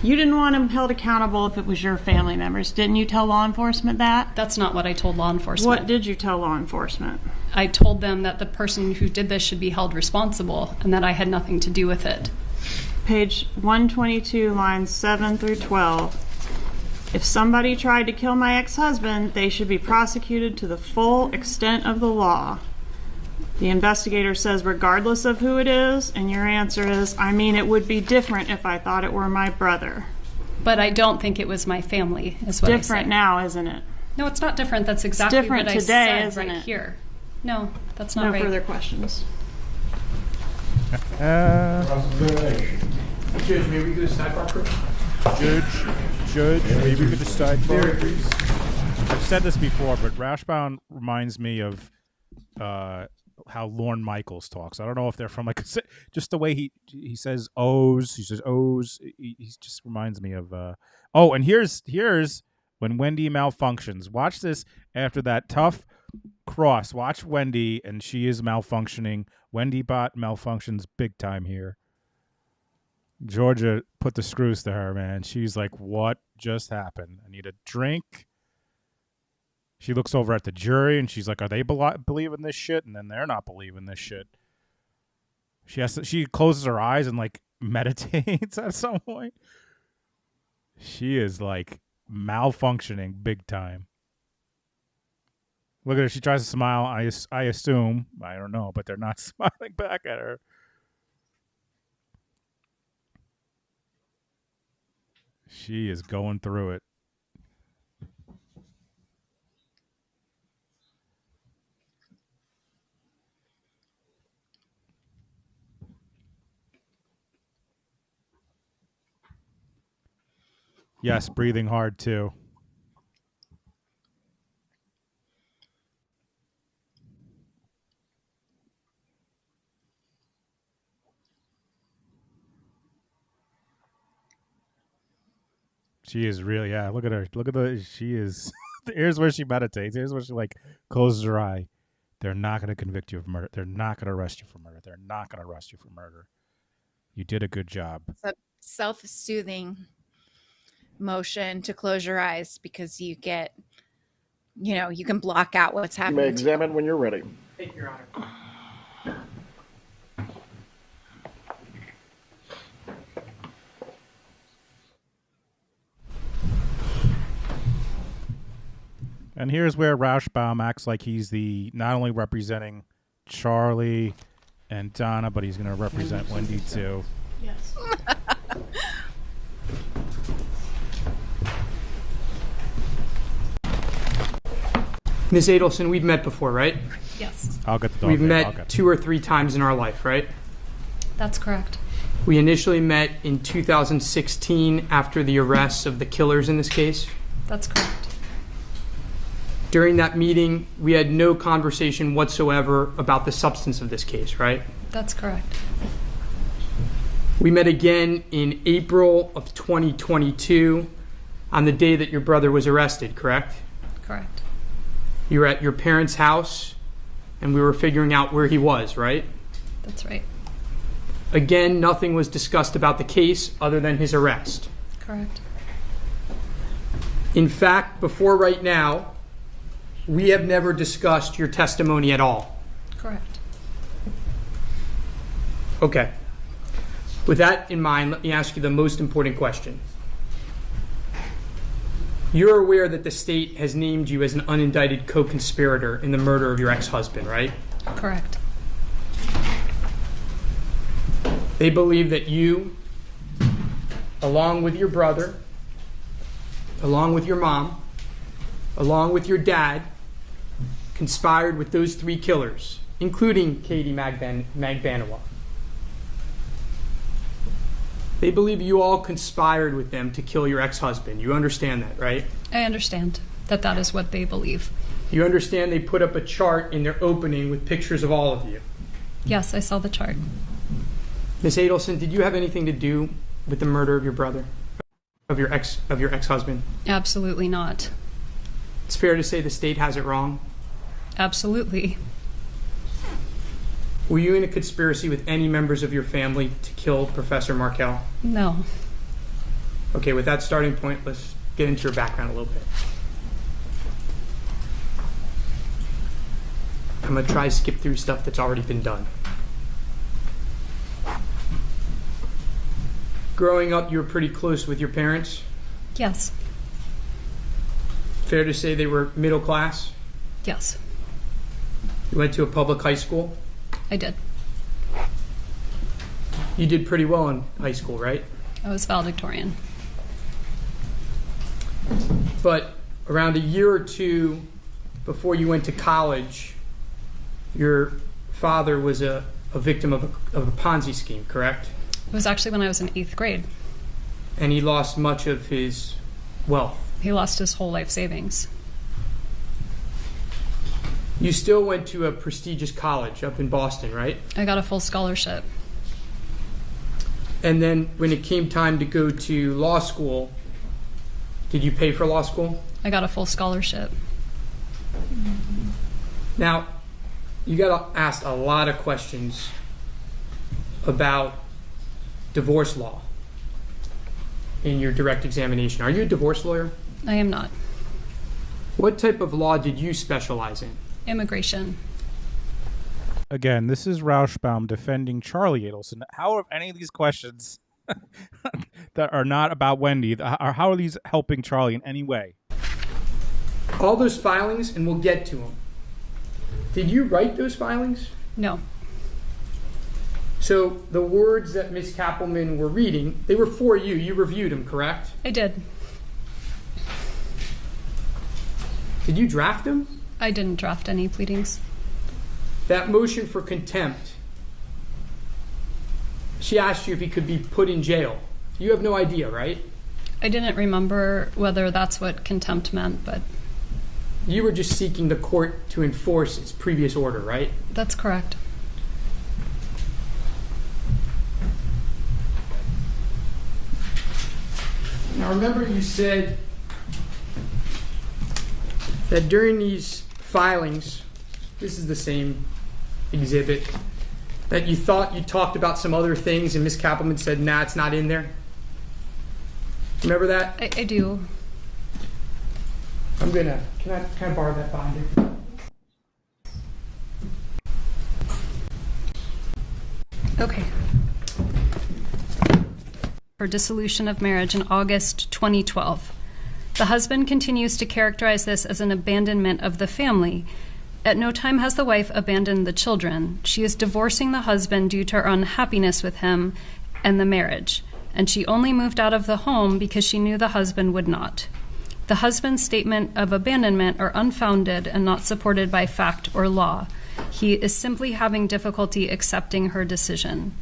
You didn't want them held accountable if it was your family members. Didn't you tell law enforcement that? That's not what I told law enforcement. What did you tell law enforcement? I told them that the person who did this should be held responsible and that I had nothing to do with it. Page 122, lines 7 through 12. If somebody tried to kill my ex-husband, they should be prosecuted to the full extent of the law. The investigator says regardless of who it is, and your answer is, I mean, it would be different if I thought it were my brother. But I don't think it was my family, is what I said. Different now, isn't it? No, it's not different. That's exactly different what I today, said isn't right it? here. No, that's not No right. further questions. Judge, maybe we could just sidebar quick? Judge, maybe we could just sidebar, please. I've said this before, but Rashbound reminds me of how Lorne Michaels talks. I don't know if they're from just the way he says O's. He says O's. He just reminds me of. Oh, and here's when Wendi malfunctions. Watch this after that tough cross. Watch Wendi, and she is malfunctioning. Wendi bot malfunctions big time here. Georgia put the screws to her, man. She's like, "What just happened? I need a drink." She looks over at the jury and she's like, are they believing this shit? And then they're not believing this shit. She closes her eyes and like meditates at some point. She is like malfunctioning big time. Look at her. She tries to smile. I assume, I don't know, but they're not smiling back at her. She is going through it. Yes, breathing hard too. She is really, yeah, look at her. Look at she is, here's where she meditates. Here's where she like closes her eye. They're not going to convict you of murder. They're not going to arrest you for murder. They're not going to arrest you for murder. You did a good job. It's a self-soothing motion to close your eyes because you get, you can block out what's You happening. may examine when you're ready. Thank you, Your Honor. And here's where Rauschbaum acts like he's not only representing Charlie and Donna, but he's going to represent Wendi too. Yes. Ms. Adelson, we've met before, right? Yes, I'll get the dog. We've there. I'll met get 2 or 3 times in our life, right? that's correct. We initially met in 2016 after the arrests of the killers in this case. That's correct. During that meeting, we had no conversation whatsoever about the substance of this case, right? That's correct. We met again in April of 2022 on the day that your brother was arrested, correct? Correct. You were at your parents' house and we were figuring out where he was, right? That's right. Again, nothing was discussed about the case other than his arrest. Correct. In fact, before right now, we have never discussed your testimony at all. Correct. Okay. With that in mind, let me ask you the most important question. You're aware that the state has named you as an unindicted co-conspirator in the murder of your ex-husband, right? Correct. They believe that you, along with your brother, along with your mom, along with your dad, conspired with those three killers, including Katie Magbanawa. They believe you all conspired with them to kill your ex-husband. You understand that, right? I understand that that is what they believe. You understand they put up a chart in their opening with pictures of all of you. Yes, I saw the chart. Miss Adelson, did you have anything to do with the murder of your brother, of your ex-husband? Absolutely not. It's fair to say the state has it wrong. Absolutely. Were you in a conspiracy with any members of your family to kill Professor Markel? No. Okay, with that starting point, let's get into your background a little bit. I'm going to try to skip through stuff that's already been done. Growing up, you were pretty close with your parents? Yes. Fair to say they were middle class? Yes. You went to a public high school? I did. You did pretty well in high school, right? I was valedictorian. But around a year or two before you went to college, your father was a victim of a Ponzi scheme, correct? It was actually when I was in 8th grade. And he lost much of his wealth. He lost his whole life savings. You still went to a prestigious college up in Boston, right? I got a full scholarship. And then when it came time to go to law school, did you pay for law school? I got a full scholarship. Now, you got asked a lot of questions about divorce law in your direct examination. Are you a divorce lawyer? I am not. What type of law did you specialize in? Immigration. Again, this is Rauschbaum defending Charlie Adelson. How are any of these questions that are not about Wendi, how are these helping Charlie in any way? All those filings, and we'll get to them. Did you write those filings? No. So the words that Ms. Kappelman were reading, they were for you. You reviewed them, correct? I did. Did you draft them? I didn't draft any pleadings. That motion for contempt, she asked you if he could be put in jail. You have no idea, right? I didn't remember whether that's what contempt meant, but... You were just seeking the court to enforce its previous order, right? That's correct. Now remember you said that during these filings, this is the same exhibit, that you thought you talked about some other things and Ms. Kappelman said, nah, it's not in there. Remember that? I do. I'm gonna, can I borrow that binder? Okay. For dissolution of marriage in August 2012. The husband continues to characterize this as an abandonment of the family. At no time has the wife abandoned the children. She is divorcing the husband due to her unhappiness with him and the marriage, and she only moved out of the home because she knew the husband would not. The husband's statement of abandonment are unfounded and not supported by fact or law. He is simply having difficulty accepting her decision.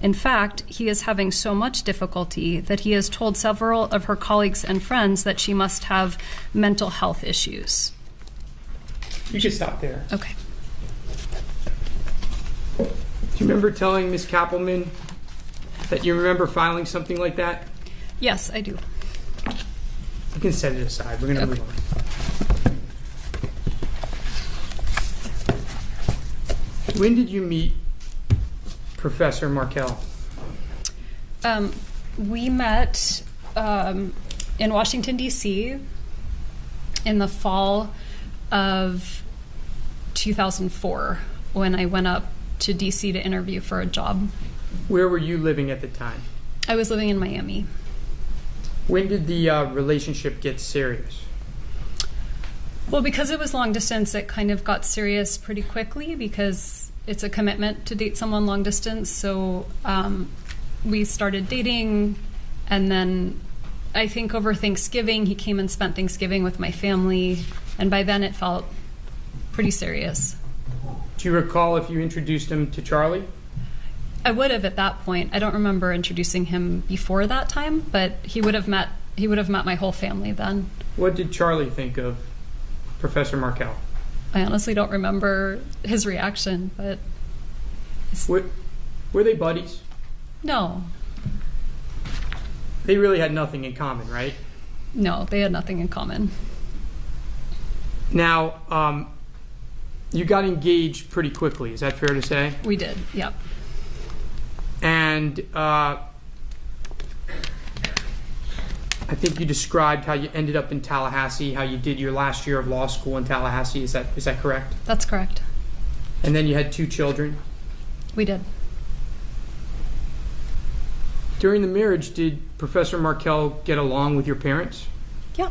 In fact, he is having so much difficulty that he has told several of her colleagues and friends that she must have mental health issues. You can stop there. Okay. Do you remember telling Ms. Kappelman that you remember filing something like that? Yes, I do. You can set it aside. We're going to move on. When did you meet Professor Markel? We met in Washington, D.C. in the fall of 2004 when I went up to D.C. to interview for a job. Where were you living at the time? I was living in Miami. When did the relationship get serious? Well, because it was long distance, it kind of got serious pretty quickly because it's a commitment to date someone long distance. So we started dating, and then I think over Thanksgiving, he came and spent Thanksgiving with my family, and by then it felt pretty serious. Do you recall if you introduced him to Charlie? I would have at that point. I don't remember introducing him before that time, but he would have met my whole family then. What did Charlie think of Professor Markel? I honestly don't remember his reaction, but were they buddies? No. They really had nothing in common, right? No, they had nothing in common. Now, you got engaged pretty quickly. Is that fair to say? We did, yep. And I think you described how you ended up in Tallahassee, how you did your last year of law school in Tallahassee. Is that correct? That's correct. And then you had 2 children? We did. During the marriage, did Professor Markel get along with your parents? Yeah.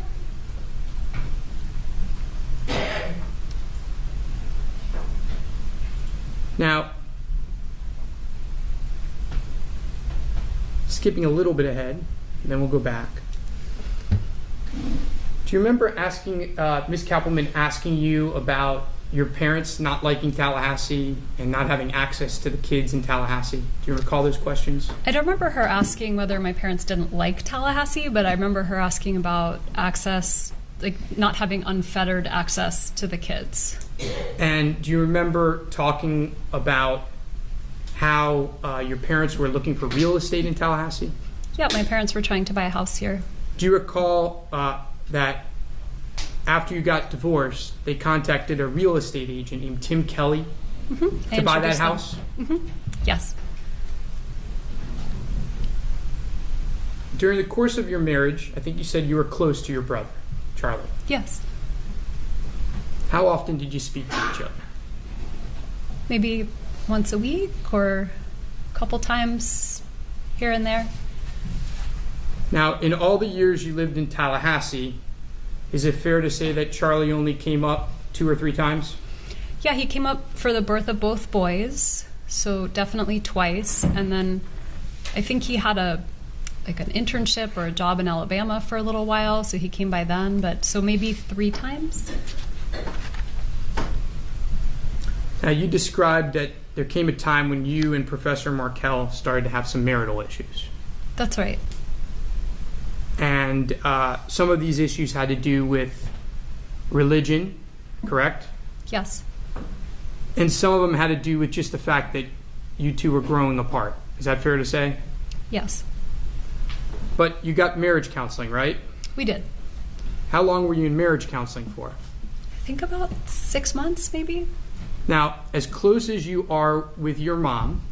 Now, skipping a little bit ahead, and then we'll go back. Do you remember asking Ms. Kappelman asking you about your parents not liking Tallahassee and not having access to the kids in Tallahassee? Do you recall those questions? I don't remember her asking whether my parents didn't like Tallahassee, but I remember her asking about access, like not having unfettered access to the kids. And do you remember talking about how your parents were looking for real estate in Tallahassee? Yeah, my parents were trying to buy a house here. Do you recall that after you got divorced, they contacted a real estate agent named Tim Kelly to buy that house? Mm-hmm. Yes. During the course of your marriage, I think you said you were close to your brother, Charlie. Yes. How often did you speak to each other? Maybe once a week or a couple times here and there. Now, in all the years you lived in Tallahassee, is it fair to say that Charlie only came up 2 or 3 times? Yeah, he came up for the birth of both boys, so definitely twice. And then I think he had an internship or a job in Alabama for a little while, so he came by then. But so maybe 3 times. Now, you described that there came a time when you and Professor Markel started to have some marital issues. That's right. And some of these issues had to do with religion, correct? Yes. And some of them had to do with just the fact that you two were growing apart. Is that fair to say? Yes. But you got marriage counseling, right? We did. How long were you in marriage counseling for? I think about 6 months, maybe. Now, as close as you are with your mom,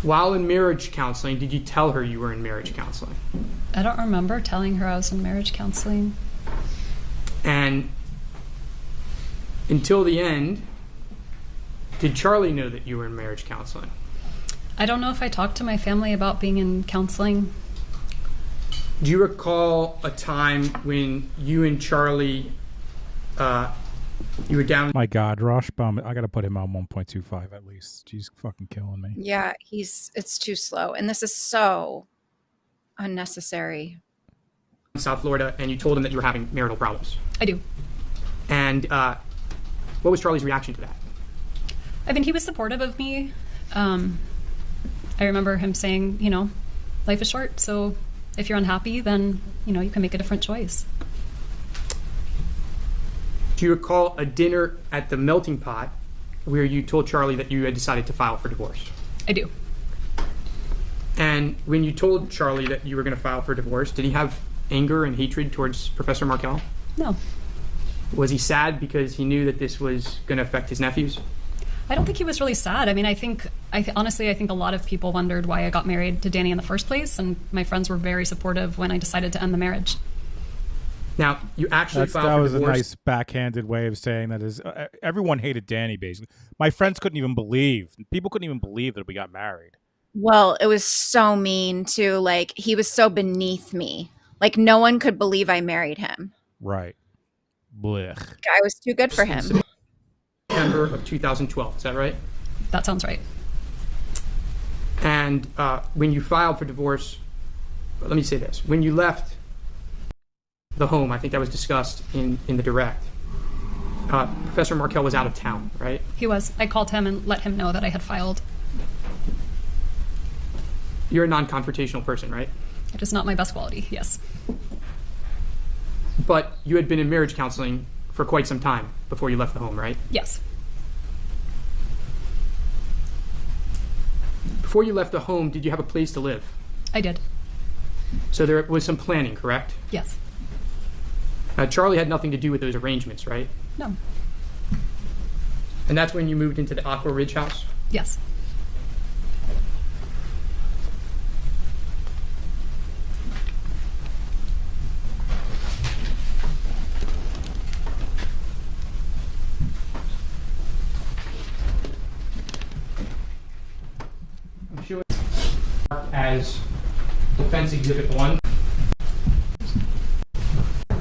while in marriage counseling, did you tell her you were in marriage counseling? I don't remember telling her I was in marriage counseling. And until the end, did Charlie know that you were in marriage counseling? I don't know if I talked to my family about being in counseling. Do you recall a time when you and Charlie, you were down? My God, Roshbaum, I got to put him on 1.25 at least. She's fucking killing me. Yeah, it's too slow. And this is so unnecessary. South Florida, and you told him that you were having marital problems. I do. And what was Charlie's reaction to that? I mean, he was supportive of me. I remember him saying, life is short, so if you're unhappy, then, you can make a different choice. Do you recall a dinner at the Melting Pot where you told Charlie that you had decided to file for divorce? I do. And when you told Charlie that you were going to file for divorce, did he have anger and hatred towards Professor Markel? No. Was he sad because he knew that this was going to affect his nephews? I don't think he was really sad. I mean, honestly, I think a lot of people wondered why I got married to Danny in the first place, and my friends were very supportive when I decided to end the marriage. Now, you actually filed that for was divorce. a nice backhanded way of saying that is everyone hated Danny, basically. My friends couldn't even believe. People couldn't even believe that we got married. Well, it was so mean too. Like, he was so beneath me. Like, no one could believe I married him. Right. Blech. I was too good for him. September of 2012, is that right? That sounds right. And when you filed for divorce, let me say this. When you left the home, I think that was discussed in the direct, Professor Markel was out of town, right? He was. I called him and let him know that I had filed. You're a non-confrontational person, right? It is not my best quality, yes. But you had been in marriage counseling for quite some time before you left the home, right? Yes. Before you left the home, did you have a place to live? I did. So there was some planning, correct? Yes. Charlie had nothing to do with those arrangements, right? No. And that's when you moved into the Aqua Ridge house? Yes. I'm sure it's marked as Defense Exhibit 1.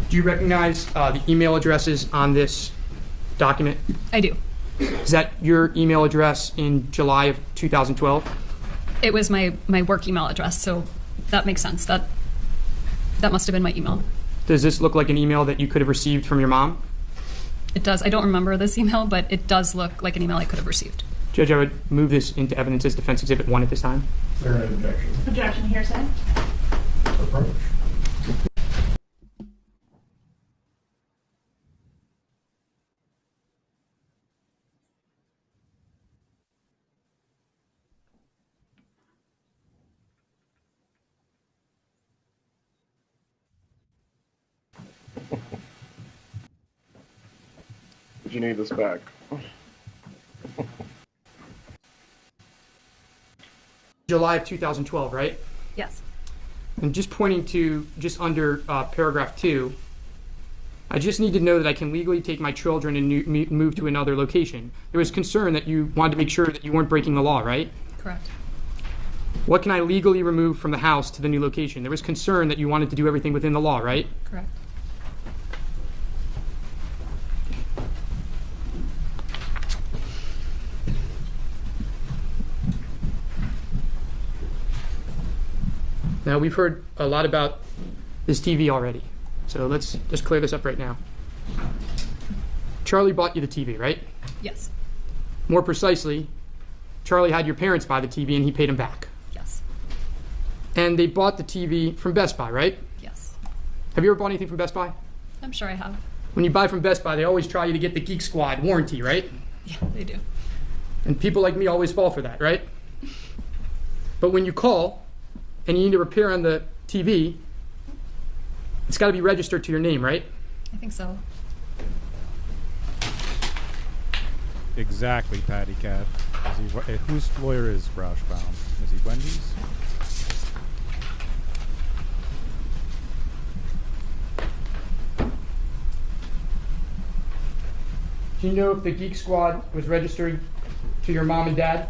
Do you recognize the email addresses on this document? I do. Is that your email address in July of 2012? It was my work email address, so that makes sense. That must have been my email. Does this look like an email that you could have received from your mom? It does. I don't remember this email, but it does look like an email I could have received. Judge, I would move this into evidence as Defense Exhibit 1 at this time. Is there an objection? Objection, hearsay. Approach. Did you need this back? July of 2012, right? Yes. And just pointing to just under paragraph 2, I just need to know that I can legally take my children and move to another location. There was concern that you wanted to make sure that you weren't breaking the law, right? Correct. What can I legally remove from the house to the new location? There was concern that you wanted to do everything within the law, right? Correct. Now, we've heard a lot about this TV already, so let's just clear this up right now. Charlie bought you the TV, right? Yes. More precisely, Charlie had your parents buy the TV and he paid him back. Yes. And they bought the TV from Best Buy, right? Yes. Have you ever bought anything from Best Buy? I'm sure I have. When you buy from Best Buy, they always try you to get the Geek Squad warranty, right? Yeah, they do. And people like me always fall for that, right? But when you call and you need a repair on the TV, it's got to be registered to your name, right? I think so. Exactly, Patty Cat. Whose lawyer is Rauschbaum? Is he Wendy's? Do you know if the Geek Squad was registered to your mom and dad?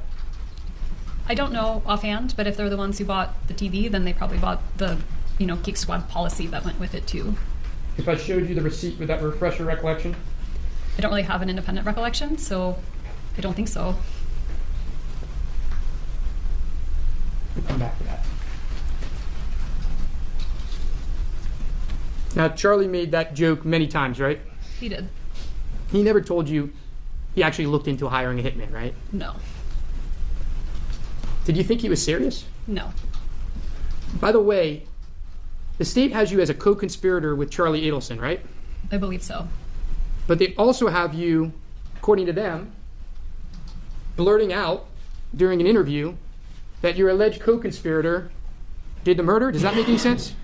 I don't know offhand, but if they're the ones who bought the TV, then they probably bought the, Geek Squad policy that went with it too. If I showed you the receipt, would that refresh your recollection? I don't really have an independent recollection, so I don't think so. We'll come back to that. Now, Charlie made that joke many times, right? He did. He never told you he actually looked into hiring a hitman, right? No. Did you think he was serious? No. By the way, the state has you as a co-conspirator with Charlie Adelson, right? I believe so. But they also have you, according to them, blurting out during an interview that your alleged co-conspirator did the murder. Does that make any sense?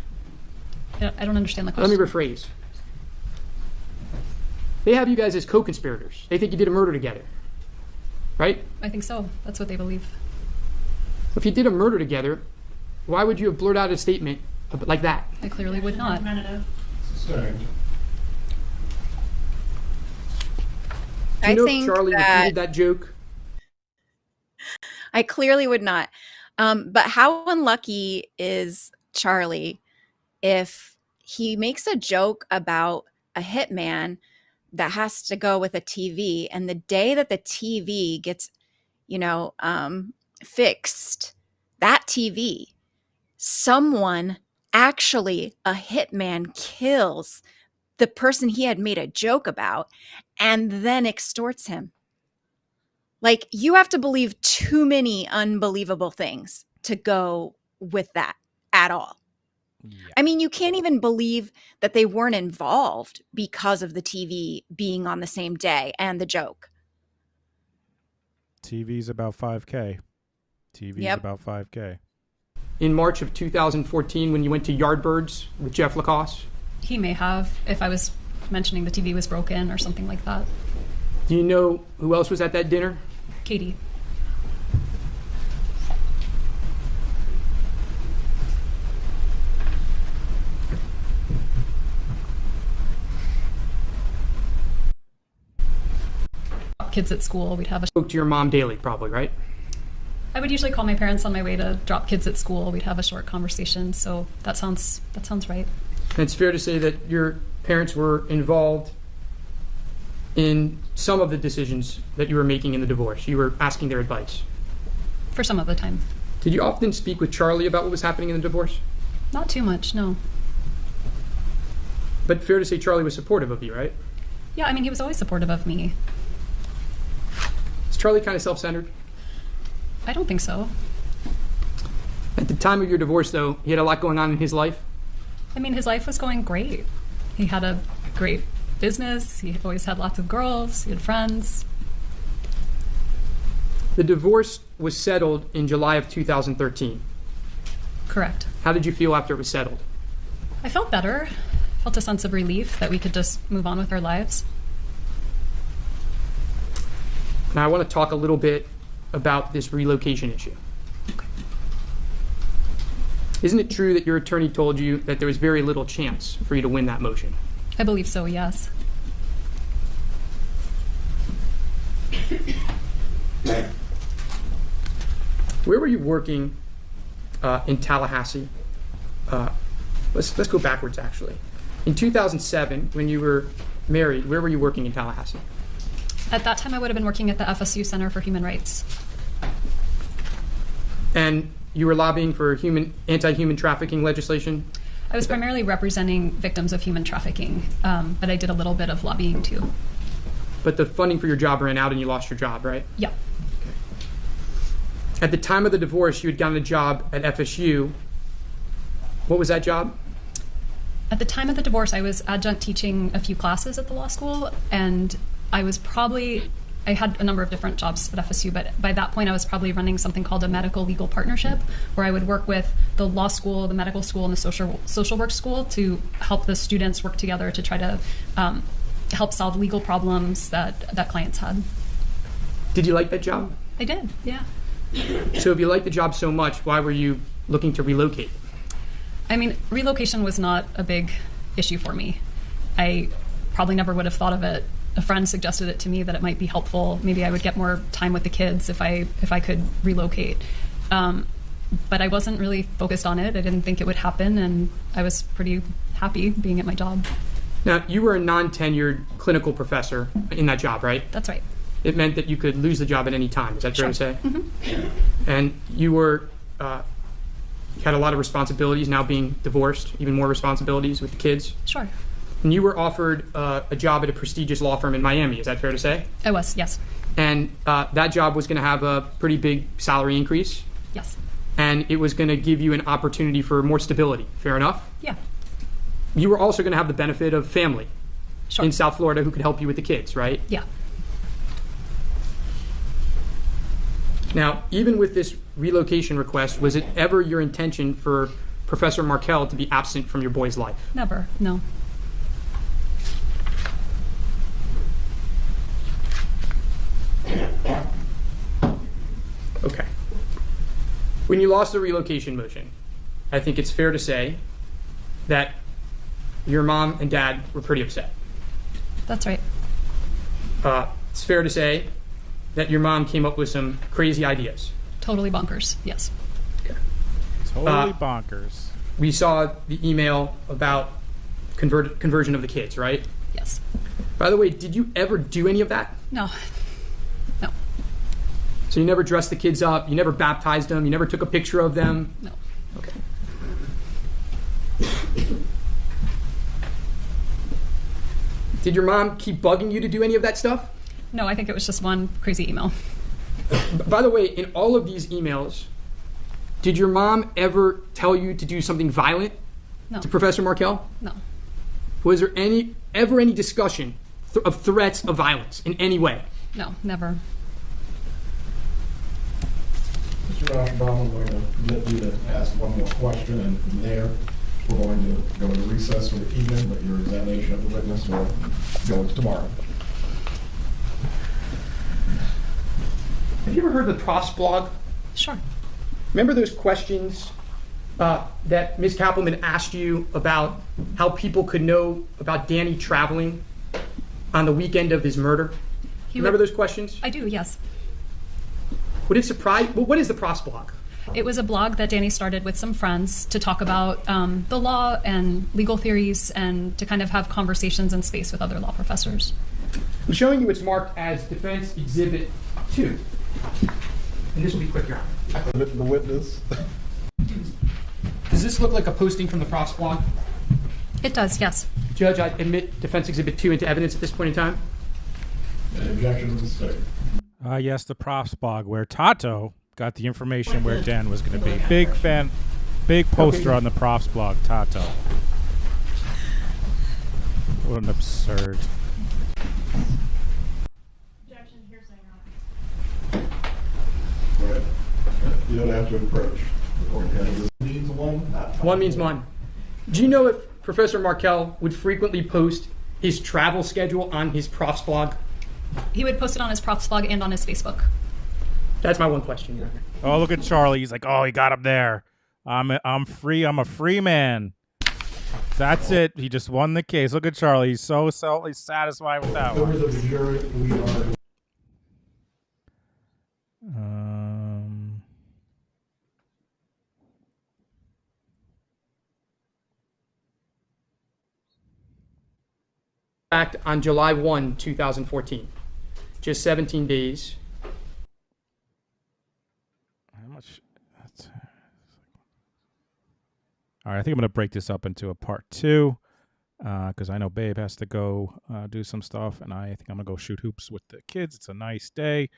I don't understand the Let question. me rephrase. They have you guys as co-conspirators. They think you did a murder together, right? I think so. That's what they believe. If you did a murder together, why would you have blurred out a statement like that? I clearly would not. Do you know if Charlie repeated that joke? I clearly would not. But how unlucky is Charlie if he makes a joke about a hitman that has to go with a TV, and the day that the TV gets, fixed, that TV, someone, actually a hitman, kills the person he had made a joke about and then extorts him. Like, you have to believe too many unbelievable things to go with that at all. Yeah. I mean, you can't even believe that they weren't involved because of the TV being on the same day and the joke. TV's about 5K. TV's about 5K. In March of 2014, when you went to Yardbirds with Jeff Lacoste? He may have, if I was mentioning the TV was broken or something like that. Do you know who else was at that dinner? Katie. Kids at school, we'd have a... Spoke to your mom daily, probably, right? I would usually call my parents on my way to drop kids at school. We'd have a short conversation, so that sounds right. And it's fair to say that your parents were involved in some of the decisions that you were making in the divorce. You were asking their advice. For some of the time. Did you often speak with Charlie about what was happening in the divorce? Not too much, no. But fair to say Charlie was supportive of you, right? Yeah, I mean, he was always supportive of me. Is Charlie kind of self-centered? I don't think so. At the time of your divorce, though, he had a lot going on in his life? I mean, his life was going great. He had a great business. He always had lots of girls. He had friends. The divorce was settled in July of 2013. Correct. How did you feel after it was settled? I felt better. Felt a sense of relief that we could just move on with our lives. Now, I want to talk a little bit about this relocation issue. Okay. Isn't it true that your attorney told you that there was very little chance for you to win that motion? I believe so, yes. Where were you working in Tallahassee? Let's go backwards, actually. In 2007, when you were married, where were you working in Tallahassee? At that time, I would have been working at the FSU Center for Human Rights. And you were lobbying for anti-human trafficking legislation? I was primarily representing victims of human trafficking, but I did a little bit of lobbying too. But the funding for your job ran out and you lost your job, right? Yeah. Okay. At the time of the divorce, you had gotten a job at FSU. What was that job? At the time of the divorce, I was adjunct teaching a few classes at the law school, and I had a number of different jobs at FSU, but by that point I was probably running something called a medical legal partnership, where I would work with the law school, the medical school, and the social work school to help the students work together to try to help solve legal problems that clients had. Did you like that job? I did, yeah. So if you liked the job so much, why were you looking to relocate? I mean, relocation was not a big issue for me. I probably never would have thought of it. A friend suggested it to me that it might be helpful. Maybe I would get more time with the kids if I could relocate. But I wasn't really focused on it. I didn't think it would happen, and I was pretty happy being at my job. Now, you were a non-tenured clinical professor in that job, right? That's right. It meant that you could lose the job at any time. Is that fair to say? Mm-hmm. And you had a lot of responsibilities, now being divorced, even more responsibilities with the kids. Sure. And you were offered a job at a prestigious law firm in Miami. Is that fair to say? I was, yes. And that job was going to have a pretty big salary increase. Yes. And it was going to give you an opportunity for more stability. Fair enough? Yeah. You were also going to have the benefit of family. Sure. in South Florida who could help you with the kids, right? Yeah. Now, even with this relocation request, was it ever your intention for Professor Markel to be absent from your boy's life? Never. No. Okay. When you lost the relocation motion, I think it's fair to say that your mom and dad were pretty upset. That's right. It's fair to say that your mom came up with some crazy ideas. Totally bonkers. Yes. Totally bonkers. We saw the email about conversion of the kids, right? Yes. By the way, did you ever do any of that? No. No. So you never dressed the kids up, you never baptized them, you never took a picture of them? No. Okay. Did your mom keep bugging you to do any of that stuff? No, I think it was just one crazy email. By the way, in all of these emails, did your mom ever tell you to do something violent No. to Professor Markel? No. Was there ever any discussion of threats of violence in any way? No, never. Mr. Rashbaum, I'm going to get you to ask one more question, and from there, we're going to go into recess for the evening, but your examination of the witness will go into tomorrow. Have you ever heard of the Profs blog? Sure. Remember those questions that Ms. Kappelman asked you about how people could know about Danny traveling on the weekend of his murder? Remember those questions? I do, yes. Would it surprise? Well, what is the Profs blog? It was a blog that Danny started with some friends to talk about the law and legal theories and to kind of have conversations in space with other law professors. I'm showing you it's marked as Defense Exhibit 2. And this will be quick, Your Honor. The witness. Does this look like a posting from the Profs blog? It does, yes. Judge, I admit Defense Exhibit 2 into evidence at this point in time. Any objections to the state? Yes, the Profs blog where Tato got the information where Dan was going to be. Big fan, big poster on the Profs blog, Tato. What an absurd. Objection, hearsay, Go ahead. You don't have to approach. The court has this means one, not five. One means one. Do you know if Professor Markel would frequently post his travel schedule on his Profs blog? He would post it on his Profs blog and on his Facebook. That's my one question, Your Honor. Oh, look at Charlie. He's like, oh, he got him there. I'm free. I'm a free man. That's it. He just won the case. Look at Charlie. He's so satisfied with that one. Members of the jury, we are. Fact on July 1, 2014. Just 17 days. How much? All right, I think I'm going to break this up into a part 2 because I know Babe has to go do some stuff, and I think I'm going to go shoot hoops with the kids. It's a nice day.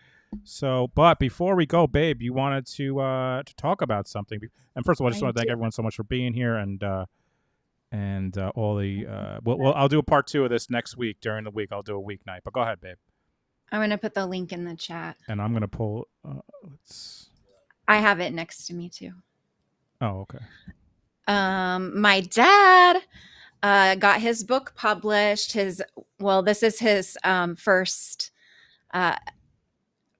So, but before we go, Babe, you wanted to talk about something. And first of all, I just want to thank everyone so much for being here and all the well, I'll do a part 2 of this next week during the week. I'll do a weeknight. But go ahead, Babe. I'm going to put the link in the chat. And I'm going to pull. I have it next to me too. Oh, okay. My dad got his book published. This is his first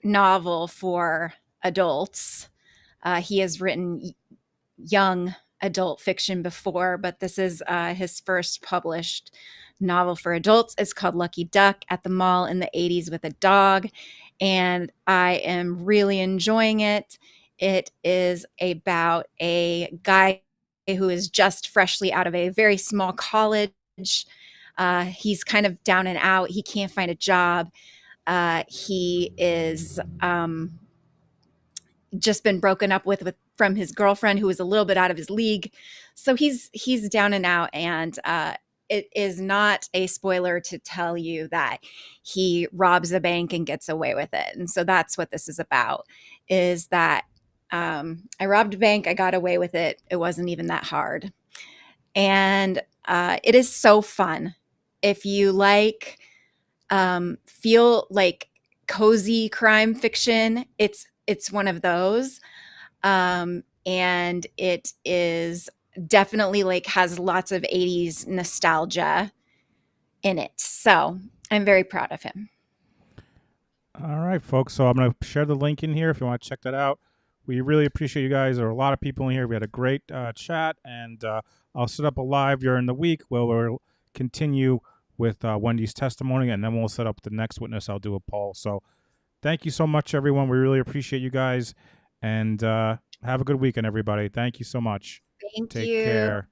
novel for adults. He has written young adult fiction before, but this is his first published novel for adults. It's called Lucky Duck at the Mall in the 80s with a Dog, and I am really enjoying it. It is about a guy who is just freshly out of a very small college. He's kind of down and out. He can't find a job. He is just been broken up with from his girlfriend, who is a little bit out of his league. So he's down and out, and it is not a spoiler to tell you that he robs a bank and gets away with it. And so that's what this is about, is that I robbed a bank, I got away with it. It wasn't even that hard. And it is so fun. if you like feel like cozy crime fiction, it's one of those. And it is definitely like has lots of 80s nostalgia in it. So I'm very proud of him. All right, folks. So I'm going to share the link in here if you want to check that out. We really appreciate you guys. There are a lot of people in here. We had a great chat, and I'll set up a live during the week where we'll continue with Wendy's testimony, and then we'll set up the next witness. I'll do a poll. So thank you so much, everyone. We really appreciate you guys, and have a good weekend, everybody. Thank you so much. Thank Take you. care.